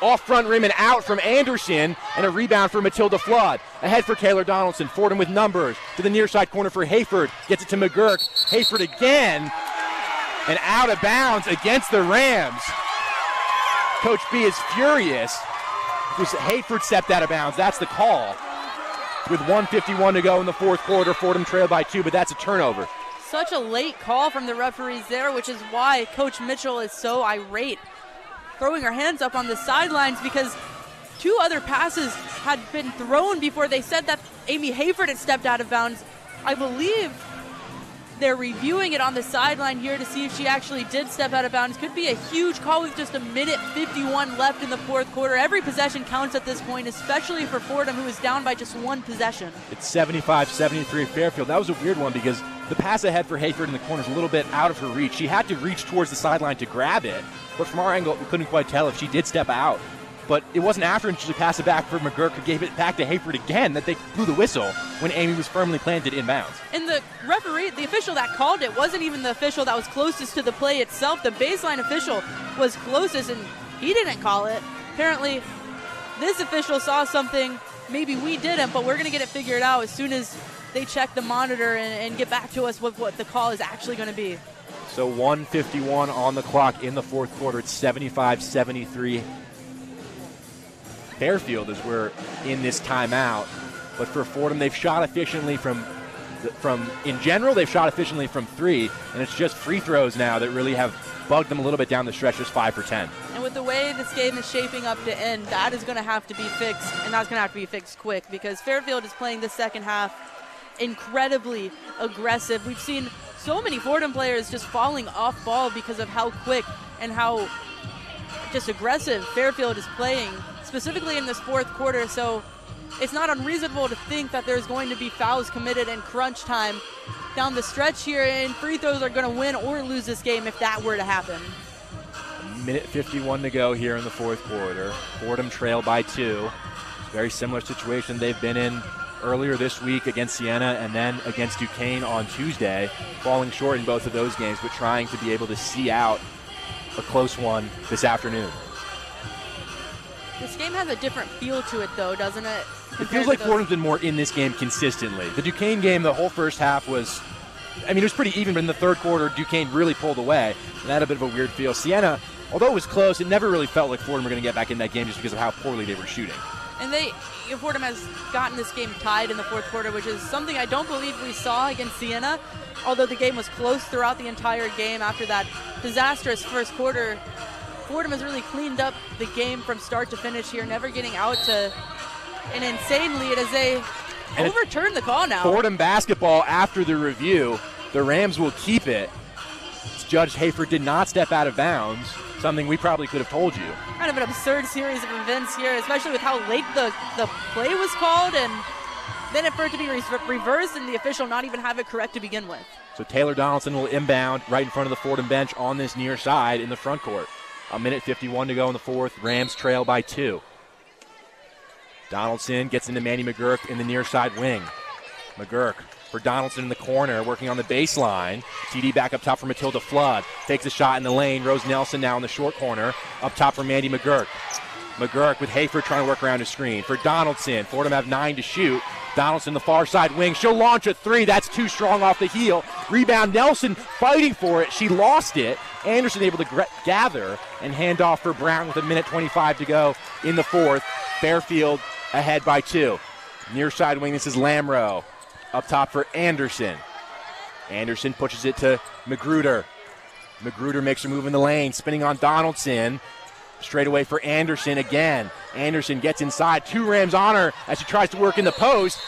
Off front rim and out from Anderson, and a rebound for Matilda Flood. Ahead for Taylor Donaldson. Fordham with numbers. To the near side corner for Hayford. Gets it to McGurk. Hayford again. And out of bounds against the Rams. Coach B is furious. Hayford stepped out of bounds. That's the call. With 1:51 to go in the 4th quarter, Fordham trailed by 2, but that's a turnover. Such a late call from the referees there, which is why Coach Mitchell is so irate, throwing her hands up on the sidelines, because 2 other passes had been thrown before they said that Amy Hayford had stepped out of bounds. I believe they're reviewing it on the sideline here to see if she actually did step out of bounds. Could be a huge call with just 1:51 left in the 4th quarter. Every possession counts at this point, especially for Fordham, who is down by just 1 possession. It's 75-73 Fairfield. That was a weird one because the pass ahead for Hayford in the corner is a little bit out of her reach. She had to reach towards the sideline to grab it, but from our angle, we couldn't quite tell if she did step out. But it wasn't after she passed it back for McGurk, who gave it back to Hayford again, that they blew the whistle when Amy was firmly planted inbounds. And the referee, the official that called it, wasn't even the official that was closest to the play itself. The baseline official was closest, and he didn't call it. Apparently, this official saw something maybe we didn't, but we're going to get it figured out as soon as they check the monitor and get back to us with what the call is actually going to be. So 1:51 on the clock in the 4th quarter. It's 75-73 Fairfield as we're in this timeout. But for Fordham, they've shot efficiently from in general, they've shot efficiently from 3, and it's just free throws now that really have bugged them a little bit down the stretch, just 5 for 10. And with the way this game is shaping up to end, that is going to have to be fixed, and that's going to have to be fixed quick, because Fairfield is playing the second half incredibly aggressive. We've seen so many Fordham players just falling off ball because of how quick and how just aggressive Fairfield is playing, specifically in this 4th quarter. So it's not unreasonable to think that there's going to be fouls committed in crunch time down the stretch here, and free throws are going to win or lose this game if that were to happen. 1:51 to go here in the 4th quarter. Fordham trail by 2. It's a very similar situation they've been in earlier this week against Siena and then against Duquesne on Tuesday, falling short in both of those games, but trying to be able to see out a close one this afternoon. This game has a different feel to it, though, doesn't it? It feels like Fordham's been more in this game consistently. The Duquesne game, the whole first half was, it was pretty even, but in the third quarter, Duquesne really pulled away, and that had a bit of a weird feel. Siena, although it was close, it never really felt like Fordham were going to get back in that game just because of how poorly they were shooting. And Fordham has gotten this game tied in the fourth quarter, which is something I don't believe we saw against Siena. Although the game was close throughout the entire game after that disastrous first quarter, Fordham has really cleaned up the game from start to finish here, never getting out to an insane lead as they overturn the call now. Fordham basketball after the review, the Rams will keep it. Judge Hayford did not step out of bounds, something we probably could have told you. Kind of an absurd series of events here, especially with how late the play was called, and then for it to be reversed and the official not even have it correct to begin with. So Taylor Donaldson will inbound right in front of the Fordham bench on this near side in the front court. 1:51 to go in the fourth. Rams trail by 2. Donaldson gets into Mandy McGurk in the near side wing. McGurk for Donaldson in the corner, working on the baseline. TD back up top for Matilda Flood. Takes a shot in the lane. Rose Nelson now in the short corner. Up top for Mandy McGurk. McGurk with Hayford trying to work around his screen. For Donaldson, Fordham have 9 to shoot. Donaldson, the far side wing. She'll launch a 3. That's too strong off the heel. Rebound, Nelson fighting for it. She lost it. Anderson able to gather and hand off for Brown with 1:25 to go in the fourth. Fairfield ahead by 2. Near side wing, this is Lamro. Up top for Anderson. Anderson pushes it to Magruder. Magruder makes her move in the lane, spinning on Donaldson. Straight away for Anderson again. Anderson gets inside. 2 Rams on her as she tries to work in the post.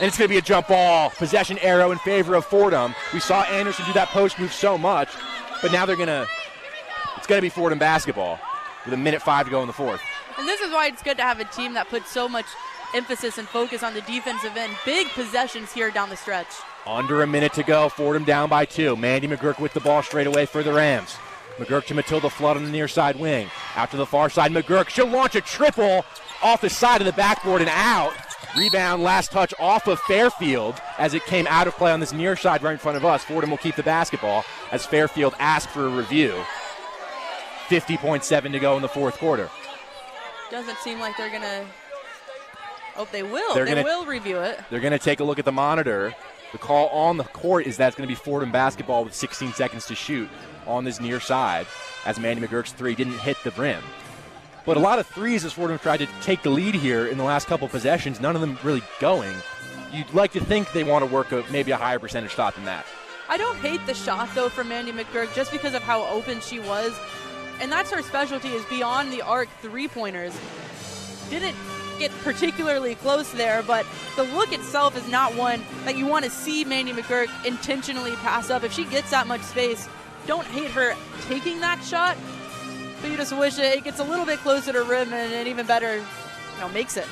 And it's going to be a jump ball. Possession arrow in favor of Fordham. We saw Anderson do that post move so much, but now it's going to be Fordham basketball with 1:05 to go in the fourth. And this is why it's good to have a team that puts so much emphasis and focus on the defensive end. Big possessions here down the stretch. Under a minute to go. Fordham down by 2. Mandy McGurk with the ball straight away for the Rams. McGurk to Matilda Flood on the near side wing. Out to the far side, McGurk. She'll launch a triple off the side of the backboard and out. Rebound, last touch off of Fairfield as it came out of play on this near side right in front of us. Fordham will keep the basketball as Fairfield asked for a review. 50.7 to go in the fourth quarter. Doesn't seem like they're going to... Oh, they will. They will review it. They're going to take a look at the monitor. The call on the court is that it's going to be Fordham basketball with 16 seconds to shoot on this near side as Mandy McGurk's 3 didn't hit the rim. But a lot of threes as Fordham tried to take the lead here in the last couple possessions, none of them really going. You'd like to think they want to work maybe a higher percentage shot than that. I don't hate the shot, though, from Mandy McGurk just because of how open she was. And that's her specialty, is beyond the arc three-pointers. Didn't get particularly close there, but the look itself is not one that you want to see Mandy McGurk intentionally pass up. If she gets that much space, don't hate her taking that shot, but you just wish it gets a little bit closer to rim and even better, makes it.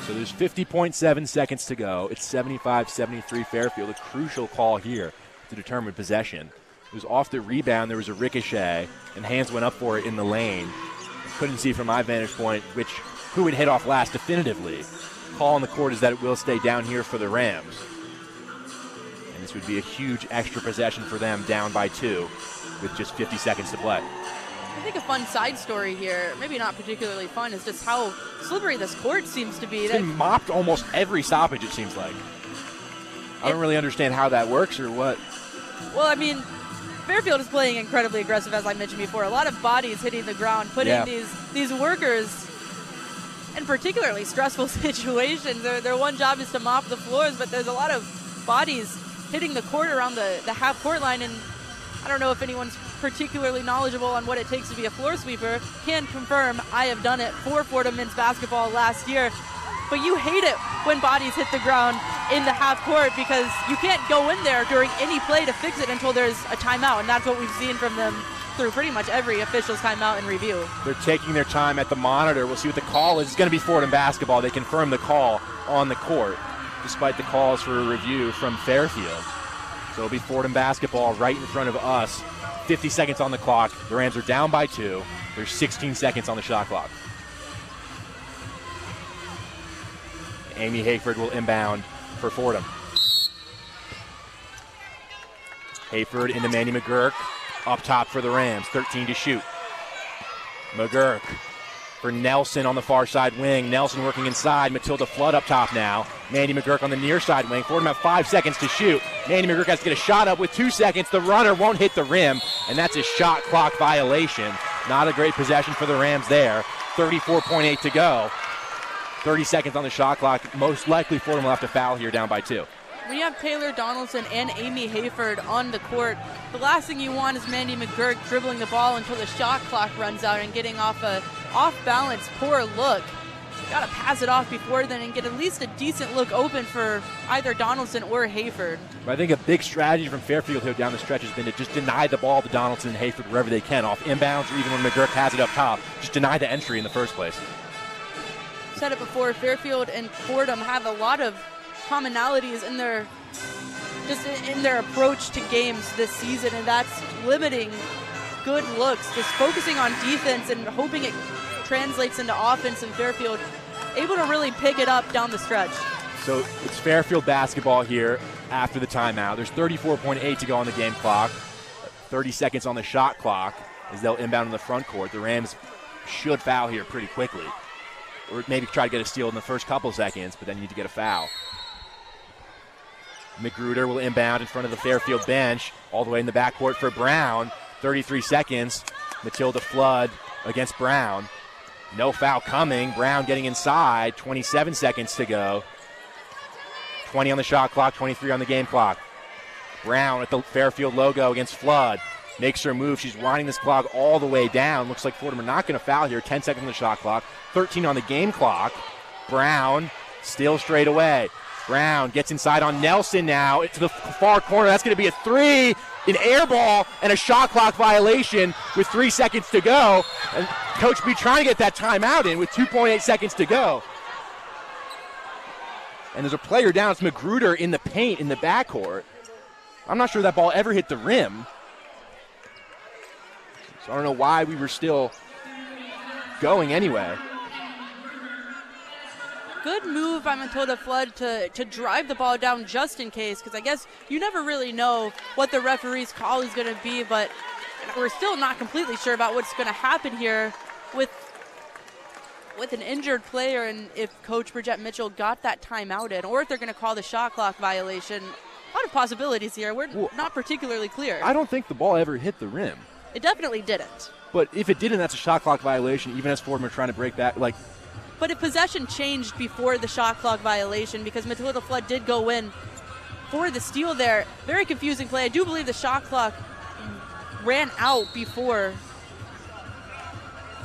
So there's 50.7 seconds to go. It's 75-73 Fairfield. A crucial call here to determine possession. It was off the rebound. There was a ricochet, and hands went up for it in the lane. Couldn't see from my vantage point who would hit off last definitively. Call on the court is that it will stay down here for the Rams. And this would be a huge extra possession for them, down by 2 with just 50 seconds to play. I think a fun side story here, maybe not particularly fun, is just how slippery this court seems to be. It's been mopped almost every stoppage, it seems like. I don't really understand how that works or what. Well, Fairfield is playing incredibly aggressive, as I mentioned before. A lot of bodies hitting the ground, putting these workers in particularly stressful situations. Their one job is to mop the floors, but there's a lot of bodies hitting the court around the half-court line, and I don't know if anyone's particularly knowledgeable on what it takes to be a floor sweeper. Can confirm I have done it for Fordham men's basketball last year. But you hate it when bodies hit the ground in the half court because you can't go in there during any play to fix it until there's a timeout, and that's what we've seen from them through pretty much every official's timeout and review. They're taking their time at the monitor. We'll see what the call is. It's going to be Fordham basketball. They confirm the call on the court despite the calls for a review from Fairfield. So it'll be Fordham basketball right in front of us. 50 seconds on the clock. The Rams are down by 2. There's 16 seconds on the shot clock. Amy Hayford will inbound for Fordham. Hayford into Mandy McGurk. Up top for the Rams. 13 to shoot. McGurk for Nelson on the far side wing. Nelson working inside. Matilda Flood up top now. Mandy McGurk on the near side wing. Fordham have 5 seconds to shoot. Mandy McGurk has to get a shot up with 2 seconds. The runner won't hit the rim, and that's a shot clock violation. Not a great possession for the Rams there. 34.8 to go. 30 seconds on the shot clock. Most likely Fordham will have to foul here down by 2. When you have Taylor Donaldson and Amy Hayford on the court, the last thing you want is Mandy McGurk dribbling the ball until the shot clock runs out and getting off a off-balance, poor look. Got to pass it off before then and get at least a decent look open for either Donaldson or Hayford. I think a big strategy from Fairfield here down the stretch has been to just deny the ball to Donaldson and Hayford wherever they can, off inbounds or even when McGurk has it up top. Just deny the entry in the first place. Said it before, Fairfield and Fordham have a lot of commonalities in their approach to games this season, and that's limiting good looks, just focusing on defense and hoping it translates into offense, and Fairfield able to really pick it up down the stretch. So it's Fairfield basketball here after the timeout. There's 34.8 to go on the game clock. 30 seconds on the shot clock as they'll inbound in the front court. The Rams should foul here pretty quickly, or maybe try to get a steal in the first couple seconds, but then you need to get a foul. Magruder will inbound in front of the Fairfield bench, all the way in the backcourt for Brown. 33 seconds. Matilda Flood against Brown. No foul coming. Brown getting inside. 27 seconds to go. 20 on the shot clock, 23 on the game clock. Brown at the Fairfield logo against Flood. Makes her move. She's winding this clock all the way down. Looks like Fordham are not going to foul here. 10 seconds on the shot clock. 13 on the game clock. Brown still straight away. Brown gets inside on Nelson now to the far corner. That's going to be a 3, an air ball, and a shot clock violation with 3 seconds to go. And Coach B trying to get that timeout in with 2.8 seconds to go. And there's a player down. It's Magruder in the paint in the backcourt. I'm not sure that ball ever hit the rim. So I don't know why we were still going anyway. Good move by Matilda Flood to drive the ball down just in case, because I guess you never really know what the referee's call is going to be, but we're still not completely sure about what's going to happen here with an injured player, and if Coach Bridgette Mitchell got that timeout in, or if they're going to call the shot clock violation. A lot of possibilities here. We're not particularly clear. I don't think the ball ever hit the rim. It definitely didn't. But if it didn't, that's a shot clock violation, even as Fordham are trying to break back. But if possession changed before the shot clock violation, because Matilda Flood did go in for the steal there. Very confusing play. I do believe the shot clock ran out before.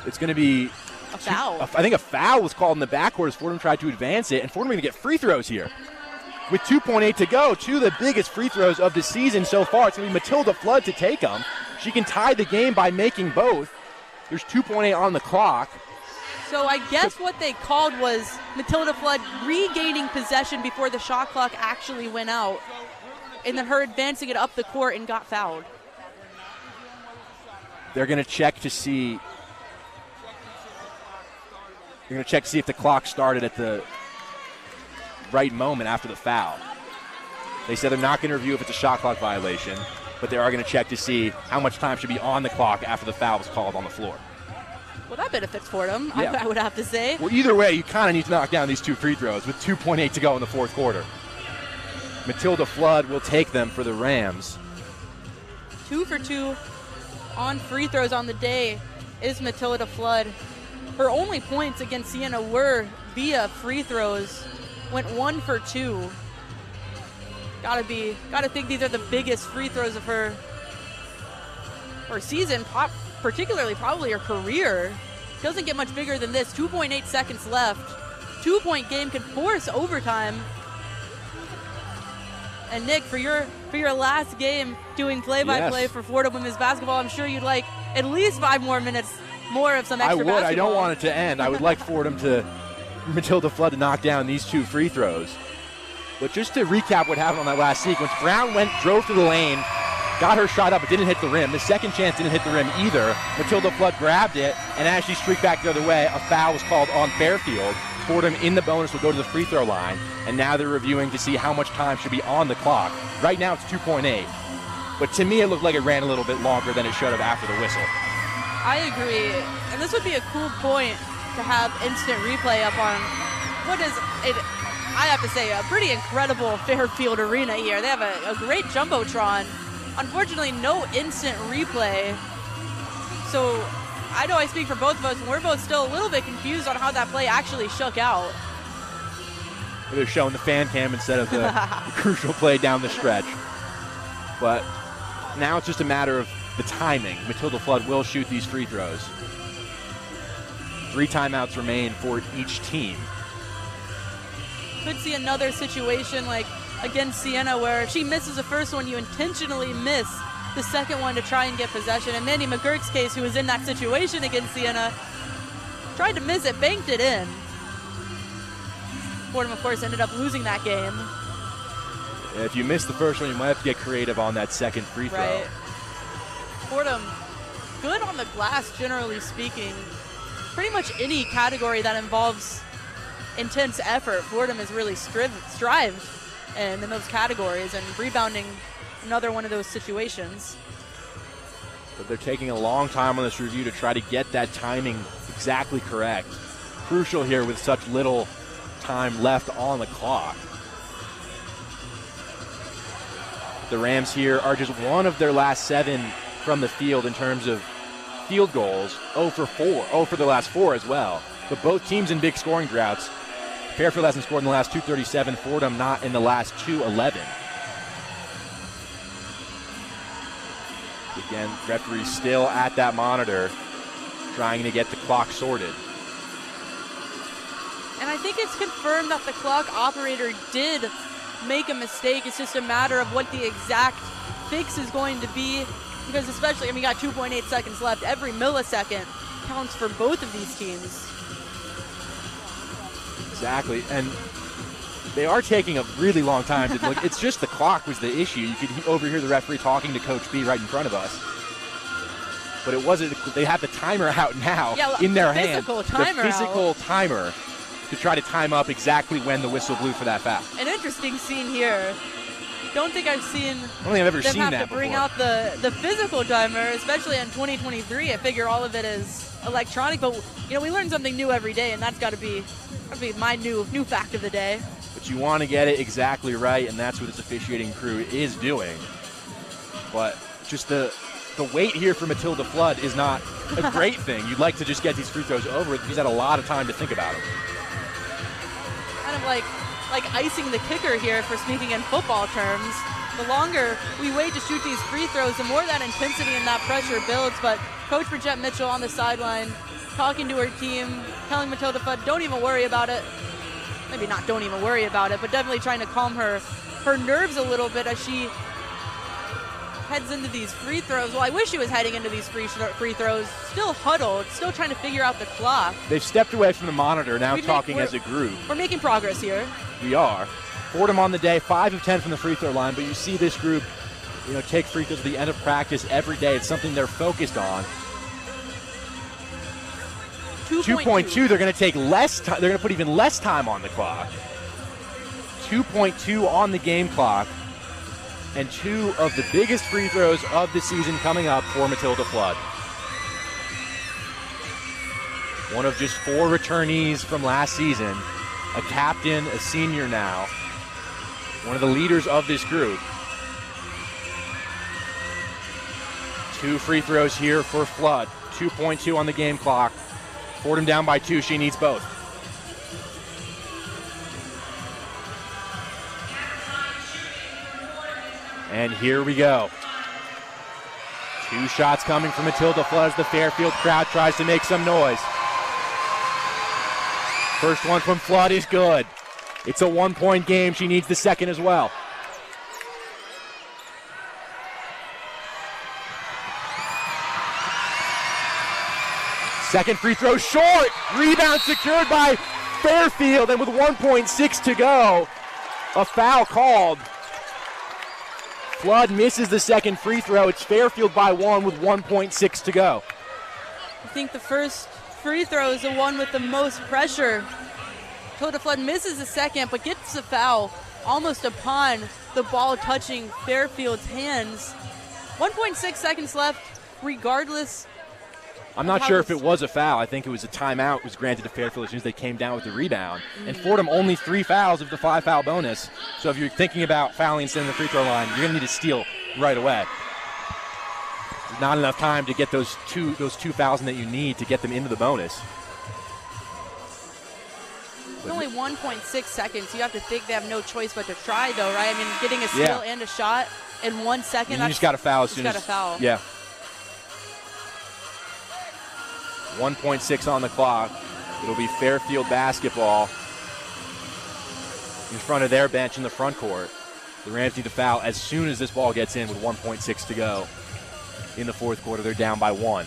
It's going to be a foul. I think a foul was called in the backcourt as Fordham tried to advance it, and Fordham are going to get free throws here. With 2.8 to go, 2 of the biggest free throws of the season so far. It's going to be Matilda Flood to take them. She can tie the game by making both. There's 2.8 on the clock. So I guess what they called was Matilda Flood regaining possession before the shot clock actually went out, and then her advancing it up the court and got fouled. They're going to check to see. They're going to check to see if the clock started at the right moment after the foul. They said they're not going to review if it's a shot clock violation, but they are going to check to see how much time should be on the clock after the foul was called on the floor. Well, that benefits Fordham, yeah. I would have to say. Well, either way, you kind of need to knock down these 2 free throws with 2.8 to go in the fourth quarter. Matilda Flood will take them for the Rams. 2 for 2 on free throws on the day is Matilda Flood. Her only points against Siena were via free throws. Went 1 for 2. Gotta think these are the biggest free throws of her season, particularly probably her career. Doesn't get much bigger than this. 2.8 seconds left. 2-point game can force overtime. And Nick, for your last game doing play-by-play for Fordham women's basketball, I'm sure you'd like at least 5 more minutes more of some extra basketball. I don't want it to end. I would like Fordham Matilda Flood to knock down these 2 free throws. But just to recap what happened on that last sequence, Brown drove to the lane, got her shot up, but didn't hit the rim. The second chance didn't hit the rim either. Matilda Flood grabbed it, and as she streaked back the other way, a foul was called on Fairfield. Fordham in the bonus will go to the free throw line, and now they're reviewing to see how much time should be on the clock. Right now it's 2.8, but to me it looked like it ran a little bit longer than it should have after the whistle. I agree. And this would be a cool point to have instant replay up on what is, I have to say, a pretty incredible Fairfield arena here. They have a great Jumbotron. Unfortunately, no instant replay. So I know I speak for both of us, and we're both still a little bit confused on how that play actually shook out. They're showing the fan cam instead of the crucial play down the stretch. But now it's just a matter of the timing. Matilda Flood will shoot these free throws. 3 timeouts remain for each team. Could see another situation like against Siena where if she misses the first one, you intentionally miss the second one to try and get possession. And Mandy McGurk's case, who was in that situation against Siena, tried to miss it, banked it in. Fordham, of course, ended up losing that game. If you miss the first one, you might have to get creative on that second free throw. Right. Fordham, good on the glass, generally speaking. Pretty much any category that involves intense effort, Fordham has really strived in those categories, and rebounding another one of those situations. But they're taking a long time on this review to try to get that timing exactly correct. Crucial here with such little time left on the clock. The Rams here are just one of their last 7 from the field in terms of field goals. 0 for 4, 0 for the last 4 as well. But both teams in big scoring droughts. Fairfield hasn't scored in the last 2:37, Fordham not in the last 2:11. Again, referee still at that monitor, trying to get the clock sorted. And I think it's confirmed that the clock operator did make a mistake. It's just a matter of what the exact fix is going to be, because especially, I mean, we got 2.8 seconds left. Every millisecond counts for both of these teams. Exactly, and they are taking a really long time to look. It's just the clock was the issue. You could overhear the referee talking to Coach B right in front of us. But it wasn't, they have the timer out now in their hand. The physical timer to try to time up exactly when the whistle blew for that foul. An interesting scene here. Don't think I've seen I've ever them seen have that to bring before. out the physical timer, especially in 2023. I figure all of it is electronic, but you know, we learn something new every day, and that's got to be my new fact of the day. But you want to get it exactly right, and that's what this officiating crew is doing. But just the wait here for Matilda Flood is not a great thing. You'd like to just get these free throws over. He's had a lot of time to think about them. Kind of like icing the kicker here, for speaking in football terms. The longer we wait to shoot these free throws, the more that intensity and that pressure builds. But Coach Bridgette Mitchell on the sideline talking to her team, telling Matilda Flood, don't even worry about it. Maybe not don't even worry about it, but definitely trying to calm her nerves a little bit as she heads into these free throws. Well, I wish she was heading into these free throws. Still huddled, still trying to figure out the clock. They've stepped away from the monitor, now talking as a group. We're making progress here. We are. Fordham on the day, 5 of 10 from the free throw line, but you see this group, take free throws at the end of practice every day. It's something they're focused on. 2.2, they're going to take less time. They're going to put even less time on the clock. 2.2 on the game clock. And 2 of the biggest free throws of the season coming up for Matilda Flood. One of just 4 returnees from last season. A captain, a senior now. One of the leaders of this group. 2 free throws here for Flood. 2.2 on the game clock. Fordham down by 2. She needs both. And here we go. 2 shots coming from Matilda Flood as the Fairfield crowd tries to make some noise. First one from Flood is good. It's a 1-point game. She needs the second as well. Second free throw short. Rebound secured by Fairfield, and with 1.6 to go, a foul called. Flood misses the second free throw. It's Fairfield by 1 with 1.6 to go. I think the first free throw is the one with the most pressure. Matilda Flood misses the second, but gets the foul almost upon the ball touching Fairfield's hands. 1.6 seconds left. Regardless I'm not sure if it was a foul. I think it was a timeout was granted to Fairfield as soon as they came down with the rebound. And Fordham only 3 fouls of the 5-foul bonus. So if you're thinking about fouling instead of the free throw line, you're going to need to steal right away. There's not enough time to get those two fouls that you need to get them into the bonus. It's only 1.6 seconds. You have to think they have no choice but to try, though, right? I mean, getting a steal and a shot in 1 second. You just got to foul as soon as. Got to foul. Yeah. 1.6 on the clock. It'll be Fairfield basketball in front of their bench in the front court. The Rams need to foul as soon as this ball gets in with 1.6 to go in the fourth quarter. They're down by 1.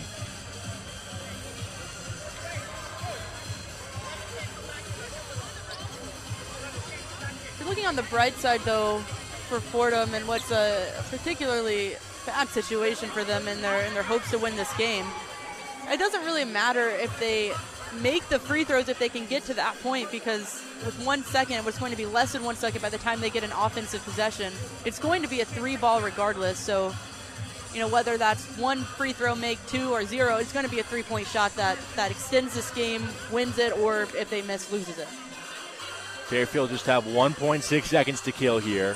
Looking on the bright side, though, for Fordham and what's a particularly bad situation for them in their hopes to win this game, it doesn't really matter if they make the free throws if they can get to that point, because with 1 second, what's going to be less than 1 second by the time they get an offensive possession, it's going to be a 3-ball regardless. So, whether that's 1 free throw make, 2 or 0, it's going to be a 3-point shot that extends this game, wins it, or if they miss, loses it. Fairfield just have 1.6 seconds to kill here.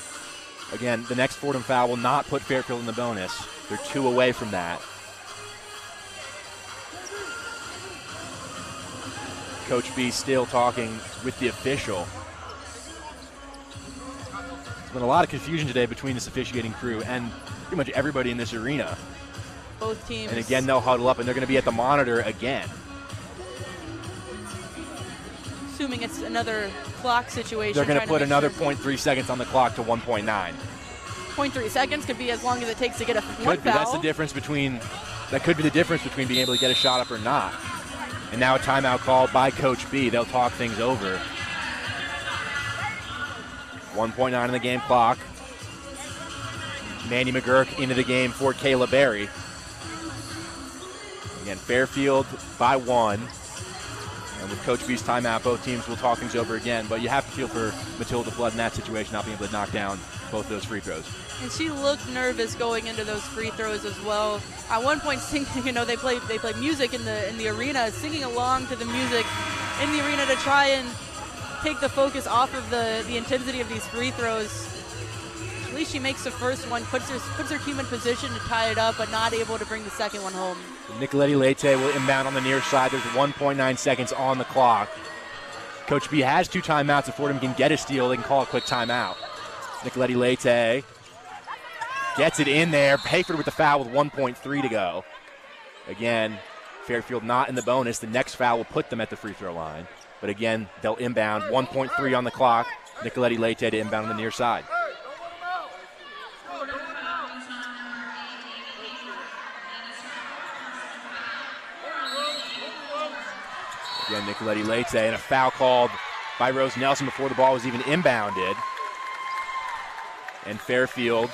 Again, the next Fordham foul will not put Fairfield in the bonus. They're 2 away from that. Coach B still talking with the official. There's been a lot of confusion today between this officiating crew and pretty much everybody in this arena. Both teams. And again, they'll huddle up, and they're going to be at the monitor again. Assuming it's another clock situation. They're going to put another 0.3 seconds on the clock to 1.9. 0.3 seconds could be as long as it takes to get a one could be. foul. That's the difference between. That could be the difference between being able to get a shot up or not. And now a timeout called by Coach B. They'll talk things over. 1.9 on the game clock. Mandy McGurk into the game for Kayla Berry. Again, Fairfield by 1. And with Coach B's timeout, both teams will talk things over again. But you have to feel for Matilda Flood in that situation, not being able to knock down both of those free throws. And she looked nervous going into those free throws as well. At one point, they play music in the arena, singing along to the music in the arena to try and take the focus off of the intensity of these free throws. At least she makes the first one, puts her team in position to tie it up, but not able to bring the second one home. Nicoletti Leite will inbound on the near side. There's 1.9 seconds on the clock. Coach B has 2 timeouts. If Fordham can get a steal, they can call a quick timeout. Nicoletti Leite gets it in there. Hayford with the foul with 1.3 to go. Again, Fairfield not in the bonus. The next foul will put them at the free throw line. But again, they'll inbound. 1.3 on the clock. Nicoletti Leite to inbound on the near side. Again, Nicoletti Leite, and a foul called by Rose Nelson before the ball was even inbounded. And Fairfield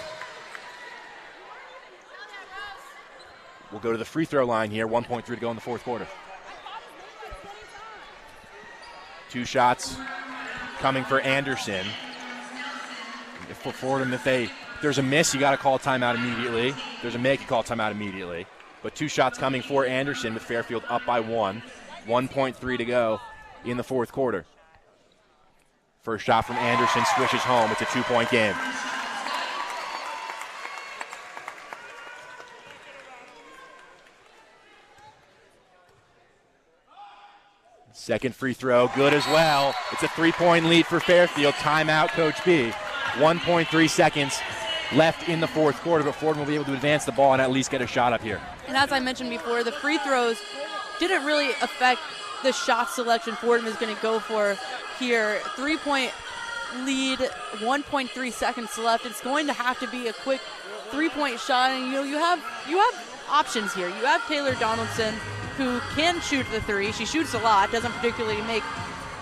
will go to the free throw line here. 1.3 to go in the fourth quarter. 2 shots coming for Anderson. For Fordham, if there's a miss, you got to call a timeout immediately. If there's a make, you call a timeout immediately. But 2 shots coming for Anderson with Fairfield up by 1. 1.3 to go in the fourth quarter. First shot from Anderson swishes home. It's a 2-point game. Second free throw, good as well. It's a 3-point lead for Fairfield. Timeout, Coach B. 1.3 seconds left in the fourth quarter, but Fordham will be able to advance the ball and at least get a shot up here. And as I mentioned before, the free throws didn't really affect the shot selection Fordham is going to go for here. 3-point lead, 1.3 seconds left. It's going to have to be a quick 3-point shot, and you have options here. You have Taylor Donaldson, who can shoot the 3. She shoots a lot, doesn't particularly make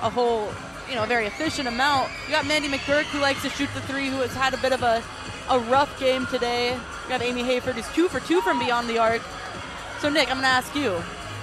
a whole, very efficient amount. You got Mandy McGurk, who likes to shoot the 3, who has had a bit of a rough game today. You got Amy Hayford, who's 2 for 2 from beyond the arc. So, Nick, I'm going to ask you,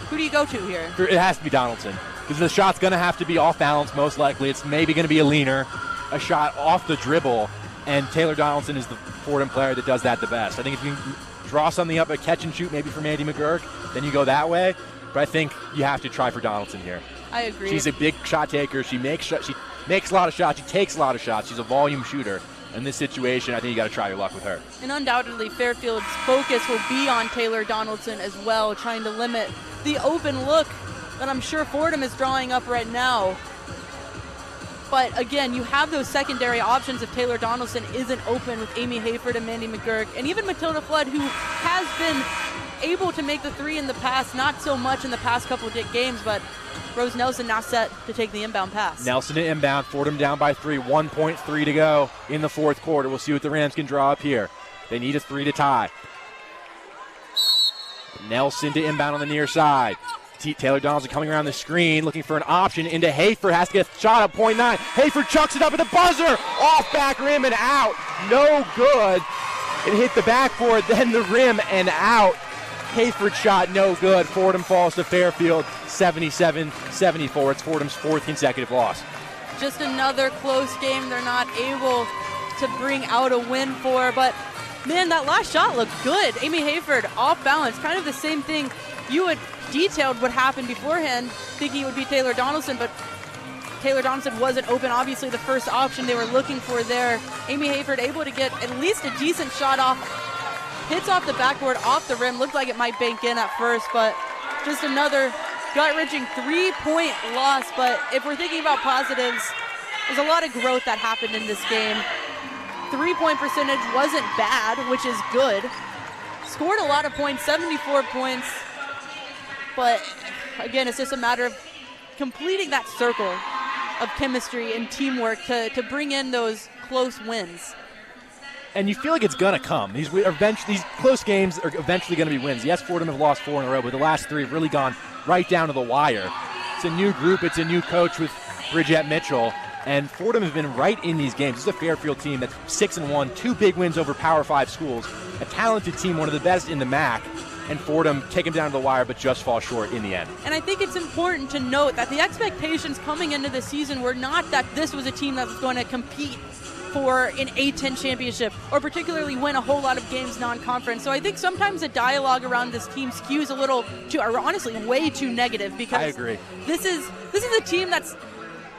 who do you go to here? It has to be Donaldson, because the shot's going to have to be off balance, most likely. It's maybe going to be a leaner, a shot off the dribble, and Taylor Donaldson is the Fordham player that does that the best. I think if you can draw something up, a catch and shoot maybe from Andy McGurk, then you go that way. But I think you have to try for Donaldson here. I agree. She's a big shot taker. She makes a lot of shots. She takes a lot of shots. She's a volume shooter. In this situation, I think you got to try your luck with her. And undoubtedly, Fairfield's focus will be on Taylor Donaldson as well, trying to limit the open look that I'm sure Fordham is drawing up right now. But again, you have those secondary options if Taylor Donaldson isn't open with Amy Hayford and Mandy McGurk, and even Matilda Flood, who has been able to make the three in the past, not so much in the past couple of games, but Rose Nelson now set to take the inbound pass. Nelson to inbound, Fordham down by 3, 1.3 to go in the fourth quarter. We'll see what the Rams can draw up here. They need a 3 to tie. Nelson to inbound on the near side. Taylor Donaldson coming around the screen, looking for an option into Hayford, has to get a shot at .9. Hayford chucks it up at the buzzer, off back rim and out. No good. It hit the backboard, then the rim and out. Hayford shot no good. Fordham falls to Fairfield 77-74. It's Fordham's 4th consecutive loss. Just another close game they're not able to bring out a win for, but man, that last shot looked good. Amy Hayford off balance, kind of the same thing you had detailed what happened beforehand, thinking it would be Taylor Donaldson, but Taylor Donaldson wasn't open. Obviously the first option they were looking for there. Amy Hayford able to get at least a decent shot off, hits off the backboard, off the rim, looked like it might bank in at first, but just another gut-wrenching 3-point loss. But if we're thinking about positives, there's a lot of growth that happened in this game. 3-point percentage wasn't bad, which is good. Scored a lot of points, 74 points. But again, it's just a matter of completing that circle of chemistry and teamwork to bring in those close wins. And you feel like it's going to come. These close games are eventually going to be wins. Yes, Fordham have lost 4 in a row, but the last 3 have really gone right down to the wire. It's a new group. It's a new coach with Bridgette Mitchell. And Fordham have been right in these games. This is a Fairfield team that's 6-1, 2 big wins over Power 5 schools, a talented team, one of the best in the MAC. And Fordham take them down to the wire, but just fall short in the end. And I think it's important to note that the expectations coming into the season were not that this was a team that was going to compete for an A-10 championship or particularly win a whole lot of games non-conference. So I think sometimes the dialogue around this team skews a little too, or honestly, way too negative, because I agree. This is a team that's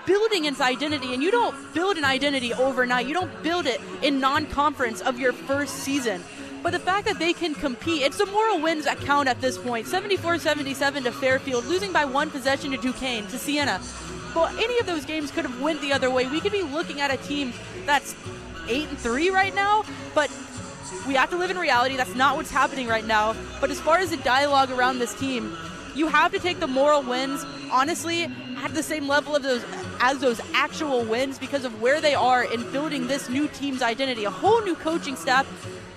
building its identity, and you don't build an identity overnight. You don't build it in non-conference of your first season. But the fact that they can compete, it's the moral wins that count at this point. 74-77 to Fairfield, losing by 1 possession to Duquesne, to Siena. But any of those games could have went the other way. We could be looking at a team that's 8-3 right now, but we have to live in reality. That's not what's happening right now. But as far as the dialogue around this team, you have to take the moral wins, honestly, at the same level of those actual wins because of where they are in building this new team's identity. A whole new coaching staff,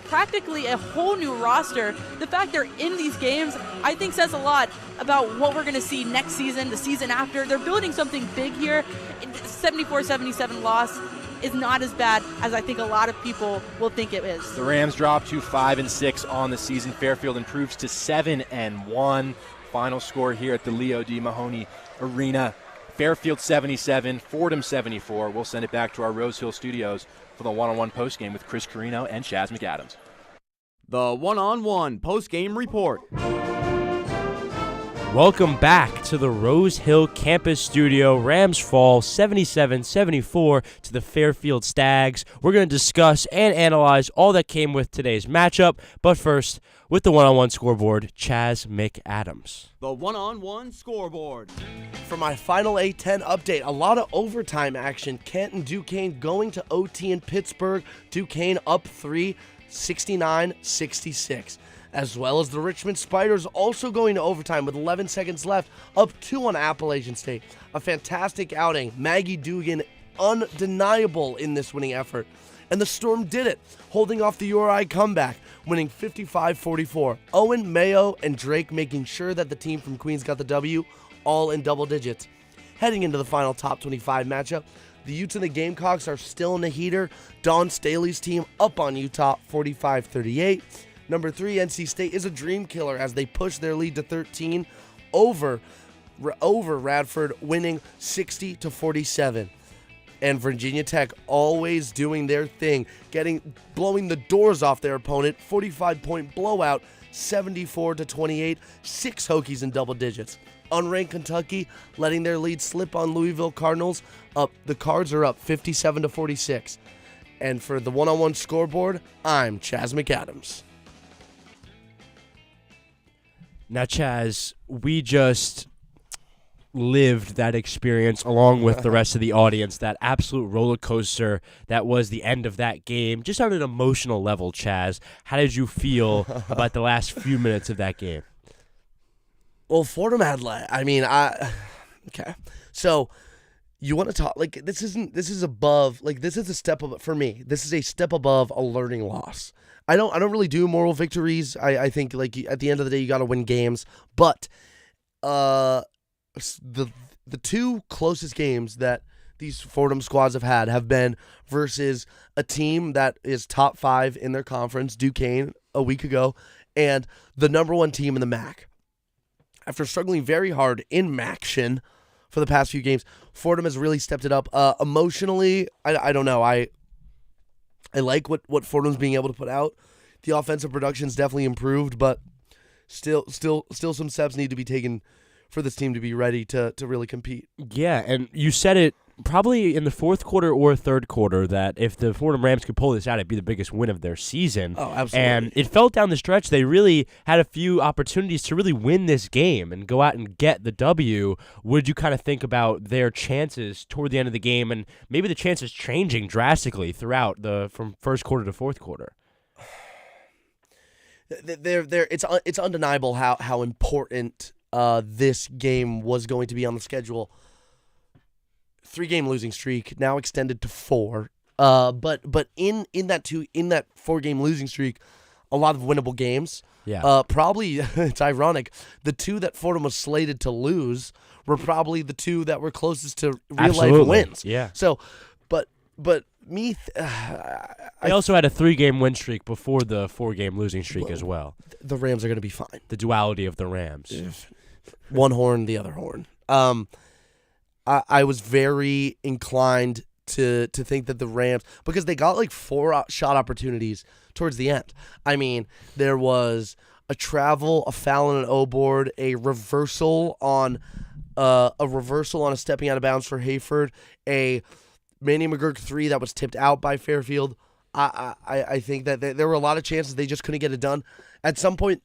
practically a whole new roster. The fact they're in these games, I think, says a lot about what we're going to see next season, the season after. They're building something big here. 74-77 loss is not as bad as I think a lot of people will think it is. The Rams drop to 5-6 on the season. Fairfield improves to 7-1. Final score here at the Leo D. Mahoney Arena. Fairfield 77, Fordham 74. We'll send it back to our Rose Hill studios for the one-on-one postgame with Chris Carrino and Chaz McAdams. The one-on-one postgame report. Welcome back to the Rose Hill campus studio. Rams fall 77-74 to the Fairfield Stags. We're going to discuss and analyze all that came with today's matchup. But first, with the one-on-one scoreboard, Chaz McAdams. The one-on-one scoreboard. For my final A-10 update, a lot of overtime action. Kent and Duquesne going to OT in Pittsburgh. Duquesne up 3, 69-66. As well as the Richmond Spiders also going to overtime with 11 seconds left, up 2 on Appalachian State. A fantastic outing. Maggie Dugan undeniable in this winning effort. And the Storm did it, holding off the URI comeback, winning 55-44. Owen, Mayo, and Drake making sure that the team from Queens got the W, all in double digits. Heading into the final top 25 matchup, the Utes and the Gamecocks are still in the heater. Dawn Staley's team up on Utah 45-38. Number 3, NC State is a dream killer as they push their lead to 13 over Radford, winning 60-47. And Virginia Tech always doing their thing, blowing the doors off their opponent. 45-point blowout, 74-28, 6 Hokies in double digits. Unranked Kentucky letting their lead slip on Louisville Cardinals. The Cards are up 57-46. And for the one-on-one scoreboard, I'm Chaz McAdams. Now, Chaz, we just lived that experience along with the rest of the audience, that absolute roller coaster that was the end of that game. Just on an emotional level, Chaz, how did you feel about the last few minutes of that game? Well, Fordham had okay. So you want to talk this is a step above for me. This is a step above a learning loss. I don't really do moral victories. I think at the end of the day you got to win games, but the two closest games that these Fordham squads have been versus a team that is top 5 in their conference, Duquesne, a week ago, and the number 1 team in the MAC. After struggling very hard in MACtion for the past few games, Fordham has really stepped it up. Emotionally, I don't know. I like what Fordham's being able to put out. The offensive production's definitely improved, but still some steps need to be taken for this team to be ready to really compete. Yeah, and you said it probably in the fourth quarter or third quarter that if the Fordham Rams could pull this out, it'd be the biggest win of their season. Oh, absolutely. And it felt down the stretch they really had a few opportunities to really win this game and go out and get the W. What did you kind of think about their chances toward the end of the game, and maybe the chances changing drastically throughout from first quarter to fourth quarter? It's undeniable how important this game was going to be on the schedule. 3-game losing streak, now extended to 4. But in that 4-game losing streak, a lot of winnable games. Yeah. Probably it's ironic. The 2 that Fordham was slated to lose were probably the 2 that were closest to real life wins. Yeah. So, but me, they also had a 3-game win streak before the 4-game losing streak as well. The Rams are going to be fine. The duality of the Rams. One horn, the other horn. I was very inclined to think that the Rams, because they got 4 shot opportunities towards the end. I mean, there was a travel, a foul on an O board, a reversal on a stepping out of bounds for Hayford, a Manny McGurk 3 that was tipped out by Fairfield. I think that there were a lot of chances they just couldn't get it done. At some point,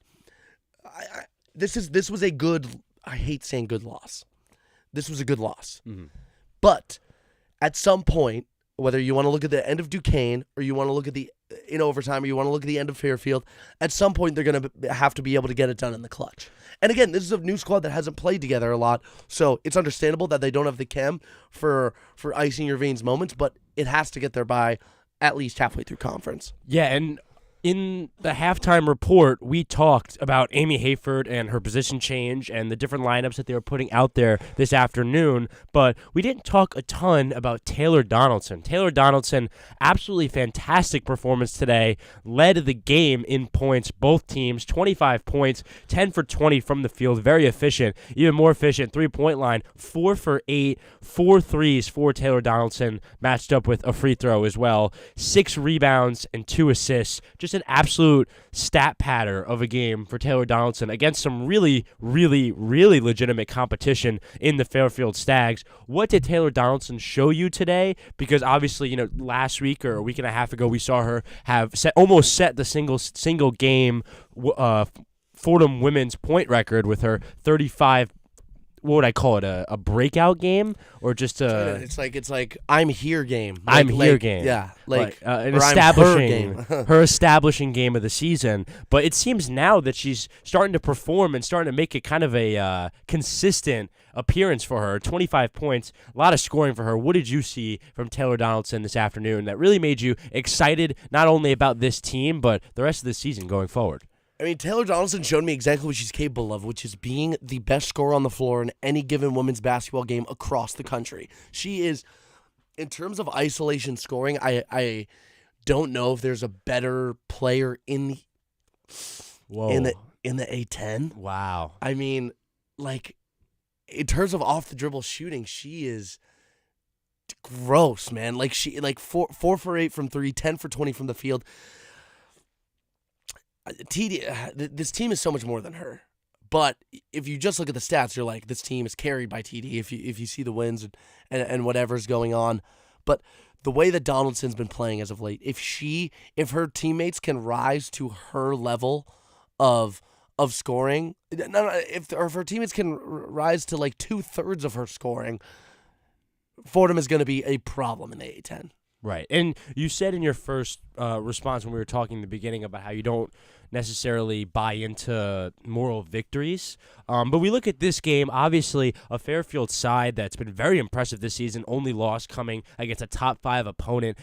this was a good. I hate saying good loss. This was a good loss. Mm-hmm. But at some point, whether you want to look at the end of Duquesne or you want to look at in overtime or you want to look at the end of Fairfield, at some point they're going to have to be able to get it done in the clutch. And again, this is a new squad that hasn't played together a lot, so it's understandable that they don't have the chem for icing your veins moments, but it has to get there by at least halfway through conference. Yeah, and in the halftime report, we talked about Amy Hayford and her position change and the different lineups that they were putting out there this afternoon, but we didn't talk a ton about Taylor Donaldson. Taylor Donaldson, absolutely fantastic performance today, led the game in points, both teams, 25 points, 10 for 20 from the field, very efficient, even more efficient, 3-point line, 4 for 8, 4 threes for Taylor Donaldson, matched up with a free throw as well, 6 rebounds and 2 assists, just an absolute stat patter of a game for Taylor Donaldson against some really, really, really legitimate competition in the Fairfield Stags. What did Taylor Donaldson show you today? Because obviously, last week or a week and a half ago, we saw her have almost set the single game Fordham women's point record with her 35. What would I call it? A breakout game, or just a? It's like I'm here game. I'm here game. Yeah, an establishing her establishing game of the season. But it seems now that she's starting to perform and starting to make it kind of a consistent appearance for her. 25 points, a lot of scoring for her. What did you see from Taylor Donaldson this afternoon that really made you excited not only about this team but the rest of the season going forward? I mean, Taylor Donaldson showed me exactly what she's capable of, which is being the best scorer on the floor in any given women's basketball game across the country. She is, in terms of isolation scoring, I don't know if there's a better player in the A10. Wow. I mean, in terms of off the dribble shooting, she is gross, man. Like she 4 for 8 from 3, 10 for 20 from the field. TD, this team is so much more than her. But if you just look at the stats, you're like, this team is carried by TD. If you see the wins and whatever's going on, but the way that Donaldson's been playing as of late, if her teammates can rise to her level of scoring, if her teammates can rise to like 2/3 of her scoring, Fordham is going to be a problem in the A10. Right. And you said in your first response when we were talking in the beginning about how you don't necessarily buy into moral victories. But we look at this game, obviously a Fairfield side that's been very impressive this season, only loss coming against a top 5 opponent.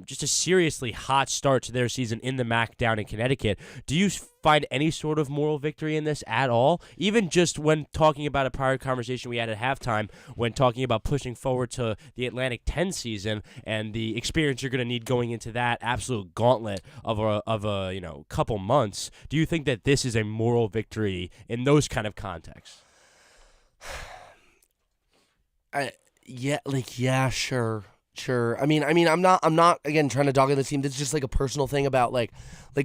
Just a seriously hot start to their season in the MAC down in Connecticut. Do you find any sort of moral victory in this at all? Even just when talking about a prior conversation we had at halftime, when talking about pushing forward to the Atlantic 10 season and the experience you're going to need going into that absolute gauntlet of a couple months, do you think that this is a moral victory in those kind of contexts? Sure. I mean, I'm not again trying to dog on the team. This is just like a personal thing about like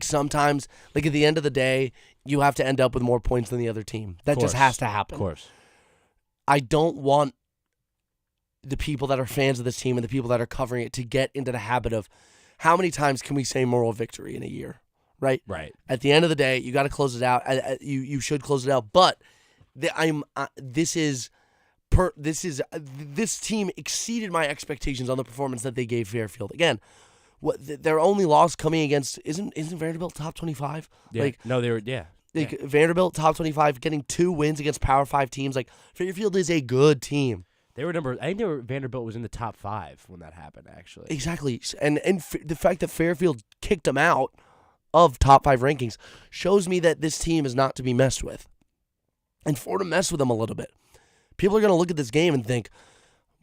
sometimes, like at the end of the day, you have to end up with more points than the other team. That just has to happen. Of course. I don't want the people that are fans of this team and the people that are covering it to get into the habit of how many times can we say moral victory in a year, right? Right. At the end of the day, you got to close it out. You should close it out. But this team exceeded my expectations on the performance that they gave Fairfield. Again, their only loss coming against isn't Vanderbilt top 25? Yeah. Vanderbilt top 25, getting 2 wins against Power 5 teams. Like Fairfield is a good team. I think Vanderbilt was in the top 5 when that happened, actually. Exactly, and the fact that Fairfield kicked them out of top 5 rankings shows me that this team is not to be messed with. And Fordham messed with them a little bit. People are going to look at this game and think,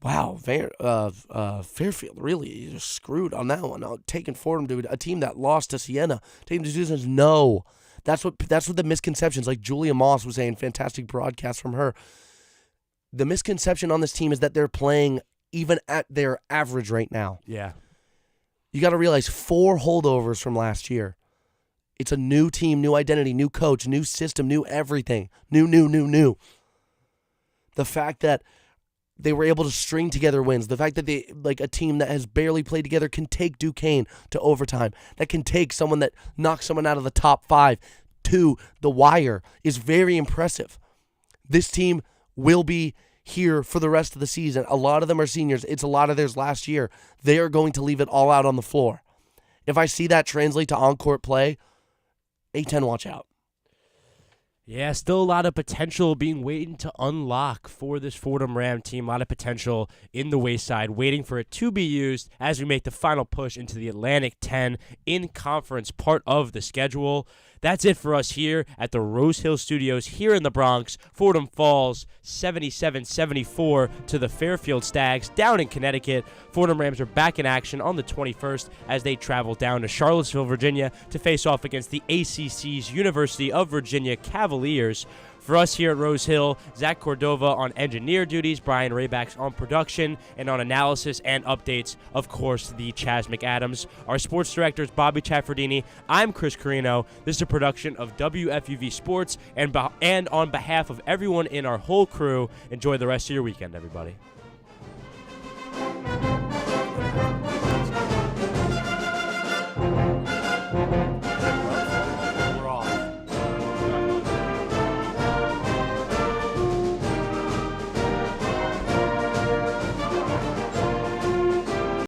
wow, Fairfield really just screwed on that one. Taking Fordham to a team that lost to Siena. Taking to Guzman, no. That's what the misconceptions, like Julia Moss was saying, fantastic broadcast from her. The misconception on this team is that they're playing even at their average right now. Yeah. You got to realize 4 holdovers from last year. It's a new team, new identity, new coach, new system, new everything. New. The fact that they were able to string together wins, the fact that they, like a team that has barely played together, can take Duquesne to overtime, that can take someone that knocks someone out of the top 5 to the wire, is very impressive. This team will be here for the rest of the season. A lot of them are seniors. It's a lot of theirs last year. They are going to leave it all out on the floor. If I see that translate to on-court play, A10, watch out. Yeah, still a lot of potential being waiting to unlock for this Fordham Ram team. A lot of potential in the wayside, waiting for it to be used as we make the final push into the Atlantic 10 in conference part of the schedule. That's it for us here at the Rose Hill Studios here in the Bronx. Fordham falls 77-74 to the Fairfield Stags down in Connecticut. Fordham Rams are back in action on the 21st as they travel down to Charlottesville, Virginia to face off against the ACC's University of Virginia Cavaliers. For us here at Rose Hill, Zach Cordova on engineer duties, Brian Raybacks on production, and on analysis and updates, of course, the Chaz McAdams. Our sports director is Bobby Chaffardini. I'm Chris Carrino. This is a production of WFUV Sports, and on behalf of everyone in our whole crew, enjoy the rest of your weekend, everybody.